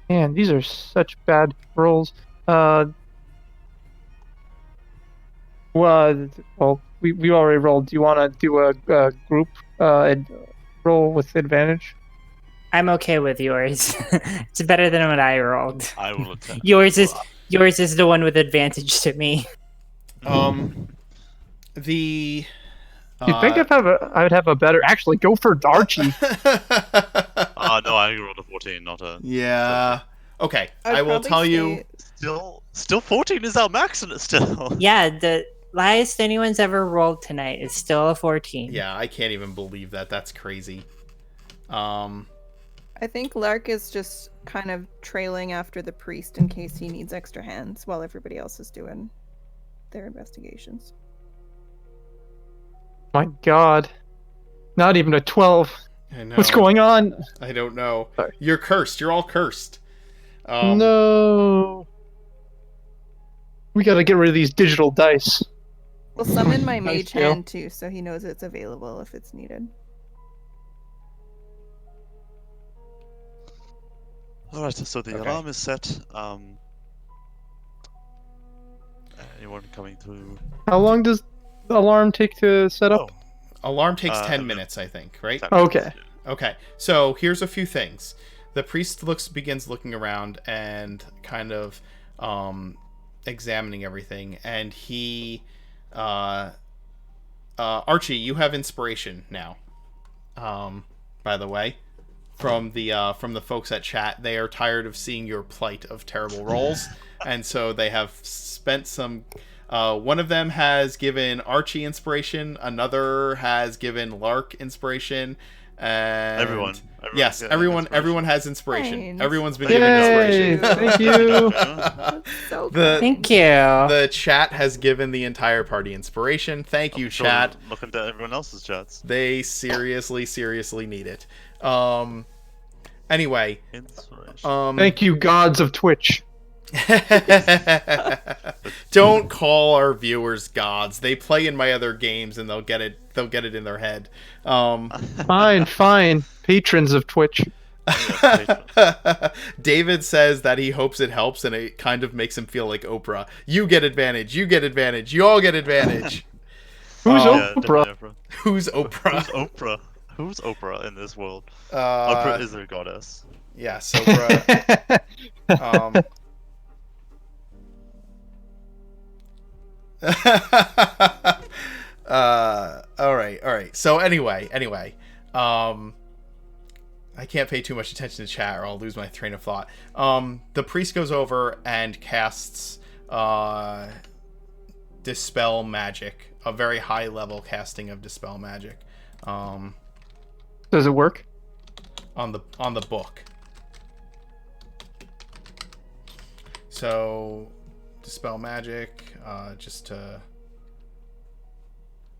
Man, these are such bad rolls. Well, we already rolled. Do you want to do a group roll with advantage? I'm okay with yours. It's better than what I rolled. I will attempt. Yours is the one with advantage to me. The You'd think I would have a better. Actually, go for Archie. No, I rolled a 14, not a. Yeah. Okay, I'd I will probably tell you. Still 14 is our max in it still. Yeah, the highest anyone's ever rolled tonight is still a 14. Yeah, I can't even believe that. That's crazy. I think Lark is just kind of trailing after the priest in case he needs extra hands while everybody else is doing their investigations. My God, not even a 12. I know. What's going on? I don't know. Sorry. You're cursed. You're all cursed. No. We gotta get rid of these digital dice. We'll summon my Nice mage deal. hand too, so he knows it's available if it's needed. Alright, so the Okay. alarm is set. Anyone coming through? How long does the alarm take to set up? Alarm takes 10 no. minutes, I think, right? 10 Okay. minutes, yeah. Okay, so here's a few things. The priest begins looking around and kind of examining everything, and he, Archie, you have inspiration now. By the way, from the folks at chat, they are tired of seeing your plight of terrible rolls, and so they have spent some. One of them has given Archie inspiration. Another has given Lark inspiration. And Everyone yes, getting everyone inspiration. has inspiration. Thanks. Everyone's been Yay! given inspiration. Thank you. So The- Thank you. The chat has given the entire party inspiration. Thank you, I'm sure chat. Looking at everyone else's chats. They seriously need it. Anyway, Inspiration. Thank you, gods of Twitch. don't call our viewers gods. They play in my other games and they'll get it in their head. Fine. Patrons of Twitch. David says that he hopes it helps and it kind of makes him feel like Oprah. You get advantage, you all get advantage. Who's Yeah, Oprah? definitely Who's Oprah? Who's Oprah? Who's Oprah in this world? Uh, Oprah is their goddess. yes, Oprah. All right. So anyway, I can't pay too much attention to chat or I'll lose my train of thought. The priest goes over and casts Dispel Magic, a very high level casting of Dispel Magic. Does it work? On the book. So Dispel Magic, just to...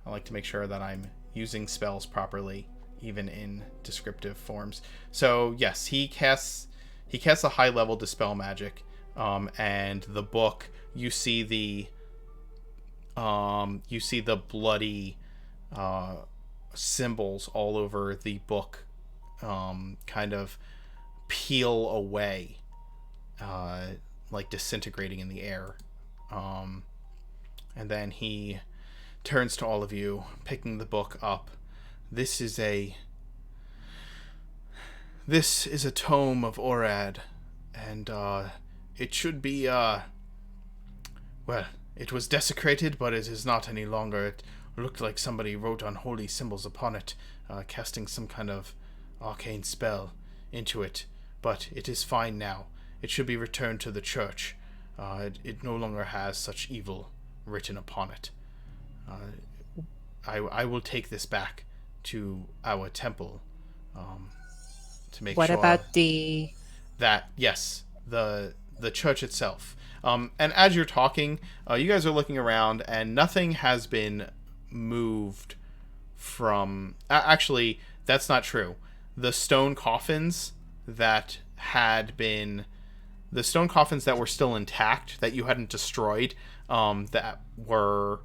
I like to make sure that I'm using spells properly, even in descriptive forms. So yes, he casts a high level Dispel Magic, and the book, you see the bloody symbols all over the book, kind of peel away, like disintegrating in the air, and then he turns to all of you, picking the book up. This is a tome of Orad, and it should be well, it was desecrated, but it is not any longer. It looked like somebody wrote unholy symbols upon it, casting some kind of arcane spell into it, but it is fine now. It should be returned to the church. It no longer has such evil written upon it. I will take this back to our temple, to make What sure about the... that, yes, the church itself. And as you're talking, you guys are looking around, and nothing has been moved from... actually, that's not true. The stone coffins that were still intact, that you hadn't destroyed, that were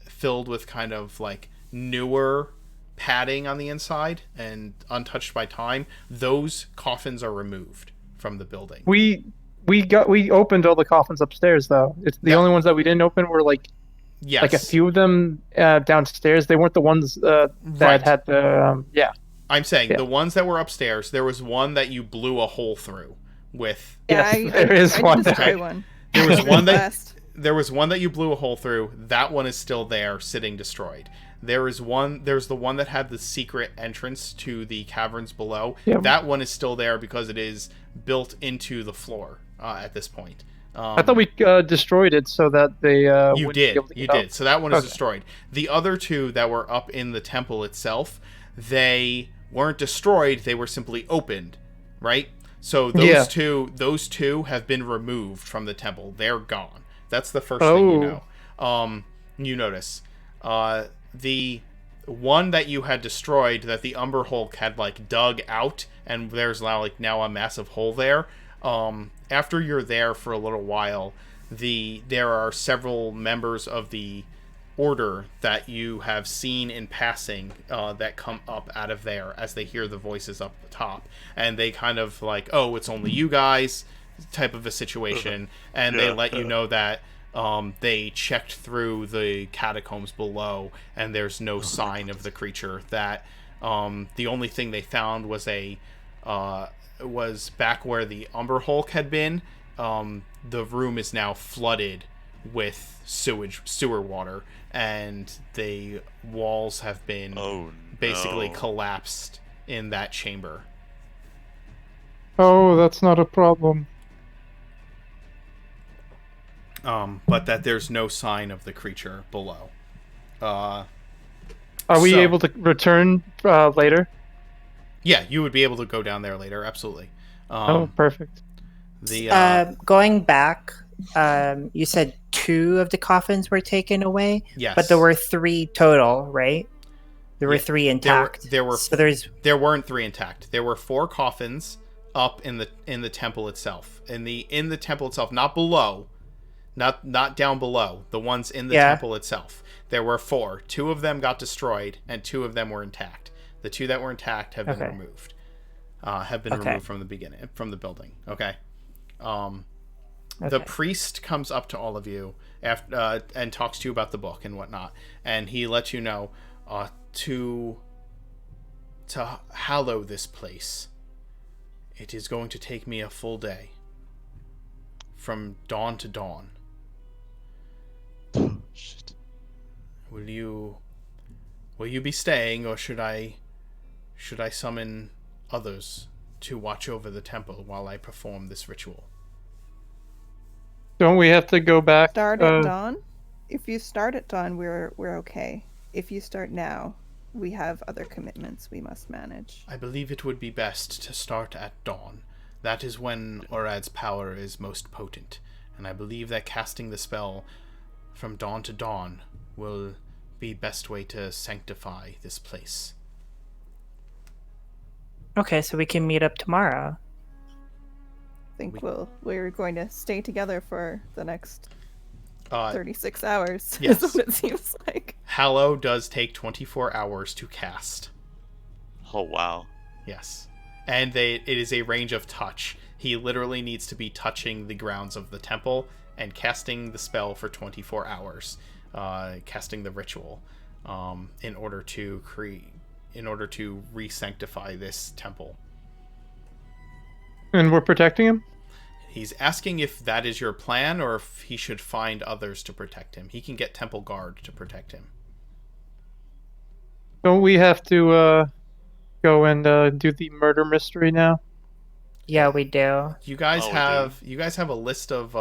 filled with kind of like newer padding on the inside and untouched by time, those coffins are removed from the building. We opened all the coffins upstairs though. It's the only ones that we didn't open were like a few of them downstairs. They weren't the ones that Right. had the I'm saying the ones that were upstairs, there was one that you blew a hole through with. Yeah, Yes, there is I one destroy there. one. There was one that Last. one that you blew a hole through. That one is still there, sitting destroyed. There's the one that had the secret entrance to the caverns below. Yeah. That one is still there because it is built into the floor at this point. I thought we destroyed it so that they You wouldn't be did. able to You get up. did. So that one is Okay. destroyed. The other two that were up in the temple itself, they weren't destroyed. They were simply opened, right? So those two have been removed from the temple. They're gone. That's the first thing you know. You notice. The one that you had destroyed, that the Umber Hulk had like dug out, and there's now a massive hole there. After you're there for a little while, there are several members of the Order that you have seen in passing that come up out of there as they hear the voices up the top, and they kind of like, oh, it's only you guys type of a situation, and they let you know that they checked through the catacombs below and there's no sign of the creature. That the only thing they found was was back where the Umber Hulk had been. The room is now flooded with sewer water, and the walls have been basically collapsed in that chamber. Oh, that's not a problem. But that there's no sign of the creature below. Are we able to return later? Yeah, you would be able to go down there later, absolutely. Perfect. Going back, you said 2 of the coffins were taken away? Yes. But there were 3 total, right? There were 3 intact. There weren't 3 intact. There were 4 coffins up in the temple itself. In the temple itself, not below. Not down below. The ones in the temple itself. There were 4. 2 of them got destroyed, and 2 of them were intact. The 2 that were intact have been removed. Removed from the building. Okay. The priest comes up to all of you after and talks to you about the book and whatnot, and he lets you know to hallow this place. It is going to take me a full day, from dawn to dawn. Shit. Will you be staying, or should I summon others to watch over the temple while I perform this ritual? Don't we have to go back? Start at dawn? If you start at dawn, we're okay. If you start now, we have other commitments we must manage. I believe it would be best to start at dawn. That is when Orad's power is most potent, and I believe that casting the spell from dawn to dawn will be best way to sanctify this place. Okay, so we can meet up tomorrow. I think we're going to stay together for the next 36 hours. Yes. Is what it seems like. Hallow does take 24 hours to cast. Oh, wow. Yes. And it is a range of touch. He literally needs to be touching the grounds of the temple and casting the spell for 24 hours. Casting the ritual in order to re-sanctify this temple. And we're protecting him? He's asking if that is your plan, or if he should find others to protect him. He can get temple guard to protect him. Don't we have to go and do the murder mystery now? Yeah, we do. You guys have a list of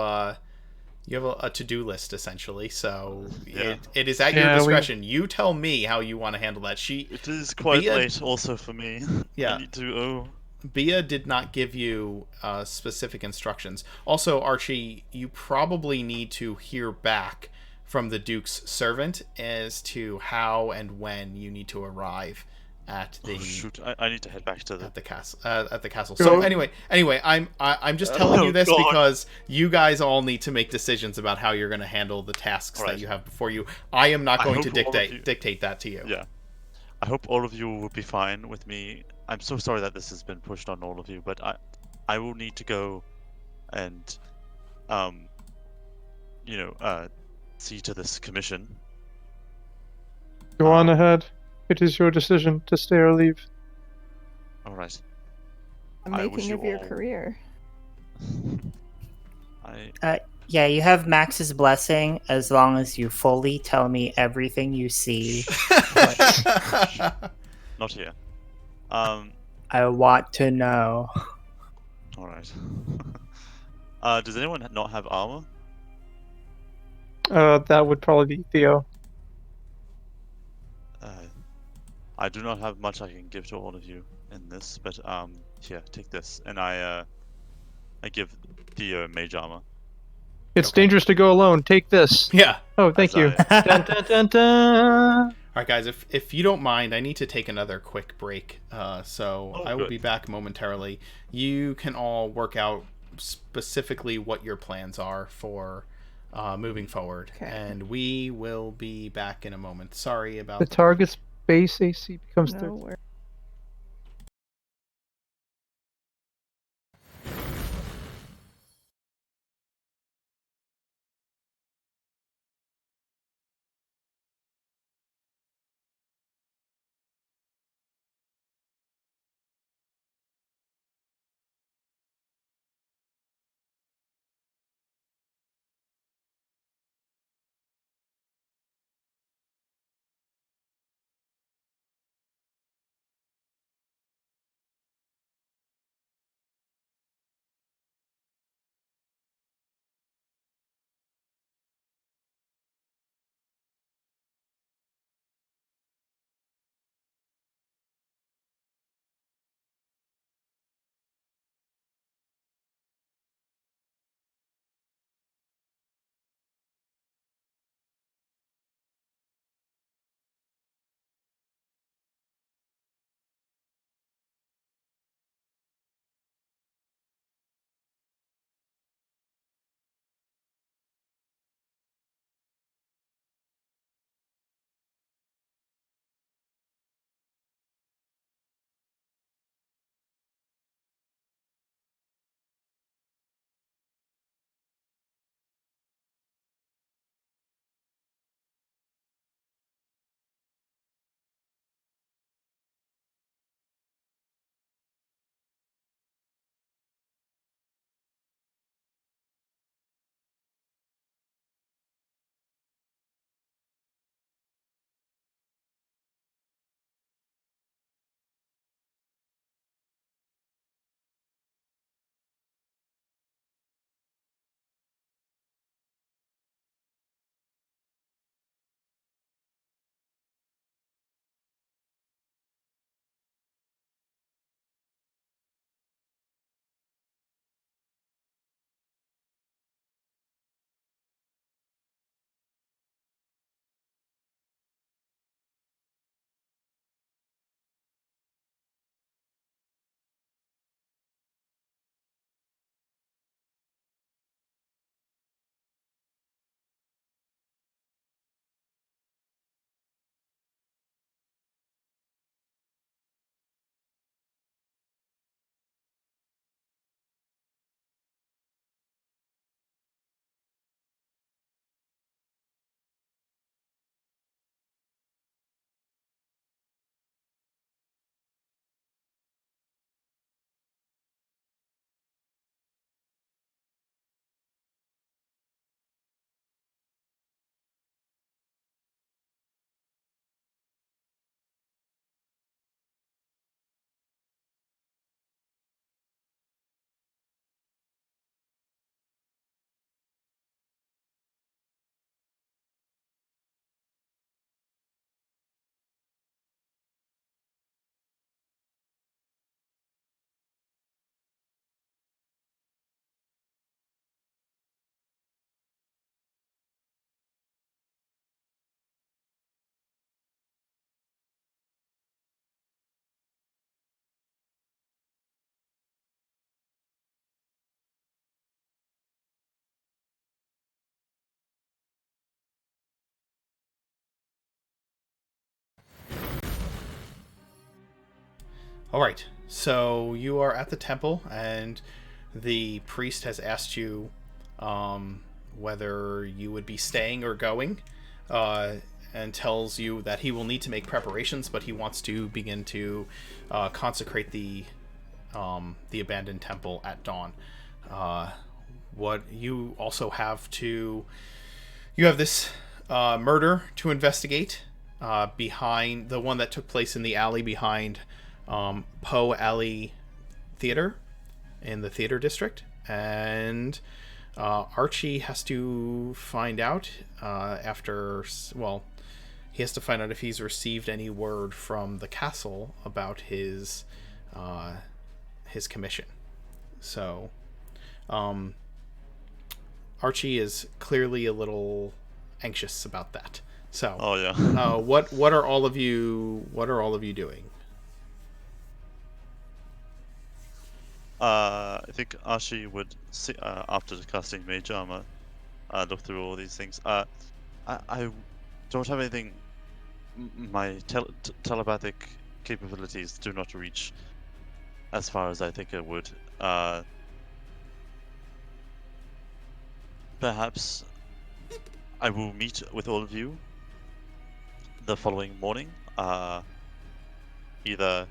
you have a to-do list essentially, so it is at your discretion. You tell me how you want to handle that. It is quite late also for me. Yeah. I need to Bia did not give you specific instructions. Also, Archie, you probably need to hear back from the Duke's servant as to how and when you need to arrive at the. Oh, shoot! I need to head back to the castle. At the castle. So anyway, I'm just telling you this because you guys all need to make decisions about how you're going to handle the tasks that you have before you. I am not going to dictate that to you. Yeah. I hope all of you will be fine with me. I'm so sorry that this has been pushed on all of you, but I will need to go and see to this commission. Go on ahead. It is your decision to stay or leave. All right. The making of your career. Yeah, you have Max's blessing as long as you fully tell me everything you see. Not here. I want to know. All right. Does anyone not have armor? That would probably be Theo. I do not have much I can give to all of you in this, but here, take this, and I give Theo mage armor. It's Okay. dangerous to go alone. Take this. Yeah. Oh, thank As you. Dun, dun, dun, dun. All right, guys. If you don't mind, I need to take another quick break. So Oh, I will good. be back momentarily. You can all work out specifically what your plans are for moving forward, Okay. and we will be back in a moment. Sorry about The target's base AC becomes No 13. worries. All right. So you are at the temple, and the priest has asked you whether you would be staying or going, and tells you that he will need to make preparations, but he wants to begin to consecrate the abandoned temple at dawn. what you also have to, you have this murder to investigate behind the one that took place in the alley behind Poe Alley Theater in the theater district, and Archie has to find out he has to find out if he's received any word from the castle about his commission. So Archie is clearly a little anxious about that. So what are all of you doing? I think Archie would see, after casting Mage Armor, look through all these things. I don't have anything. My telepathic capabilities do not reach as far as I think it would. Perhaps I will meet with all of you the following morning, either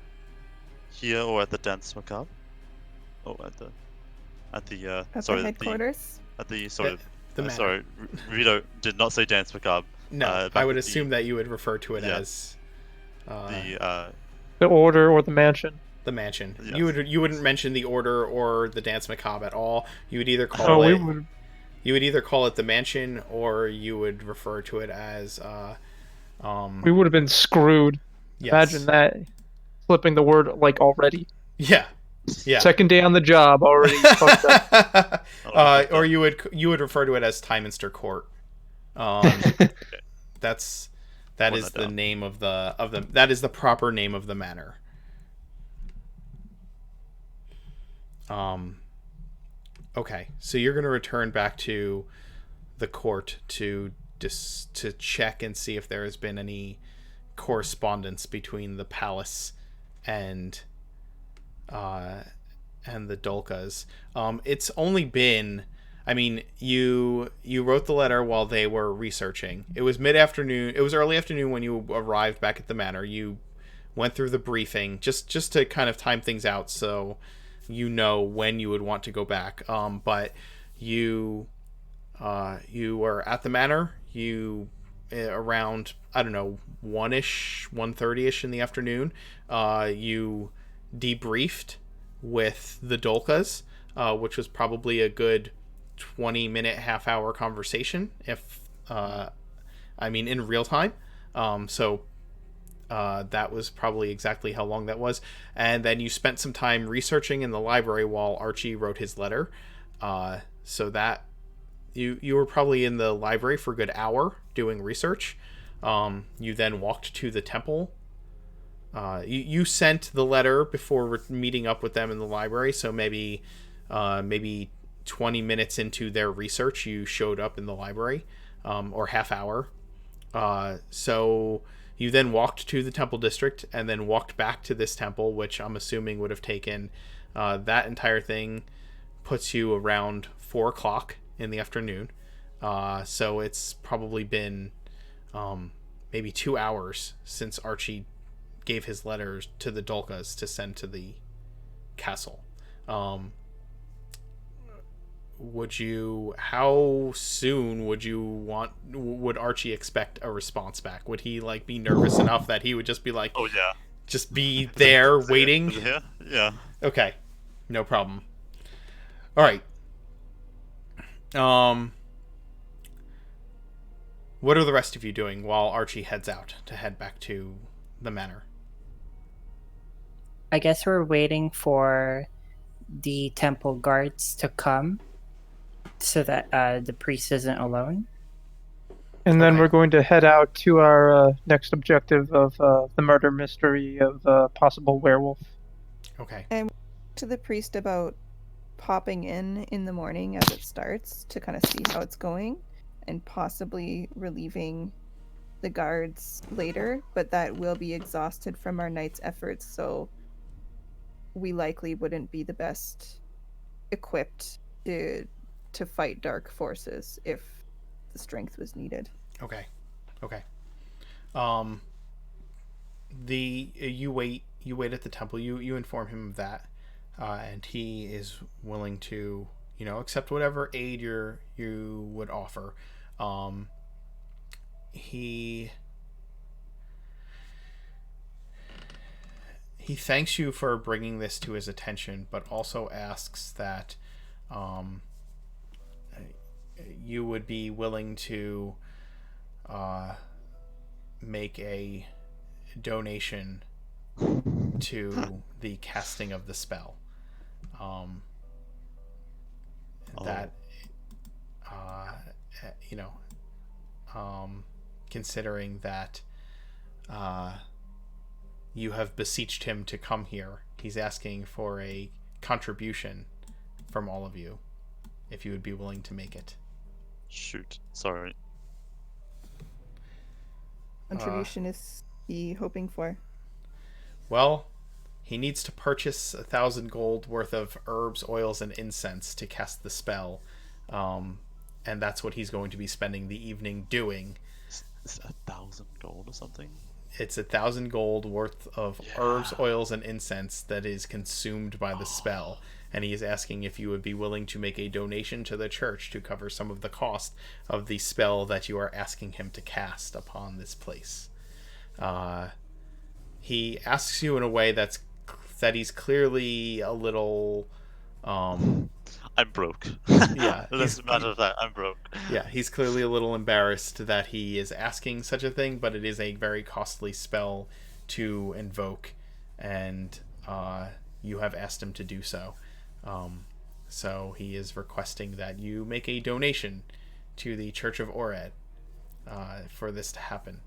here or at the Danse Macabre. Oh, at the headquarters. Sorry, Rito did not say Danse Macabre. No, I would assume that you would refer to it as the order or the mansion. The mansion. Yes. You wouldn't mention the order or the Danse Macabre at all. You would either call it. You would either call it the mansion, or you would refer to it as. We would have been screwed. Yes. Imagine that, flipping the word like already. Yeah. Yeah. Second day on the job already. Fucked up. Or you would refer to it as Tyminster Court. Okay. That is the name of the that is the proper name of the manor. Okay, so you're going to return back to the court to check and see if there has been any correspondence between the palace and the Dolkas. It's only been, I mean, you wrote the letter while they were researching. It was mid-afternoon. It was early afternoon when you arrived back at the manor. You went through the briefing just to kind of time things out, so you know when you would want to go back. But you were at the manor. You around, I don't know, 1:30ish in the afternoon. You debriefed with the Dolkas, which was probably a good 20-minute, half-hour conversation, if in real time. That was probably exactly how long that was. And then you spent some time researching in the library while Archie wrote his letter. So that you were probably in the library for a good hour doing research. You then walked to the temple. You sent the letter before meeting up with them in the library, so maybe 20 minutes into their research, you showed up in the library, or half hour. So you then walked to the temple district and then walked back to this temple, which I'm assuming would have taken, that entire thing puts you around 4 o'clock in the afternoon. So it's probably been maybe 2 hours since Archie gave his letters to the Dolkas to send to the castle. How soon would Archie expect a response back? Would he be nervous enough that he would just be like, oh yeah, just be there waiting? Yeah. Okay, no problem. All right. What are the rest of you doing while Archie heads out to head back to the manor? I guess we're waiting for the temple guards to come so that the priest isn't alone. And then Okay. we're going to head out to our next objective of the murder mystery of possible werewolf. Okay. And to the priest about popping in the morning as it starts to kind of see how it's going and possibly relieving the guards later, but that will be exhausted from our night's efforts, so we likely wouldn't be the best equipped to fight dark forces if the strength was needed. Okay. You wait at the temple. You inform him of that, and he is willing to, accept whatever aid you would offer. He thanks you for bringing this to his attention, but also asks that you would be willing to make a donation to the casting of the spell. That considering that you have beseeched him to come here, he's asking for a contribution from all of you, if you would be willing to make it. Shoot, sorry. Contribution is he hoping for? Well, he needs to purchase 1,000 gold worth of herbs, oils, and incense to cast the spell. And that's what he's going to be spending the evening doing. Is it 1,000 gold or something? It's 1,000 gold worth of herbs, oils, and incense that is consumed by the spell. And he is asking if you would be willing to make a donation to the church to cover some of the cost of the spell that you are asking him to cast upon this place. He asks you in a way that he's clearly a little... I'm broke. Yeah. As a matter of fact, I'm broke. Yeah, he's clearly a little embarrassed that he is asking such a thing, but it is a very costly spell to invoke, and you have asked him to do so. So he is requesting that you make a donation to the Church of Orad for this to happen.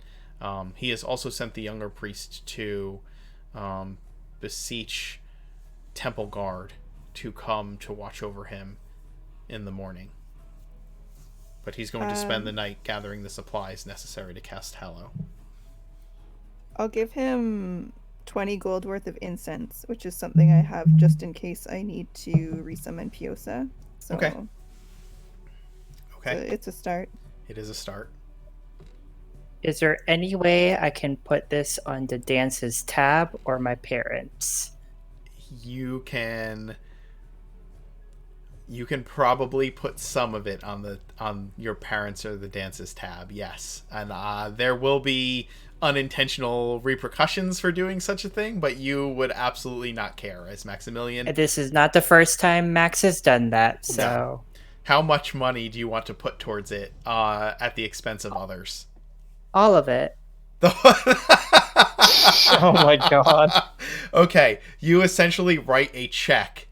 He has also sent the younger priest to beseech Temple Guard to come to watch over him in the morning. But he's going to spend the night gathering the supplies necessary to cast Hallow. I'll give him 20 gold worth of incense, which is something I have just in case I need to resummon Piosa. So, Okay. So it's a start. It is a start. Is there any way I can put this on the Dance's tab or my parents? You can probably put some of it on your parents or the Dance's tab, yes. And there will be unintentional repercussions for doing such a thing, but you would absolutely not care as Maximilian. This is not the first time Max has done that, so... No. How much money do you want to put towards it at the expense of others? All of it. Oh my god. Okay, you essentially write a check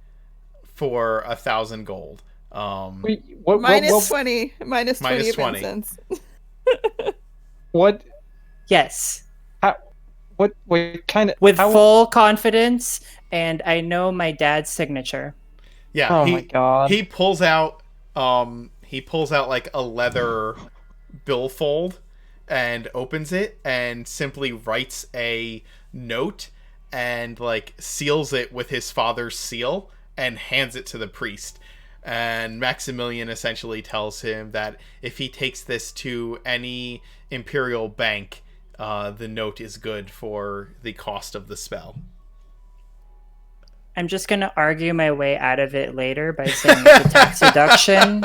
for 1,000 gold. Wait, what? Minus 20 Minus of 20. incense. What? Yes. What? Wait, kind of. With full confidence, and I know my dad's signature. Yeah. Oh my god. He pulls out like a leather billfold and opens it and simply writes a note and like seals it with his father's seal and hands it to the priest. And Maximilian essentially tells him that if he takes this to any imperial bank, the note is good for the cost of the spell. I'm just going to argue my way out of it later by saying it's a tax deduction.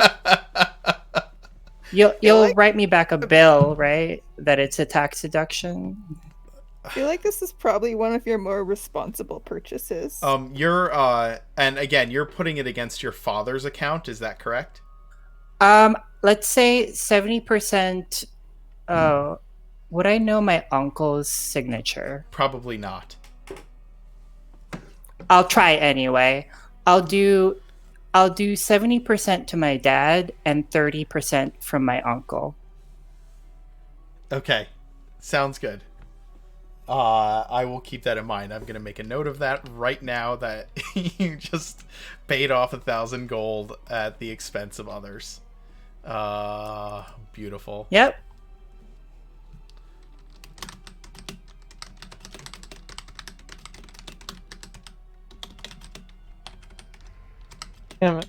You'll write me back a bill, right? That it's a tax deduction. I feel like this is probably one of your more responsible purchases. You're and again, you're putting it against your father's account, is that correct? Let's say 70%. Oh, would I know my uncle's signature? Probably not. I'll try anyway. I'll do 70% to my dad and 30% from my uncle. Okay. Sounds good. I will keep that in mind. I'm going to make a note of that right now, that you just paid off 1,000 gold at the expense of others. Beautiful. Yep. Damn it.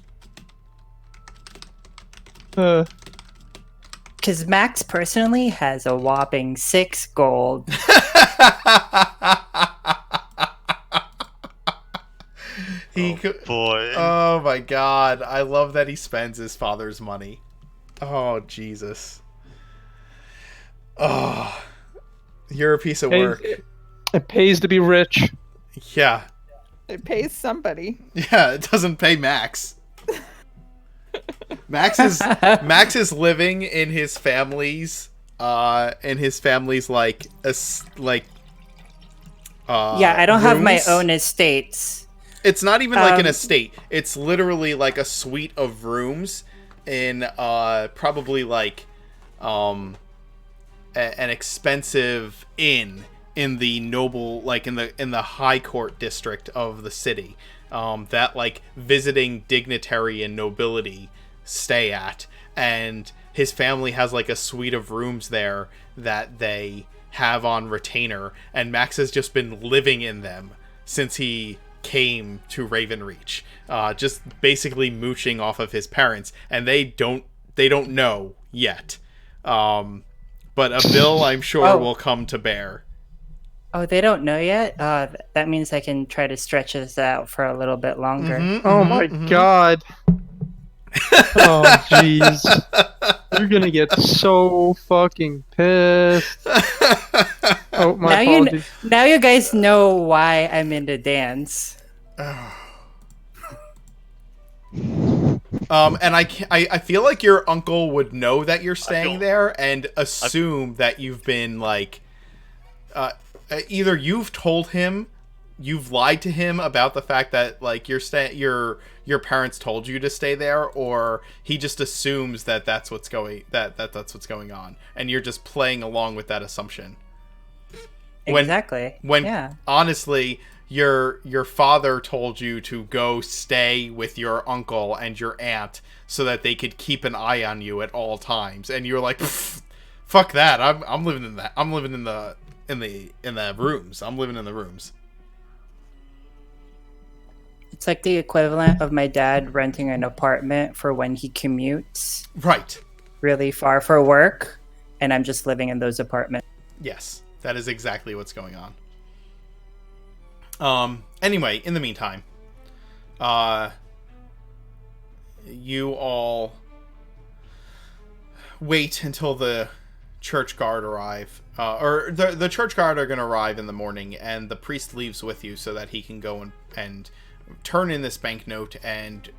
Because Max personally has a whopping 6 gold. Boy. Oh my god. I love that he spends his father's money. Oh, Jesus. Oh. You're a piece of work. It pays to be rich. Yeah. It pays somebody. Yeah, it doesn't pay Max. Max is living in his family's yeah, I don't have my rooms. own estates. It's not even like an estate. It's literally like a suite of rooms in probably like an expensive inn in the noble, like in the high court district of the city, that like visiting dignitary and nobility stay at, and his family has like a suite of rooms there that they have on retainer, and Max has just been living in them since he came to Ravenreach, just basically mooching off of his parents, and they don't know yet, but a bill I'm sure will come to bear. Oh, they don't know yet? That means I can try to stretch this out for a little bit longer. Oh my god. Oh jeez. You're gonna get so fucking pissed. Oh, my apologies. Now you guys know why I'm into dance. And I feel like your uncle would know that you're staying there and assume that you've been like, either you've told him, you've lied to him about the fact that like your parents told you to stay there, or he just assumes that that's what's going on, and you're just playing along with that assumption. Exactly. When honestly, your father told you to go stay with your uncle and your aunt so that they could keep an eye on you at all times, and you're like, fuck that. I'm living in that. I'm living in the rooms. I'm living in the rooms. It's like the equivalent of my dad renting an apartment for when he commutes. Right. Really far for work, and I'm just living in those apartments. Yes, that is exactly what's going on. Anyway, in the meantime, you all wait until the church guard arrive, or the church guard are going to arrive in the morning, and the priest leaves with you so that he can go and turn in this banknote and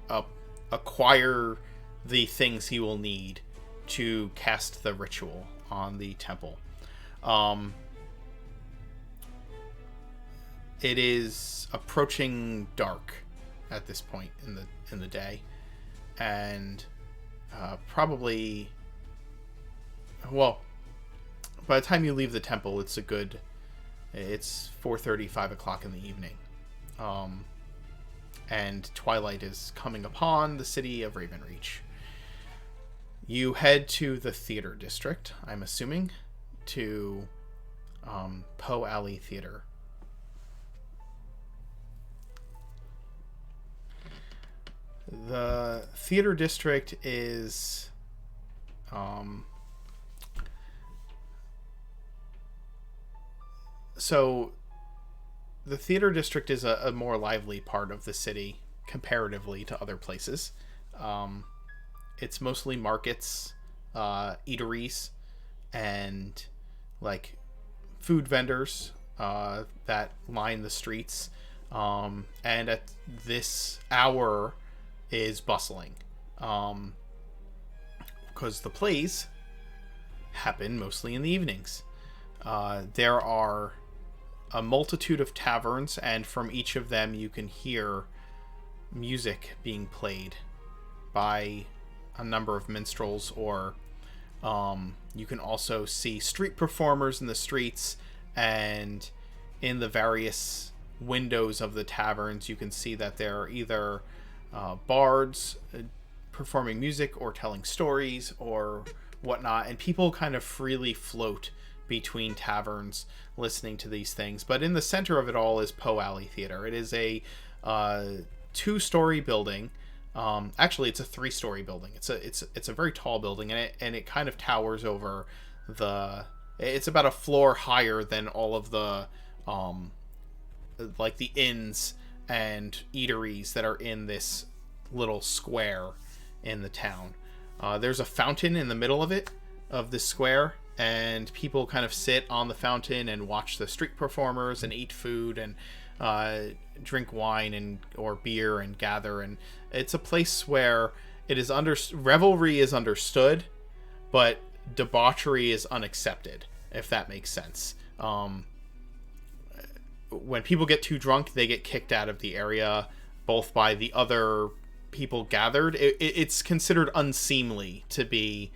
acquire the things he will need to cast the ritual on the temple. It is approaching dark at this point in the day, and probably, well, by the time you leave the temple, it's 4:30, 5 o'clock in the evening, and twilight is coming upon the city of Ravenreach. You head to the theater district, I'm assuming, to Poe Alley Theater. The theater district is so the theater district is a more lively part of the city comparatively to other places. It's mostly markets, eateries, and like food vendors that line the streets, and at this hour is bustling, because the plays happen mostly in the evenings. There are a multitude of taverns, and from each of them you can hear music being played by a number of minstrels, or you can also see street performers in the streets, and in the various windows of the taverns you can see that there are either bards performing music or telling stories or whatnot, and people kind of freely float between taverns listening to these things. But in the center of it all is Poe Alley Theater. It is a 2-story building. Actually, it's a 3-story building. It's a very tall building, and it kind of towers over it's about a floor higher than all of the like the inns and eateries that are in this little square in the town. There's a fountain in the middle of this square, and people kind of sit on the fountain and watch the street performers and eat food and drink wine or beer and gather. And it's a place where revelry is understood, but debauchery is unaccepted, if that makes sense. When people get too drunk, they get kicked out of the area, both by the other people gathered. It's considered unseemly to be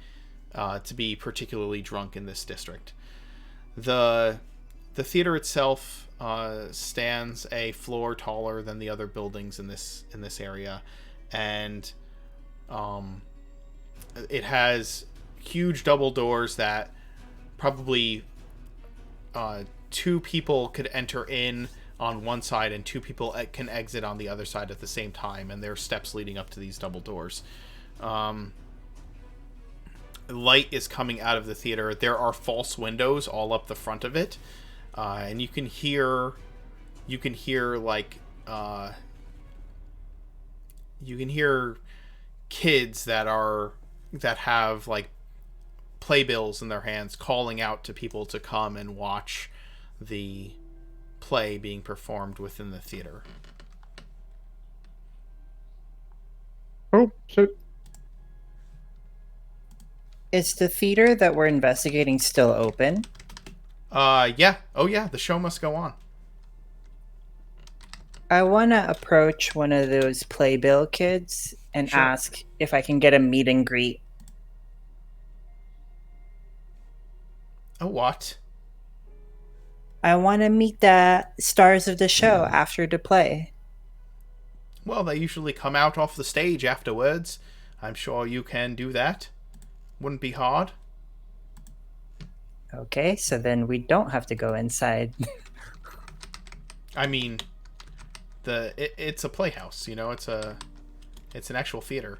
particularly drunk in this district. The theater itself stands a floor taller than the other buildings in this area, and it has huge double doors that probably 2 people could enter in on one side and 2 people can exit on the other side at the same time, and there are steps leading up to these double doors. Light is coming out of the theater. There are false windows all up the front of it, and you can hear kids that have like playbills in their hands calling out to people to come and watch the play being performed within the theater. Oh, so Is the theater that we're investigating still open? Yeah. Oh yeah, the show must go on. I want to approach one of those playbill kids and Sure. ask if I can get a meet and greet. A what? I want to meet the stars of the show after the play. Well, they usually come out off the stage afterwards. I'm sure you can do that. Wouldn't be hard. Okay, so then we don't have to go inside. I mean, it's a playhouse, you know. It's an actual theater.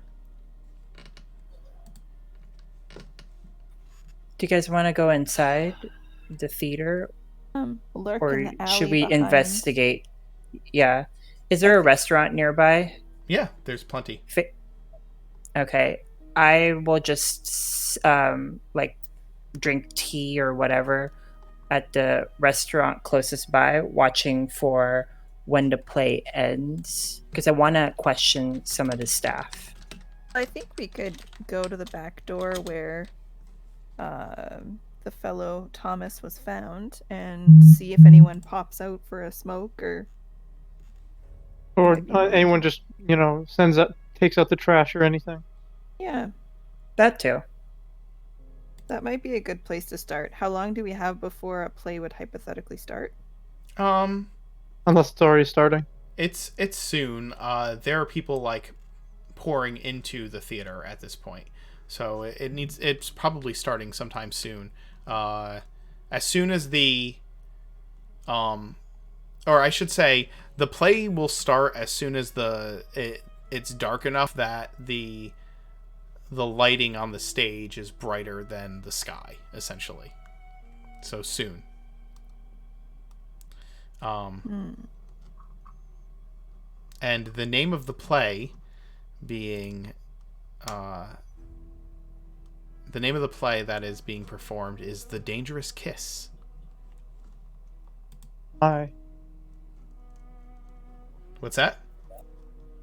Do you guys want to go inside the theater, Lurk or in the alley should we behind. investigate? Yeah. Is there a restaurant nearby? Yeah, there's plenty. Okay. I will just like drink tea or whatever at the restaurant closest by, watching for when the play ends, because I want to question some of the staff. I think we could go to the back door where the fellow Thomas was found and see if anyone pops out for a smoke or might be willing anyone to- just takes out the trash or anything. Yeah, That too. that might be a good place to start. How long do we have before a play would hypothetically start? Unless it's already starting. It's soon. There are people like pouring into the theater at this point, so it's probably starting sometime soon. As soon as or I should say, the play will start as soon as it's dark enough that the lighting on the stage is brighter than the sky, essentially. So soon. And the name of the play being the name of the play that is being performed is The Dangerous Kiss. I What's that?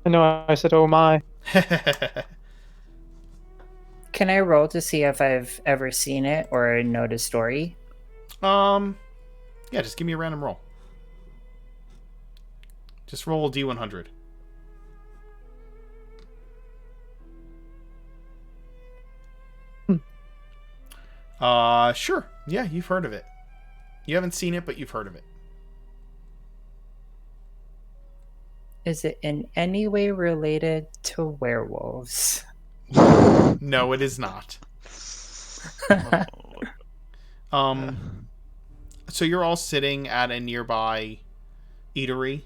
know I said, oh my. Can I roll to see if I've ever seen it or know the story? Yeah, just give me a random roll. Just roll a D100. Sure. Yeah, you've heard of it. You haven't seen it, but you've heard of it. Is it in any way related to werewolves? No, it is not. So you're all sitting at a nearby eatery,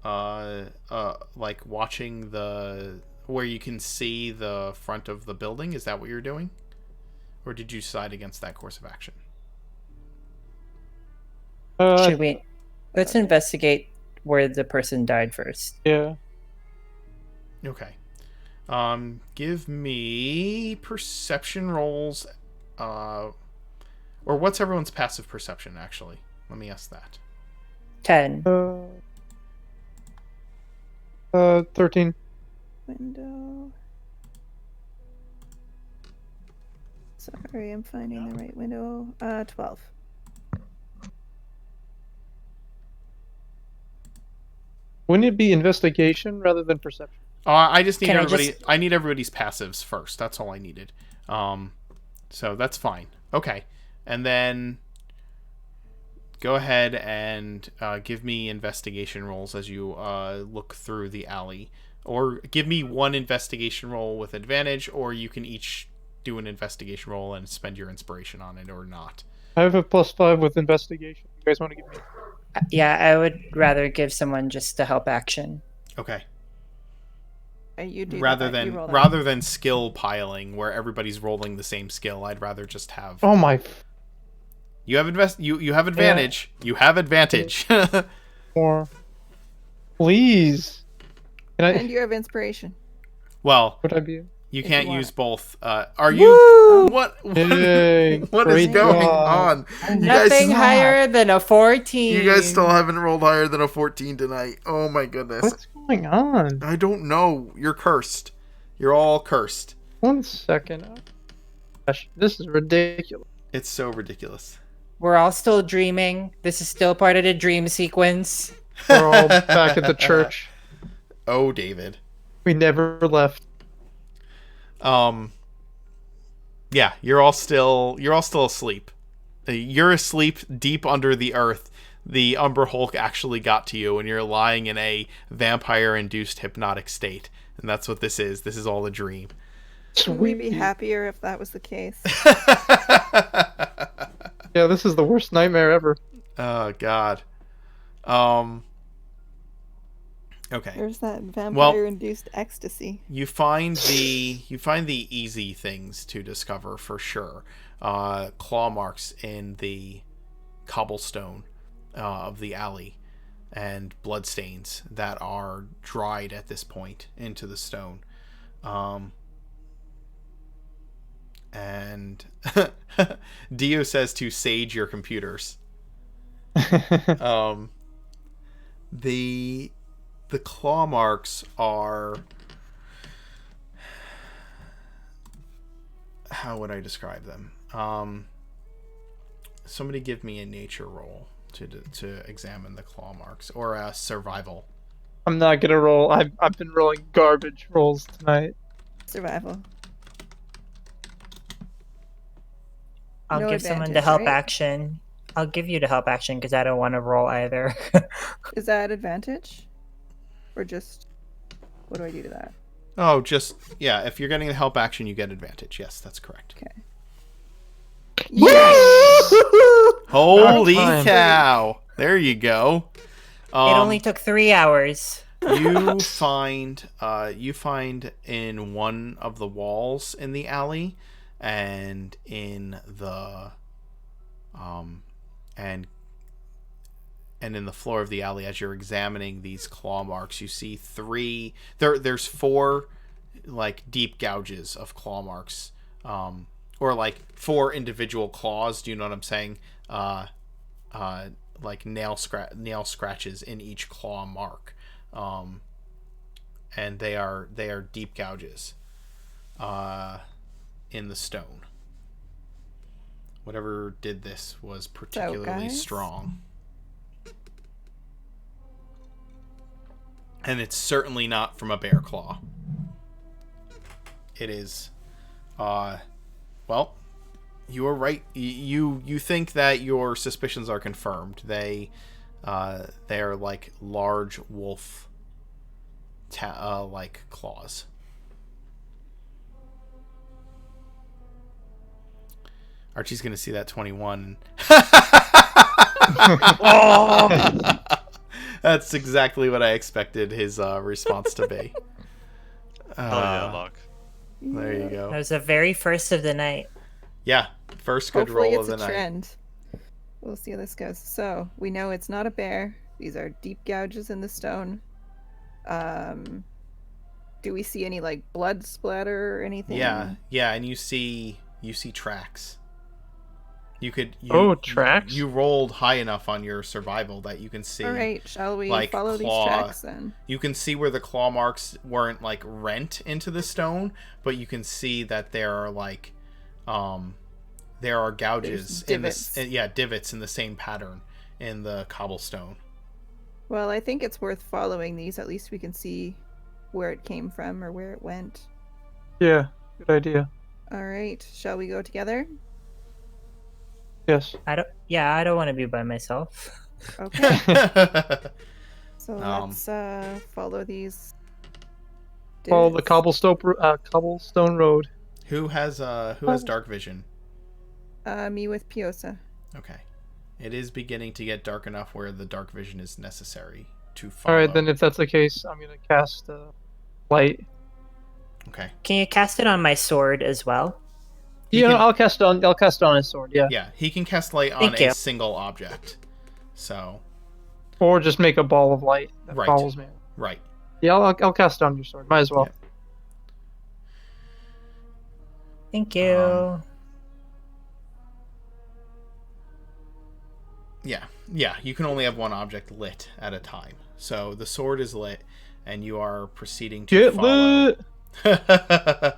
like watching where you can see the front of the building. Is that what you're doing? Or did you decide against that course of action? Should we? Let's investigate where the person died first. Yeah. Okay. Give me perception rolls. Or what's everyone's passive perception, actually? Let me ask that. 10. 13. Window. Sorry, I'm finding the right window. 12. Wouldn't it be investigation rather than perception? I just need Can I everybody. just- I need everybody's passives first. That's all I needed. So that's fine. Okay, and then go ahead and give me investigation rolls as you look through the alley, or give me one investigation roll with advantage, or you can each do an investigation roll and spend your inspiration on it, or not. I have a +5 with investigation. You guys want to give me? Yeah, I would rather give someone just a help action. Okay. You do Rather that. You than roll that. rather than skill piling where everybody's rolling the same skill, I'd rather just have. Oh my! You have you have advantage. You have advantage. More. Please. Can I? And you have inspiration. Well, Would I be? you If can't you want use it. both. Are you? Woo! What? Yay, What is great going job. on? You Nothing guys, higher than a 14. you guys still haven't rolled higher than a 14 tonight. Oh my goodness. What's going on? I don't know. You're cursed. You're all cursed. 1 second. Gosh, this is ridiculous. It's so ridiculous. We're all still dreaming. This is still part of the dream sequence. We're all back at the church. Oh, David. We never left. Yeah, you're all still asleep. You're asleep deep under the earth. The Umber Hulk actually got to you, and you're lying in a vampire-induced hypnotic state. And that's what this is. This is all a dream. Would we be happier if that was the case? Yeah, this is the worst nightmare ever. Oh God. Okay. There's that vampire-induced ecstasy. You find the easy things to discover for sure. Claw marks in the cobblestone of the alley, and bloodstains that are dried at this point into the stone. And Dio says to sage your computers. The claw marks are, how would I describe them? Somebody give me a nature roll to examine the claw marks, or a survival. I'm not gonna roll. I've been rolling garbage rolls tonight. Survival. I'll No give someone the advantage, help right? action. I'll give you the help action because I don't want to roll either. Is that advantage? Or just... What do I do to that? Oh, just, yeah, if you're getting the help action, you get advantage. Yes, that's correct. Okay. Holy Time. cow! There you go. It only took 3 hours. you find in one of the walls in the alley, and in the and in the floor of the alley, as you're examining these claw marks, you see there's 4 like deep gouges of claw marks, or like 4 individual claws. Do you know what I'm saying? Like nail scratches in each claw mark, and they are deep gouges in the stone. Whatever did this was particularly guys? strong. And it's certainly not from a bear claw. It is, well, you are right. You think that your suspicions are confirmed. They are like large wolf, like claws. Archie's gonna see that 21. That's exactly what I expected his response to be. Oh yeah, Locke. There you That go. was the very first of the night. Yeah, first good Hopefully roll it's of the a night. trend. We'll see how this goes. So, we know it's not a bear. These are deep gouges in the stone. Do we see any like blood splatter or anything? Yeah, and you see tracks. Tracks. You rolled high enough on your survival that you can see. All right, shall we like follow these tracks then? You can see where the claw marks weren't like rent into the stone, but you can see that there are like there are gouges divots. Divots in the same pattern in the cobblestone. Well, I think it's worth following these. At least we can see where it came from or where it went. Yeah, good idea. All right, shall we go together? Yes. I don't want to be by myself. Okay. So let's follow these. Follow the divots. cobblestone road. Who has dark vision? Me with Piosa. Okay. It is beginning to get dark enough where the dark vision is necessary to follow. All right, then if that's the case, I'm gonna cast light. Okay. Can you cast it on my sword as well? I'll cast it on his sword. Yeah. Yeah, he can cast light on Thank you. a single object. So. Or just make a ball of light that Right. follows me. Right. Yeah, I'll cast it on your sword. Might as well. Thank you. Yeah, you can only have one object lit at a time. So the sword is lit, and you are proceeding to Get follow. lit.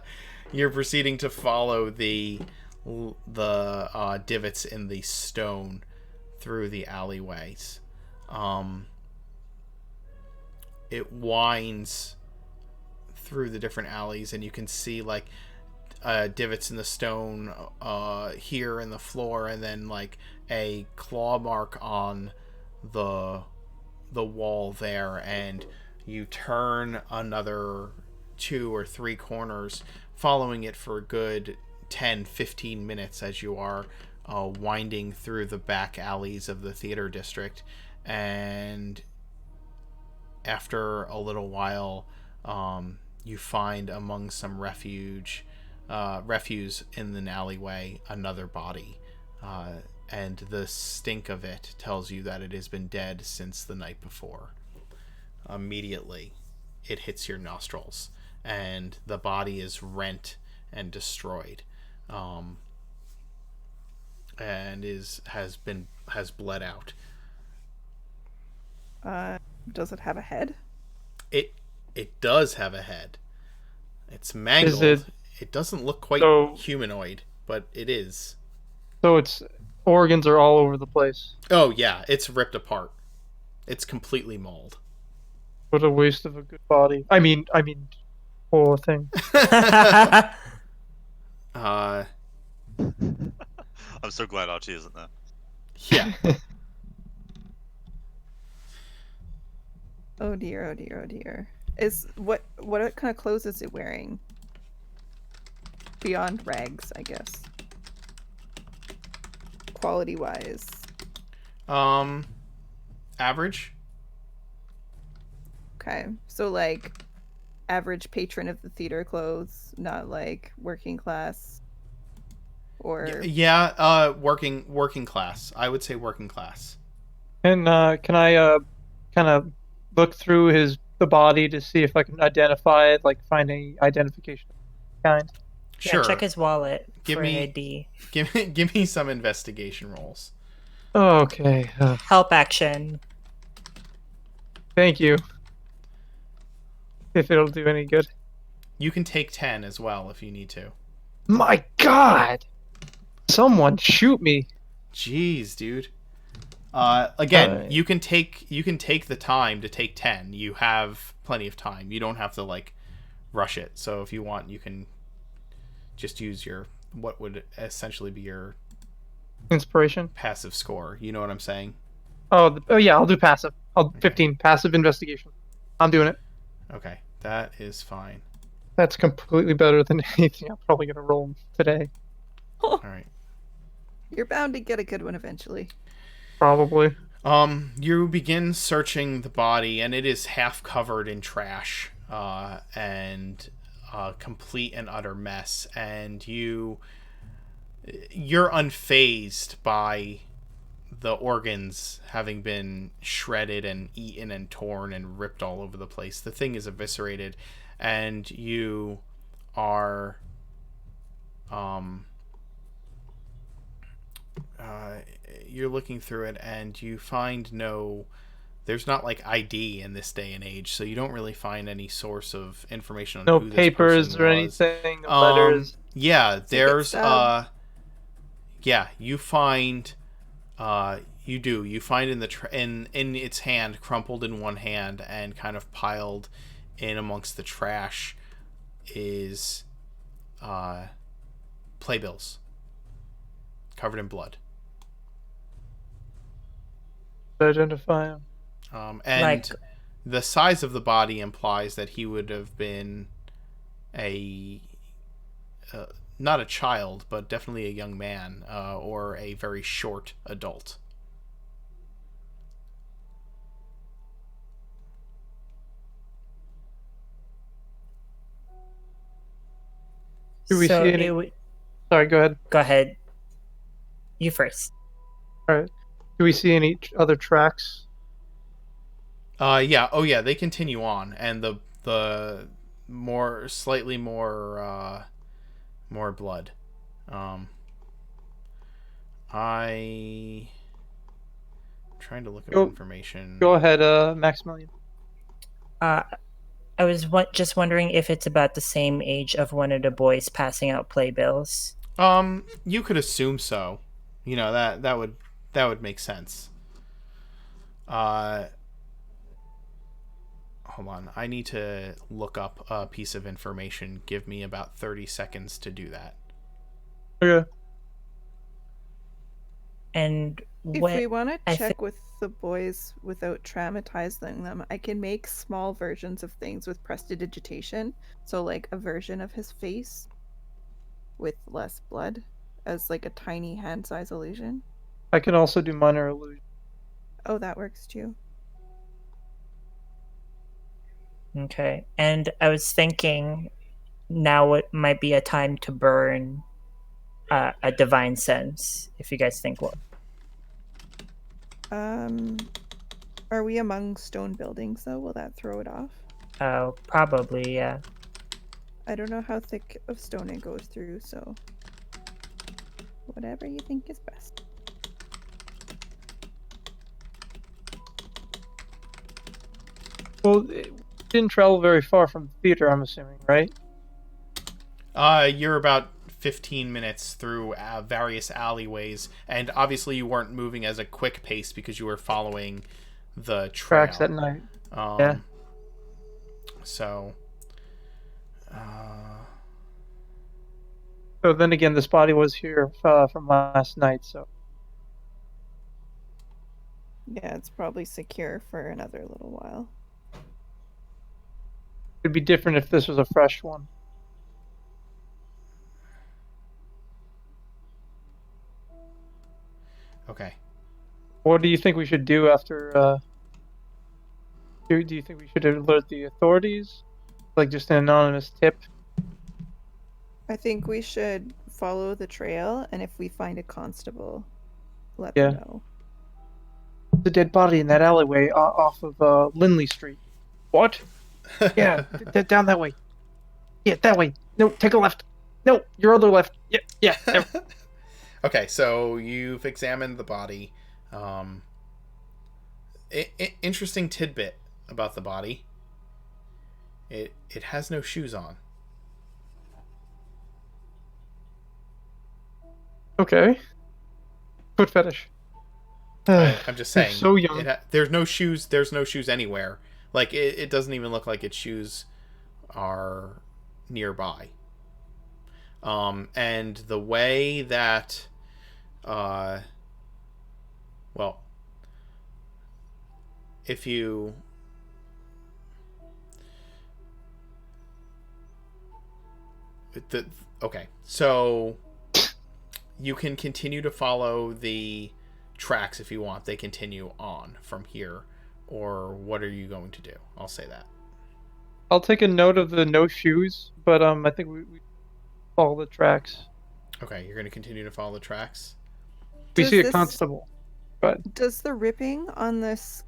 You're proceeding to follow the divots in the stone through the alleyways. It winds through the different alleys, and you can see like divots in the stone here in the floor, and then like a claw mark on the wall there, and you turn another 2 or 3 corners, following it for a good 10-15 minutes as you are winding through the back alleys of the theater district. And after a little while, you find among some refuse in an alleyway another body, and the stink of it tells you that it has been dead since the night before. Immediately it hits your nostrils, and the body is rent and destroyed, and has bled out. Does it have a head? It does have a head. It's mangled. It doesn't look quite humanoid, but it is. So its organs are all over the place. Oh yeah, it's ripped apart. It's completely mauled. What a waste of a good body. I mean, poor thing. I'm so glad Archie isn't there. Yeah. Oh dear, oh dear, oh dear. What kind of clothes is it wearing? Beyond rags, I guess. Quality wise. Average. Okay. So like average patron of the theater clothes, not like working class or Yeah, working class. I would say working class. And can I kind of look through the body to see if I can identify it, like find any identification of kind? Sure. Yeah, check his wallet Give for me- ID. Give me some investigation rolls. Okay. Help action. Thank you. If it'll do any good. You can take 10 as well if you need to. My God! Someone shoot me. Jeez, dude. Again, Alright. you can take the time to take 10. You have plenty of time. You don't have to like rush it. So if you want, you can just use your what would essentially be your Inspiration. passive score. You know what I'm saying? Oh yeah, I'll do passive. 15 passive investigation. I'm doing it. Okay, that is fine. That's completely better than anything I'm probably gonna roll today. All right. you're bound to get a good one eventually. Probably. You begin searching the body, and it is half covered in trash, and complete and utter mess. And you're unfazed by the organs having been shredded and eaten and torn and ripped all over the place. The thing is eviscerated, and you are you're looking through it, and you find there's not like ID in this day and age, so you don't really find any source of information on No who this papers person or was. anything, no letters. Yeah, there's yeah, you find you find in the in its hand, crumpled in one hand and kind of piled in amongst the trash, is playbills covered in blood. Identify him. And Like- the size of the body implies that he would have been not a child, but definitely a young man, or a very short adult. Do we So see any? it would- Sorry, go ahead. Go ahead. You first. All right. Do we see any other tracks? Yeah. Oh, yeah. They continue on, and the slightly more blood. I'm trying to look up information. Go ahead, Maximilian. I was just wondering if it's about the same age of one of the boys passing out playbills. You could assume so. You know, that would make sense. Hold on. I need to look up a piece of information. Give me about 30 seconds to do that. Okay. And If what we want I to check with the boys without traumatizing them, I can make small versions of things with prestidigitation. So, like a version of his face with less blood as like a tiny hand-size illusion. I can also do minor illusion. Oh, that works too. Okay. And I was thinking now it might be a time to burn a divine sense, if you guys think what. Are we among stone buildings though? Will that throw it off? Probably, yeah. I don't know how thick of stone it goes through, so whatever you think is best. Well, it didn't travel very far from the theater, I'm assuming, right? You're about 15 minutes through various alleyways, and obviously you weren't moving as a quick pace because you were following the trail. Tracks at night. Yeah. So. So then again, this body was here from last night, so. Yeah, it's probably secure for another little while. It'd be different if this was a fresh one. Okay. What do you think we should do after? Do you think we should alert the authorities, like just an anonymous tip? I think we should follow the trail, and if we find a constable, let Yeah. them know. The dead body in that alleyway off of Lindley Street. What? Yeah, down that way. Yeah, that way. No, take a left. No, your other left. Yeah. There. Okay, so you've examined the body. Interesting tidbit about the body. It has no shoes on. Okay. Foot fetish. I'm just saying. So young. There's no shoes. There's no shoes anywhere. Like it doesn't even look like its shoes are nearby. And the way that, well, if you okay, so you can continue to follow the tracks if you want. They continue on from here, or what are you going to do? I'll say that. I'll take a note of the no shoes, but I think we follow the tracks. Okay, you're going to continue to follow the tracks. We Does see a this- constable. But Does the ripping on this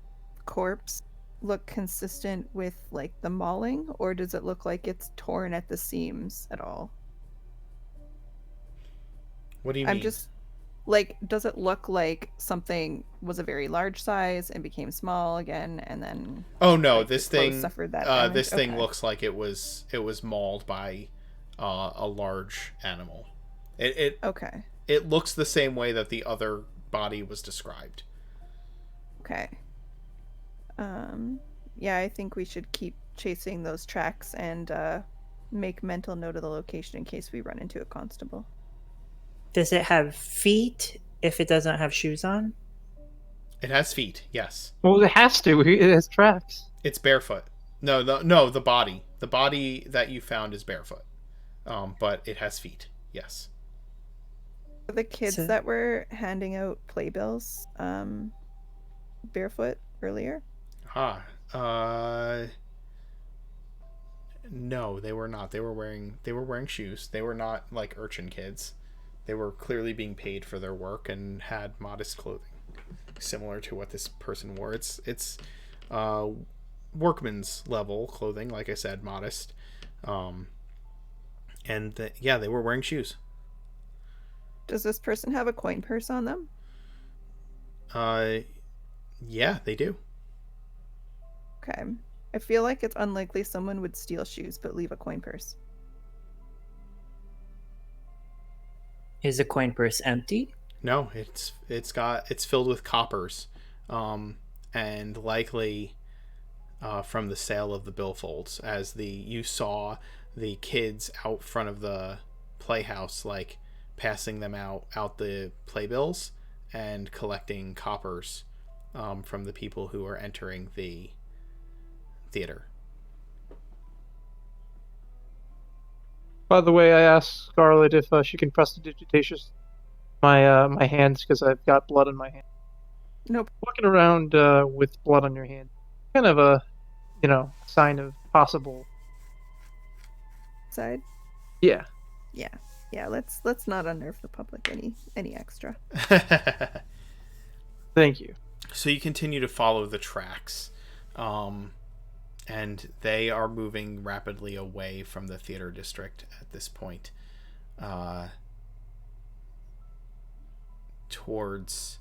corpse look consistent with like the mauling, or does it look like it's torn at the seams at all? What do you I'm mean? just like, does it look like something was a very large size and became small again, and then Oh no, like the this clothes thing, suffered that damage? this thing Okay. looks like it was mauled by a large animal. It Okay. it looks the same way that the other body was described. Okay. Yeah, I think we should keep chasing those tracks and make mental note of the location in case we run into a constable. Does it have feet if it doesn't have shoes on? It has feet, yes. well, it has to. It has tracks. It's barefoot. No, the body. The body that you found is barefoot. But it has feet, yes. The kids So- that were handing out playbills barefoot earlier? Ah, no, they were not. They were wearing shoes. They were not like urchin kids. They were clearly being paid for their work and had modest clothing, similar to what this person wore. It's workman's level clothing, like I said, modest. Yeah, they were wearing shoes. Does this person have a coin purse on them? Yeah, they do. Okay. I feel like it's unlikely someone would steal shoes but leave a coin purse. Is the coin purse empty? No, it's filled with coppers, and likely from the sale of the billfolds. As you saw the kids out front of the playhouse, like passing them out the playbills and collecting coppers from the people who are entering the theater. By the way, I asked Scarlet if she can prestidigitation my hands because I've got blood on my hand. Nope. Walking around with blood on your hand, kind of a sign of possible. Side? Yeah. Yeah, let's not unnerve the public any extra. Thank you. So you continue to follow the tracks, and they are moving rapidly away from the theater district at this point, towards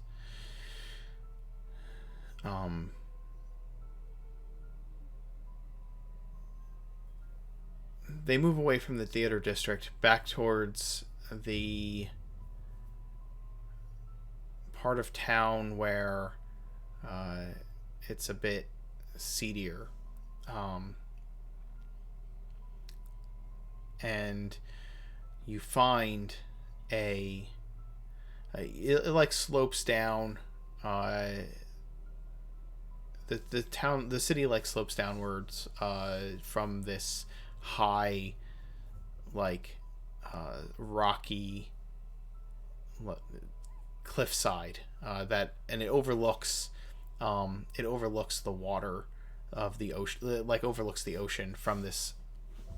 they move away from the theater district back towards the part of town where it's a bit seedier, and you find it like slopes down. The city like slopes downwards from this high, like rocky cliffside and it overlooks the water of the ocean, like overlooks the ocean from this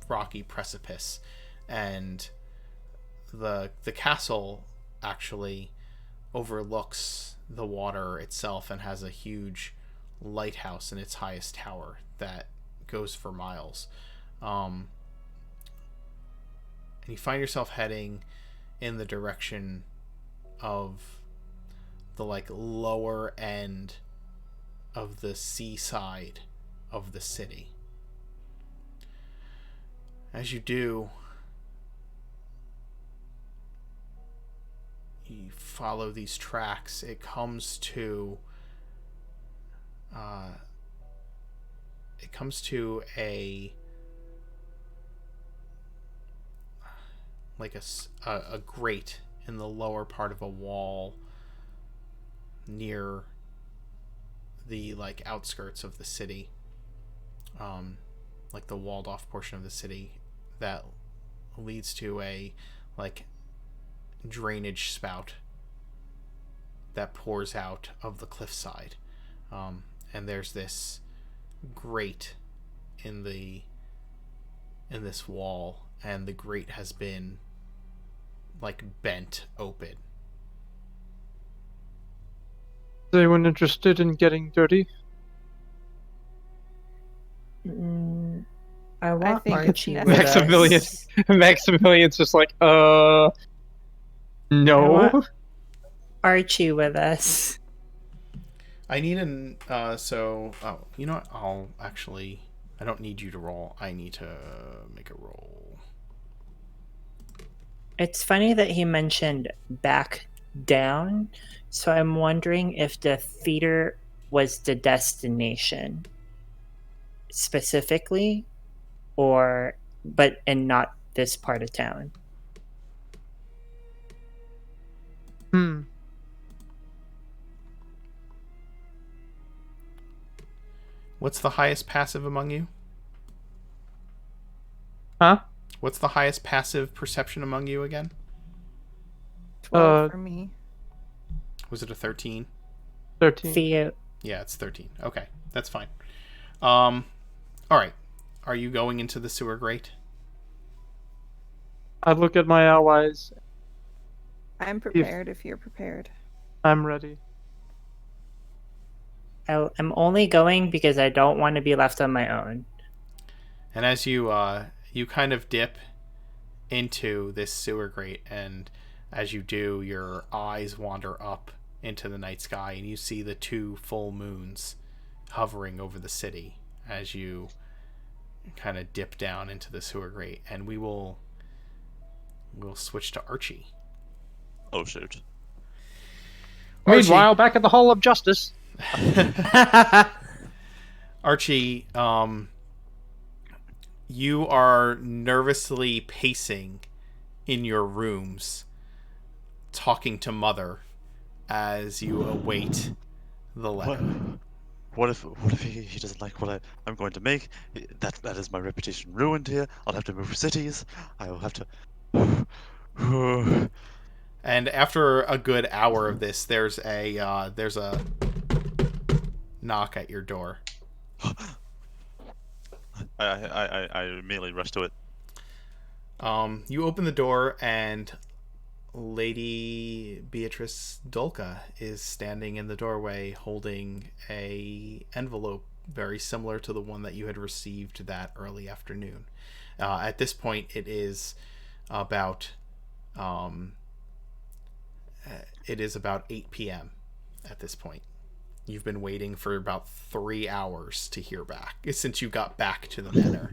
rocky precipice, and the castle actually overlooks the water itself and has a huge lighthouse in its highest tower that goes for miles. And you find yourself heading in the direction of the like lower end of the seaside of the city. As you do, you follow these tracks. It comes to a like a grate in the lower part of a wall near the like outskirts of the city, like the walled off portion of the city that leads to a like drainage spout that pours out of the cliffside, and there's this grate in this wall, and the grate has been like bent open. anyone interested in getting dirty? I want think Archie it's with Maximilian. us. Maximilian's just like, I no. want Archie with us. I need an you know what? I don't need you to roll. I need to make a roll. It's funny that he mentioned back down, so I'm wondering if the theater was the destination specifically, and not this part of town. What's the highest passive among you? Huh? What's the highest passive perception among you again? 12 for me. Was it a 13? 13. Theo, Yeah, it's 13. Okay, that's fine. All right. Are you going into the sewer grate? I look at my allies. I'm prepared if you're prepared. I'm ready. I'm only going because I don't want to be left on my own. And as you you kind of dip into this sewer grate, and as you do, your eyes wander up into the night sky, and you see the 2 full moons hovering over the city as you kind of dip down into the sewer grate. And we'll switch to Archie. Oh shoot. Meanwhile, back at the Hall of Justice. Archie, you are nervously pacing in your rooms, talking to Mother as you await the letter. What if he doesn't like what I'm going to make? That is my reputation ruined here. I'll have to move cities. I will have to. And after a good hour of this, there's a knock at your door. I immediately rush to it. You open the door, and Lady Beatrice Dolka is standing in the doorway holding a envelope very similar to the one that you had received that early afternoon. At this point, it is about 8 p.m. at this point. You've been waiting for about 3 hours to hear back since you got back to the manor.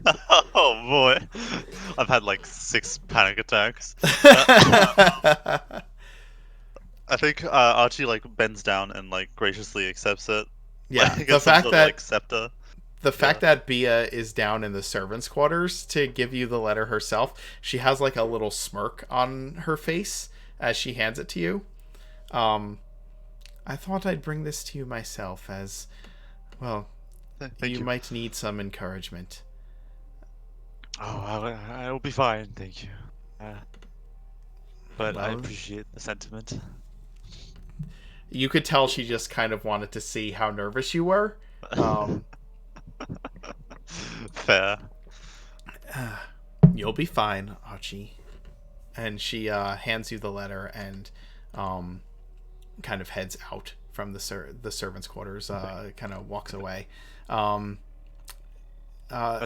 Oh boy, I've had like 6 panic attacks. I think Archie like bends down and like graciously accepts it. Yeah, like, the fact that like scepter. The fact that Bia is down in the servants' quarters to give you the letter herself, she has like a little smirk on her face as she hands it to you. I thought I'd bring this to you myself as, well, you might need some encouragement. Oh, I will be fine, thank you. But I Well, appreciate the sentiment. You could tell she just kind of wanted to see how nervous you were. Fair. You'll be fine, Archie. And she hands you the letter and kind of heads out from the servants' quarters. Kind of walks away. I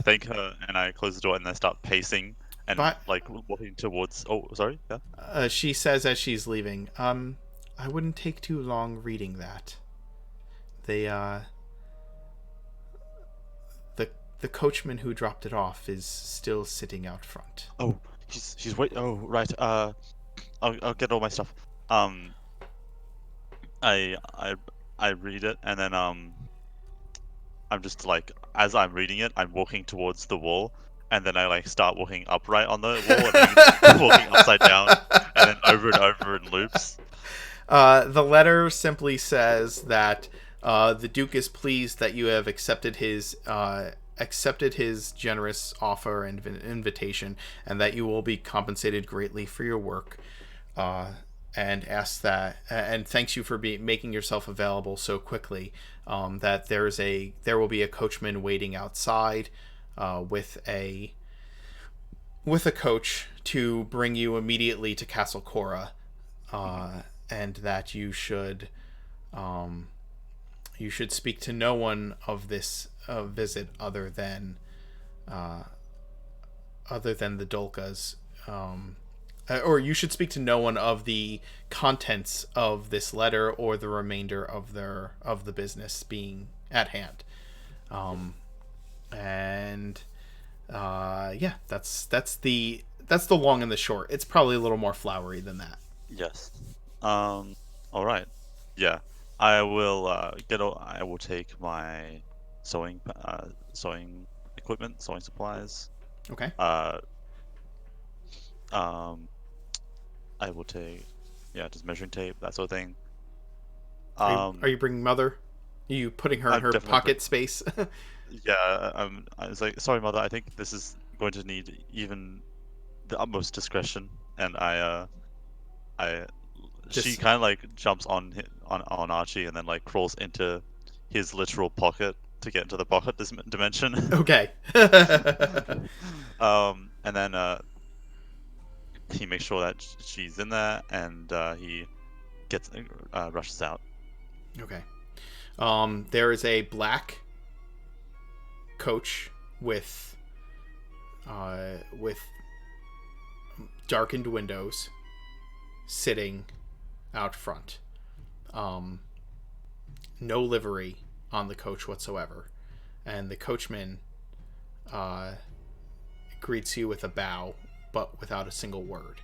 thank her and I close the door and then start pacing and like walking towards. Oh, sorry. Yeah. She says as she's leaving, I wouldn't take too long reading that. The coachman who dropped it off is still sitting out front. Oh, she's wait. Oh, right. I'll get all my stuff. I read it and then I'm just like, as I'm reading it, I'm walking towards the wall, and then I like start walking upright on the wall and then walking upside down, and then over and over in loops. The letter simply says that the Duke is pleased that you have accepted his generous offer and invitation, and that you will be compensated greatly for your work. And asks that, and thanks you for making yourself available so quickly. That there will be a coachman waiting outside with a coach to bring you immediately to Castle Cora, and that you should You should speak to no one of this visit other than the Dolkas. Or you should speak to no one of the contents of this letter or the remainder of the business being at hand. Yeah, that's the long and the short. It's probably a little more flowery than that. Yes. All right. Yeah. I will I will take my sewing equipment, sewing supplies. Okay. I will take just measuring tape, that sort of thing. Are you bringing Mother? Are you putting her in I'm her definitely pocket space? Yeah. I was like, sorry, Mother. I think this is going to need even the utmost discretion, and she kind of like jumps on Archie and then like crawls into his literal pocket to get into the pocket dimension. Okay. And then he makes sure that she's in there, and he rushes out. Okay. There is a black coach with darkened windows sitting out front. No livery on the coach whatsoever, and the coachman greets you with a bow, but without a single word.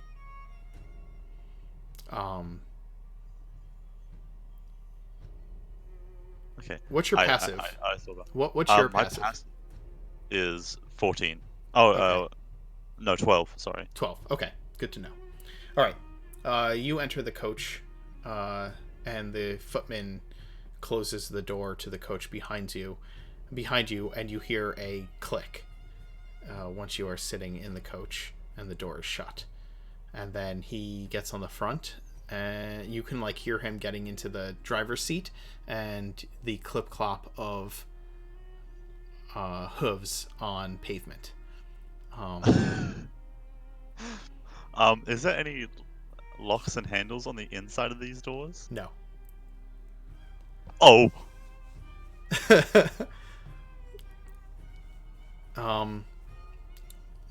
Okay. What's your passive? I saw that. What's your my passive? passive is 14. Oh, Okay. No, 12. Sorry. 12. Okay, good to know. All right. You enter the coach, and the footman closes the door to the coach behind you, and you hear a click once you are sitting in the coach and the door is shut. And then he gets on the front, and you can like hear him getting into the driver's seat and the clip-clop of hooves on pavement. Is there any locks and handles on the inside of these doors? No. Oh.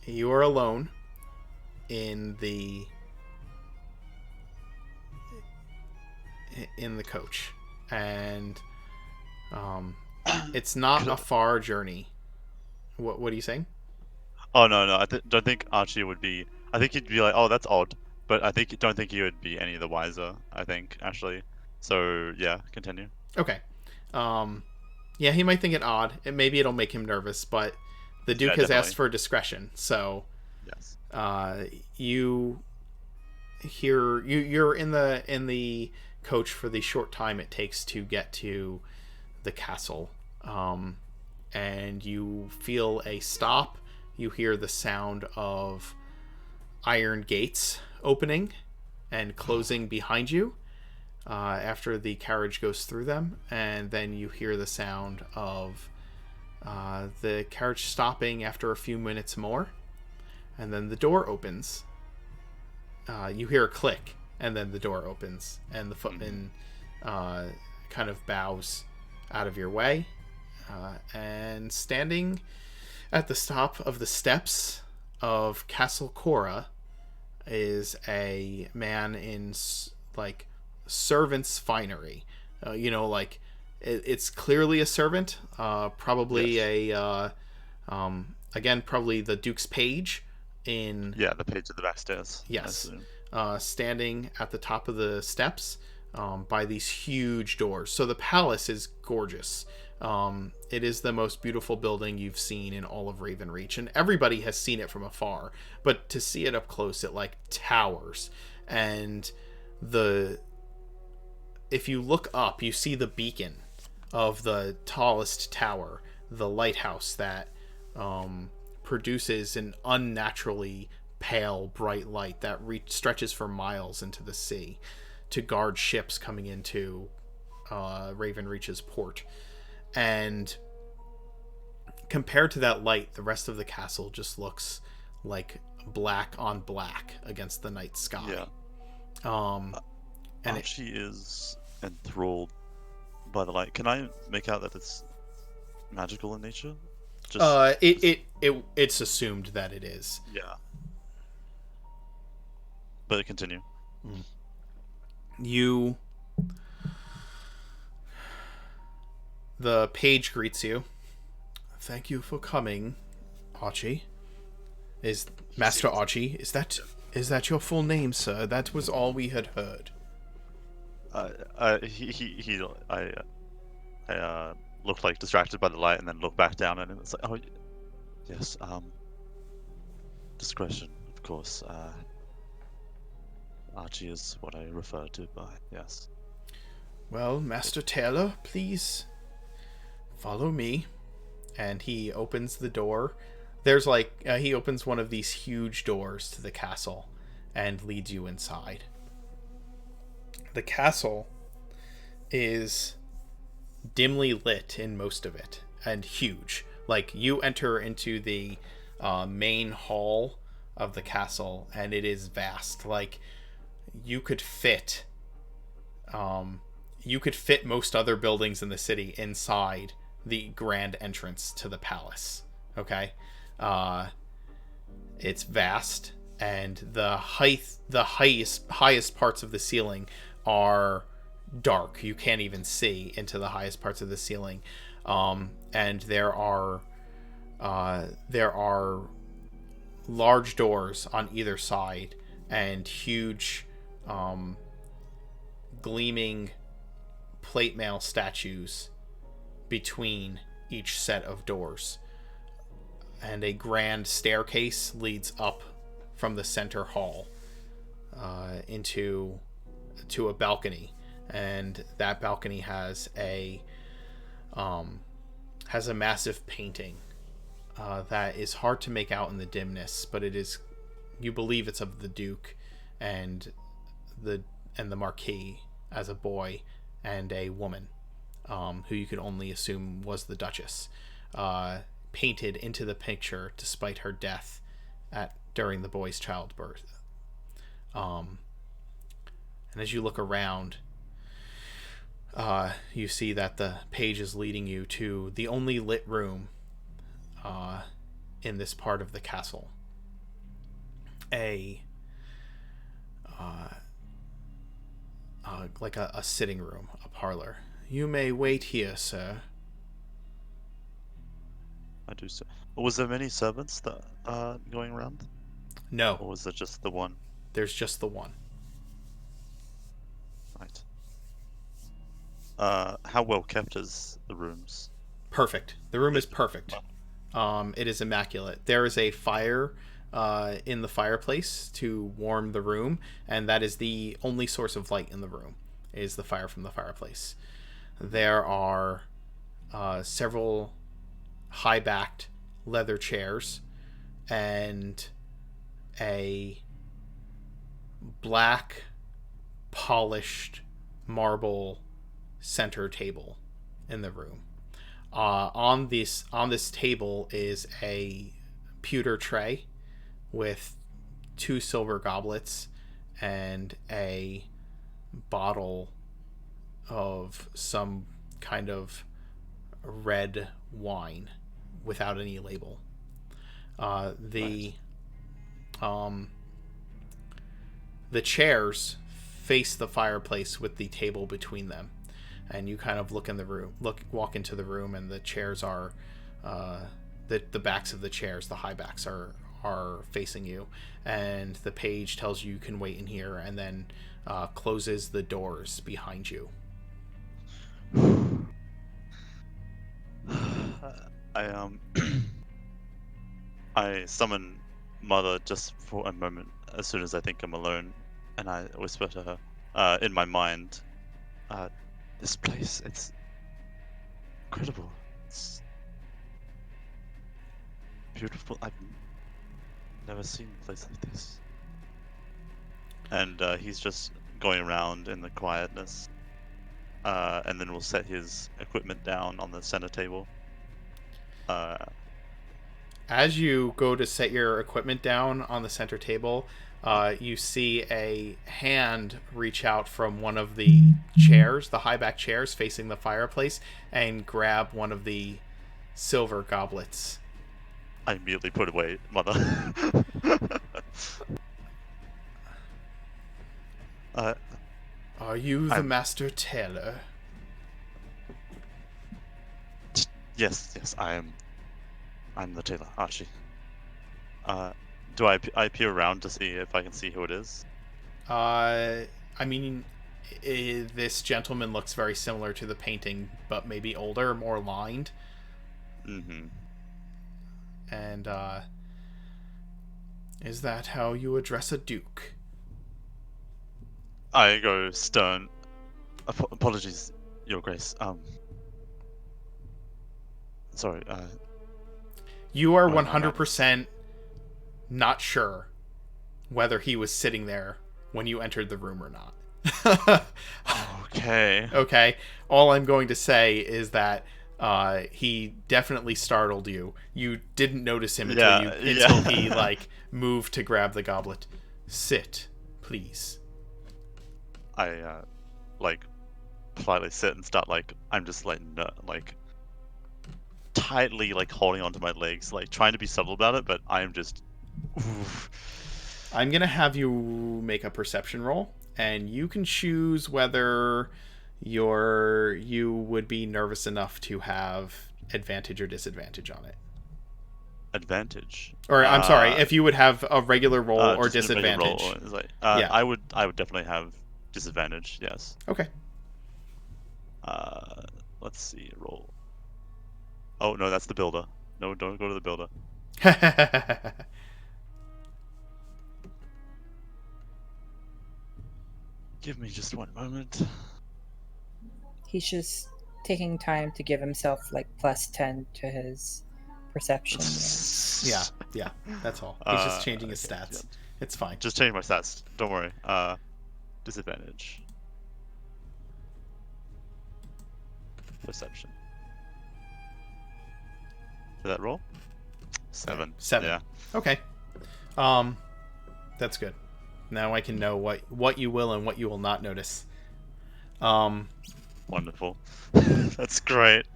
You are alone in the coach, and it's not a far journey. What are you saying? Oh no, I don't think Archie would be. I think he'd be like, oh, that's odd, but don't think he would be any the wiser. I think actually. So yeah, continue. Okay. Yeah, he might think it odd, and maybe it'll make him nervous, but the Duke has definitely asked for discretion, so yes. You're in the coach for the short time it takes to get to the castle, and you feel a stop. You hear the sound of iron gates opening and closing behind you after the carriage goes through them, and then you hear the sound of the carriage stopping after a few minutes more, and then the door opens. You hear a click, and then the door opens, and the footman kind of bows out of your way, and standing at the top of the steps of Castle Cora is a man in like servant's finery. It's clearly a servant, probably yes. Again, probably the Duke's page in the page of the back stairs. Yes. Standing at the top of the steps by these huge doors. So the palace is gorgeous. It is the most beautiful building you've seen in all of Ravenreach, and everybody has seen it from afar, but to see it up close, it like towers. And if you look up, you see the beacon of the tallest tower, the lighthouse that produces an unnaturally pale, bright light that stretches for miles into the sea to guard ships coming into Ravenreach's port. And compared to that light, the rest of the castle just looks like black on black against the night sky. Yeah. And Archie is enthralled by the light. Can I make out that it's magical in nature? Just It's assumed that it is. yeah. But continue. The page greets you. Thank you for coming, Archie. Is Master Archie? Is that your full name, sir? That was all we had heard. I looked like distracted by the light and then looked back down and it's like, oh, yes, discretion, of course. Archie is what I refer to by, yes. Well, Master Tailor, please follow me. And he opens the door. There's he opens one of these huge doors to the castle and leads you inside. The castle is dimly lit in most of it and huge. Like, you enter into the main hall of the castle and it is vast. Like, you could fit most other buildings in the city inside the grand entrance to the palace. Okay, it's vast, and the highest parts of the ceiling are dark. You can't even see into the highest parts of the ceiling, and there are large doors on either side and huge gleaming plate mail statues between each set of doors, and a grand staircase leads up from the center hall into a balcony, and that balcony has a massive painting that is hard to make out in the dimness, but you believe it's of the Duke and the Marquis as a boy and a woman, who you could only assume was the Duchess, painted into the picture despite her death during the boy's childbirth. And as you look around, you see that the page is leading you to the only lit room in this part of the castle. Like a sitting room, a parlor. You may wait here, sir. I do so. Was there many servants that going around? No. Or was there just the one? There's just the one. Right. How well kept is the rooms? Perfect. The room is perfect. It is immaculate. There is a fire in the fireplace to warm the room, and that is the only source of light in the room, is the fire from the fireplace. There are several high-backed leather chairs and a black polished marble center table in the room. On this table is a pewter tray with 2 silver goblets and a bottle of some kind of red wine without any label. The chairs face the fireplace with the table between them, and you kind of walk into the room, and the chairs are the backs of the chairs, the high backs are facing you, and the page tells you can wait in here, and then closes the doors behind you. I summon Mother just for a moment as soon as I think I'm alone, and I whisper to her in my mind, this place, it's incredible. It's beautiful. I've never seen a place like this. And he's just going around in the quietness, and then we'll set his equipment down on the center table. As you go to set your equipment down on the center table, you see a hand reach out from one of the chairs, the high back chairs facing the fireplace, and grab one of the silver goblets. I immediately put away, mother. Are you the I'm- master tailor? Yes, I am. I'm the tailor, Archie. Do I peer around to see if I can see who it is? I mean, this gentleman looks very similar to the painting, but maybe older, more lined. Mm-hmm. And, is that how you address a duke? I go stern. Apologies, Your Grace. Sorry. You are One of my 100% not sure whether he was sitting there when you entered the room or not. Okay. Okay. All I'm going to say is that he definitely startled you. You didn't notice him until he like moved to grab the goblet. Sit, please. I like politely sit and start I'm just tightly holding onto my legs, trying to be subtle about it, but I am just. Oof. I'm gonna have you make a perception roll, and you can choose whether you would be nervous enough to have advantage or disadvantage on it. Advantage. Or I'm sorry, if you would have a regular roll or just a regular disadvantage. roll. Yeah. I would definitely have disadvantage. Yes. Okay. Let's see. Roll. Oh no, that's the builder. No, don't go to the builder. Give me just one moment. He's just taking time to give himself +10 to his perception. Yeah, that's all. He's just changing his okay, stats. yeah. It's fine. Just changing my stats. Don't worry. Disadvantage. Perception. Did that roll? 7. 7. Yeah. Okay. That's good. Now I can know what you will and what you will not notice. Wonderful. That's great.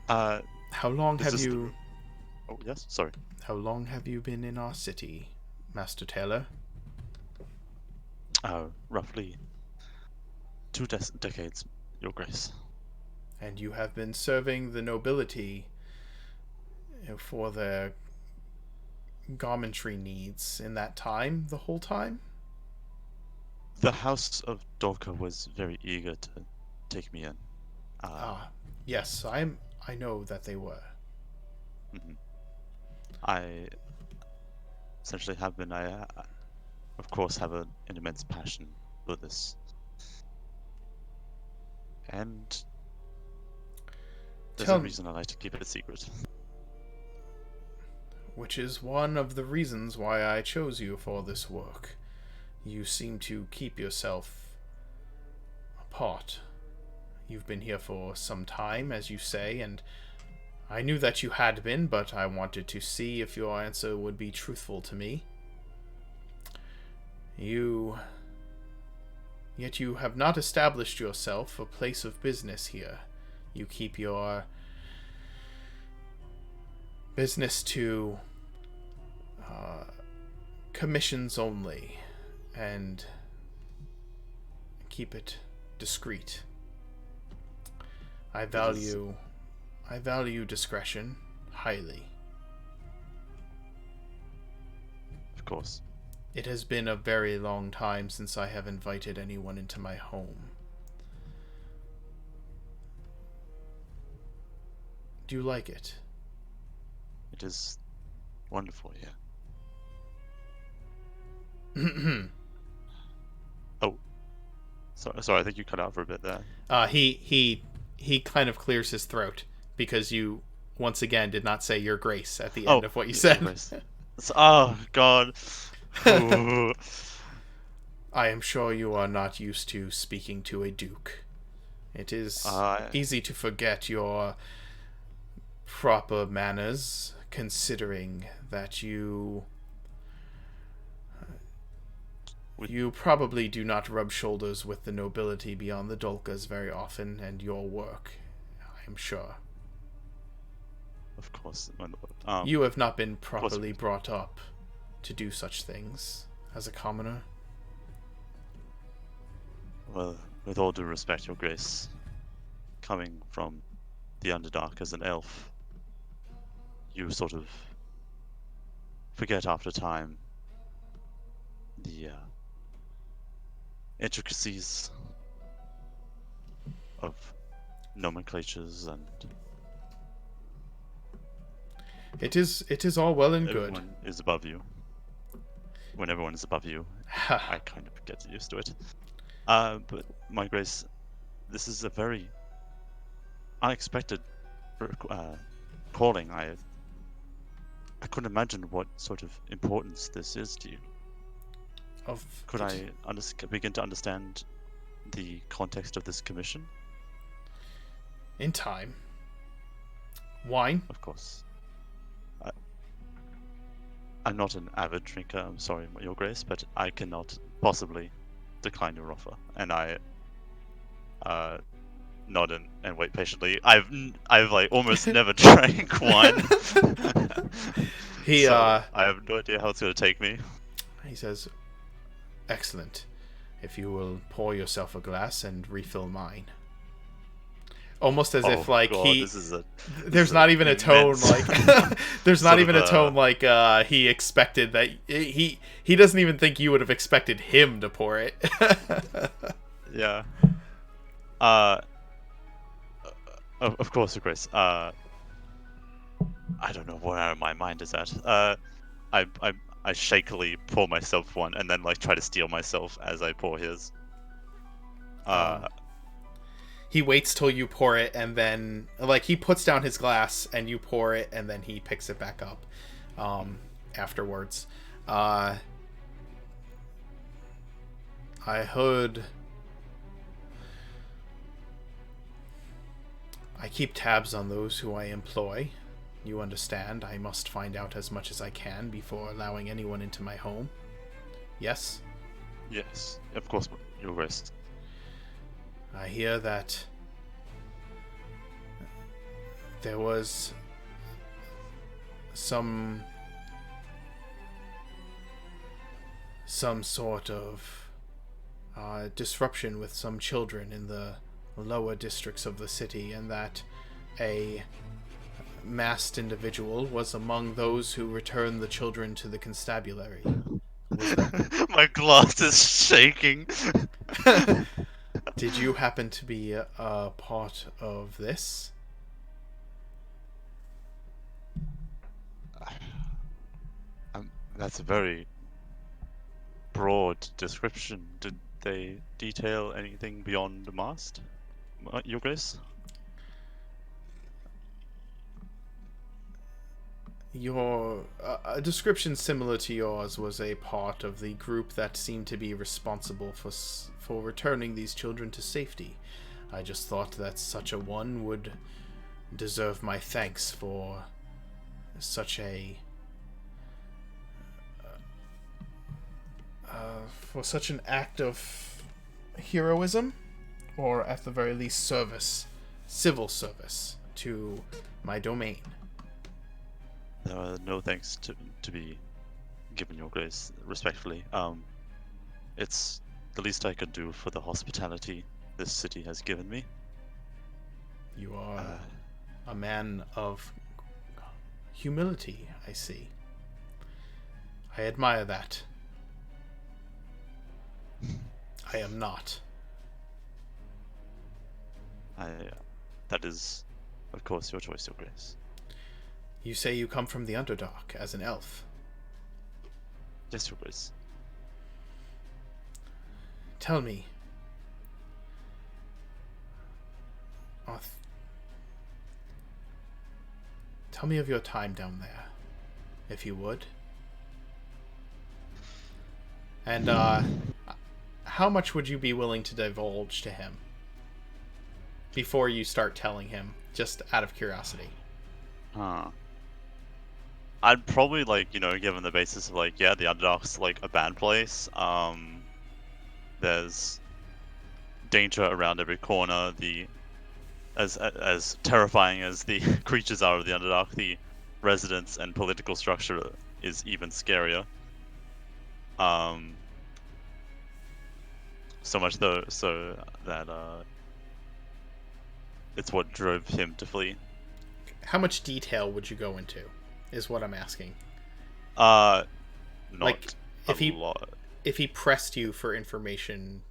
How long have you? Oh yes, sorry. How long have you been in our city, Master Tailor? Roughly 2 decades, Your Grace. And you have been serving the nobility for their garmentry needs in that time, the whole time? The House of Dorka was very eager to take me in. Yes, I know that they were. Mm-hmm. I essentially have been. I, of course, have an immense passion for this. And there's a reason I like to keep it a secret. Which is one of the reasons why I chose you for this work. You seem to keep yourself apart. You've been here for some time, as you say, and I knew that you had been, but I wanted to see if your answer would be truthful to me. Yet you have not established yourself a place of business here. You keep your business to commissions only, and keep it discreet. I value discretion highly. Of course. It has been a very long time since I have invited anyone into my home. Do you like it? It is wonderful, yeah. Oh, sorry. I think you cut out for a bit there. He kind of clears his throat because you once again did not say your grace at the end of what you said. Oh God. Ooh. I am sure you are not used to speaking to a duke. It is easy to forget your proper manners, considering that you You probably do not rub shoulders with the nobility beyond the Dolkas very often, and your work, I am sure. Of course, my lord. You have not been course we properly do. brought up to do such things as a commoner. Well, with all due respect, Your Grace, coming from the Underdark as an elf, you sort of forget after time the intricacies of nomenclatures, and It is all well and good. everyone is above you. When everyone is above you, I kind of get used to it. But my Grace, this is a very unexpected calling. I couldn't imagine what sort of importance this is to you. Could I begin to understand the context of this commission? In time. Wine? Of course. I'm not an avid drinker, I'm sorry, Your Grace, but I cannot possibly decline your offer. And I nod and wait patiently. I've like almost never drank wine. So I have no idea how it's going to take me. He says, "Excellent. If you will pour yourself a glass and refill mine." Almost as if like God, he this is there's not even a tone like there's not sort even of a tone like he expected that he doesn't even think you would have expected him to pour it. Yeah. Of course, Your Grace. I don't know where my mind is at. I shakily pour myself one and then like try to steal myself as I pour his. He waits till you pour it, and then like he puts down his glass and you pour it, and then he picks it back up afterwards. I heard. I keep tabs on those who I employ. You understand, I must find out as much as I can before allowing anyone into my home. Yes? Yes, of course, Your Grace. I hear that there was some sort of disruption with some children in the lower districts of the city, and that a masked individual was among those who returned the children to the constabulary. Was that... My glass is shaking. Did you happen to be a part of this? That's a very broad description. Did they detail anything beyond the mast, Your Grace? Your a description similar to yours was a part of the group that seemed to be responsible for returning these children to safety. I just thought that such a one would deserve my thanks for such a for such an act of heroism, or at the very least civil service to my domain. There are no thanks to be given, Your Grace, respectfully. It's the least I could do for the hospitality this city has given me. You are a man of humility, I see. I admire that. I am not. That is, of course, your choice, Your Grace. You say you come from the Underdark as an elf. Yes, Your Grace. Tell me, tell me of your time down there, if you would. And how much would you be willing to divulge to him before you start telling him, just out of curiosity? I'd probably, like, given the basis of, like, yeah, the Underdark's, like, a bad place, there's danger around every corner. As terrifying as the creatures are of the Underdark, the residence and political structure is even scarier. So much so that it's what drove him to flee. How much detail would you go into, is what I'm asking. Not Like, if a lot. If he pressed you for information,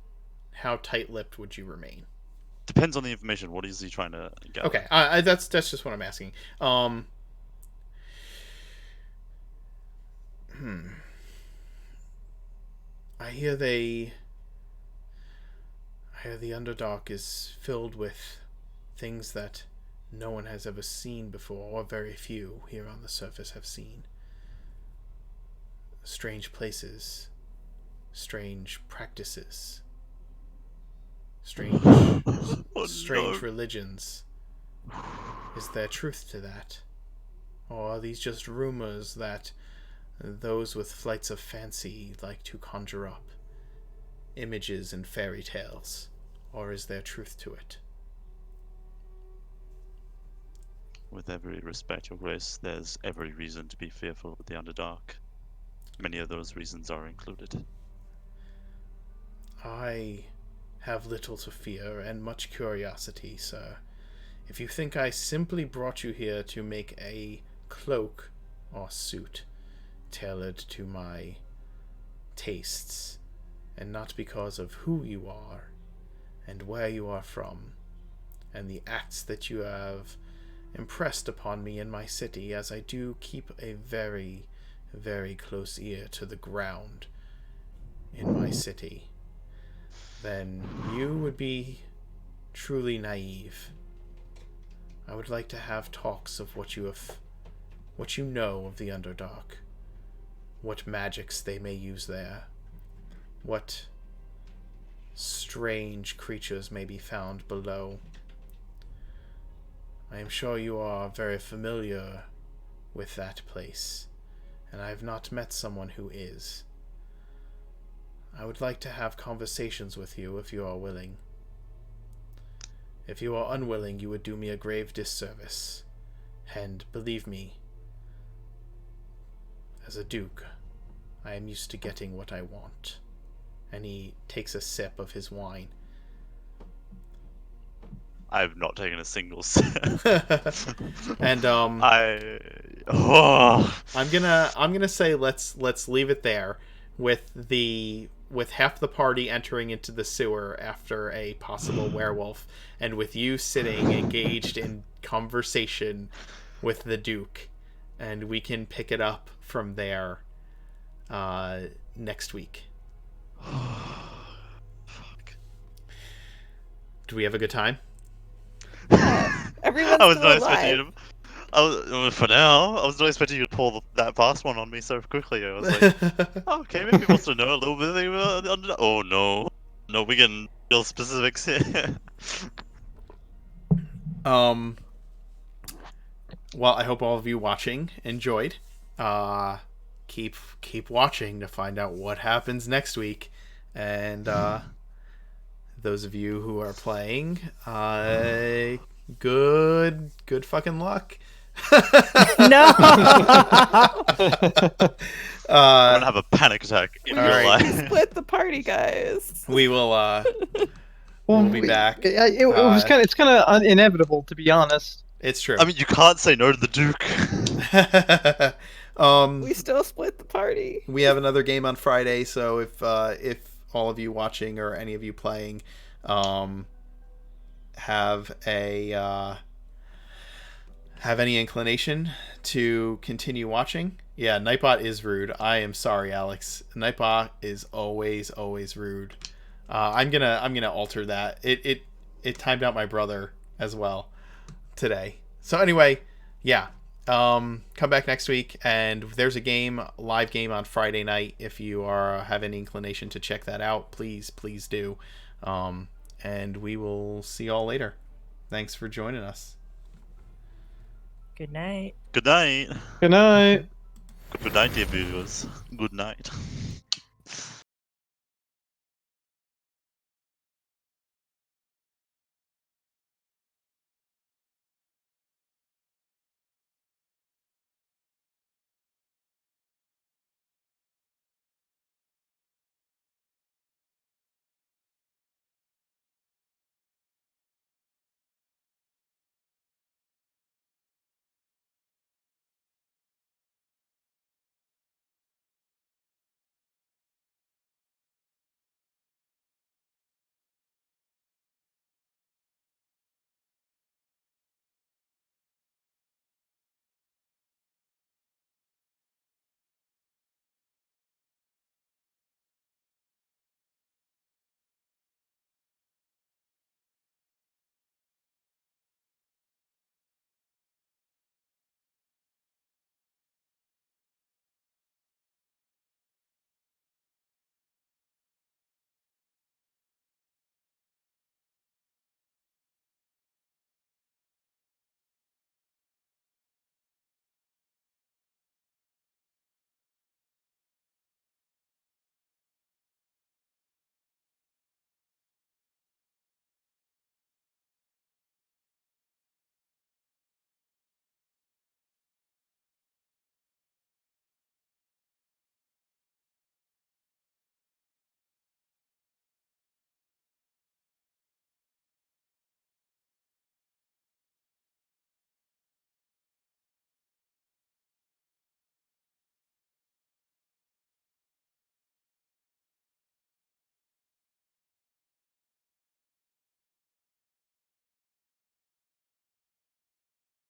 how tight-lipped would you remain? Depends on the information. What is he trying to get? Okay, that's just what I'm asking. I hear the Underdark is filled with things that no one has ever seen before, or very few here on the surface have seen. Strange places, strange practices, strange religions. Is there truth to that? Or are these just rumors that those with flights of fancy like to conjure up images and fairy tales? Or is there truth to it? With every respect, Your Grace, there's every reason to be fearful of the Underdark. Many of those reasons are included. I have little to fear and much curiosity, sir. If you think I simply brought you here to make a cloak or suit tailored to my tastes, and not because of who you are and where you are from, and the acts that you have impressed upon me in my city, as I do keep a very, very close ear to the ground in my city, then you would be truly naive. I would like to have talks of what you know of the Underdark, what magics they may use there, what strange creatures may be found below. I am sure you are very familiar with that place, and I have not met someone who is. I would like to have conversations with you if you are willing. If you are unwilling, you would do me a grave disservice. And believe me, as a duke, I am used to getting what I want. And he takes a sip of his wine. I've not taken a single sip. And I'm gonna say let's leave it there with half the party entering into the sewer after a possible werewolf, and with you sitting engaged in conversation with the Duke, and we can pick it up from there next week. Fuck. Do we have a good time? Everyone's I was still not alive. expecting you to. For now, I was not expecting you to pull that past one on me so quickly. I was like, oh, okay, maybe he wants to know a little bit about the Underdark. Oh no, we get real specifics here. Well, I hope all of you watching enjoyed. Keep watching to find out what happens next week, and those of you who are playing, good fucking luck. No. I'm gonna have a panic attack in real Alright. life. Split the party, guys. We will we'll be back. It's kind of inevitable, to be honest. It's true. I mean, you can't say no to the Duke. We still split the party. We have another game on Friday, so if all of you watching or any of you playing have any inclination to continue watching, yeah, Nightbot is rude. I am sorry, Alex. Nightbot is always rude. I'm gonna alter that. It timed out my brother as well today. So anyway, yeah. Come back next week, and there's a live game on Friday night. If you have any inclination to check that out, please do. And we will see y'all later. Thanks for joining us. Good night. Good night. Good night. Good night, dear viewers. Good night.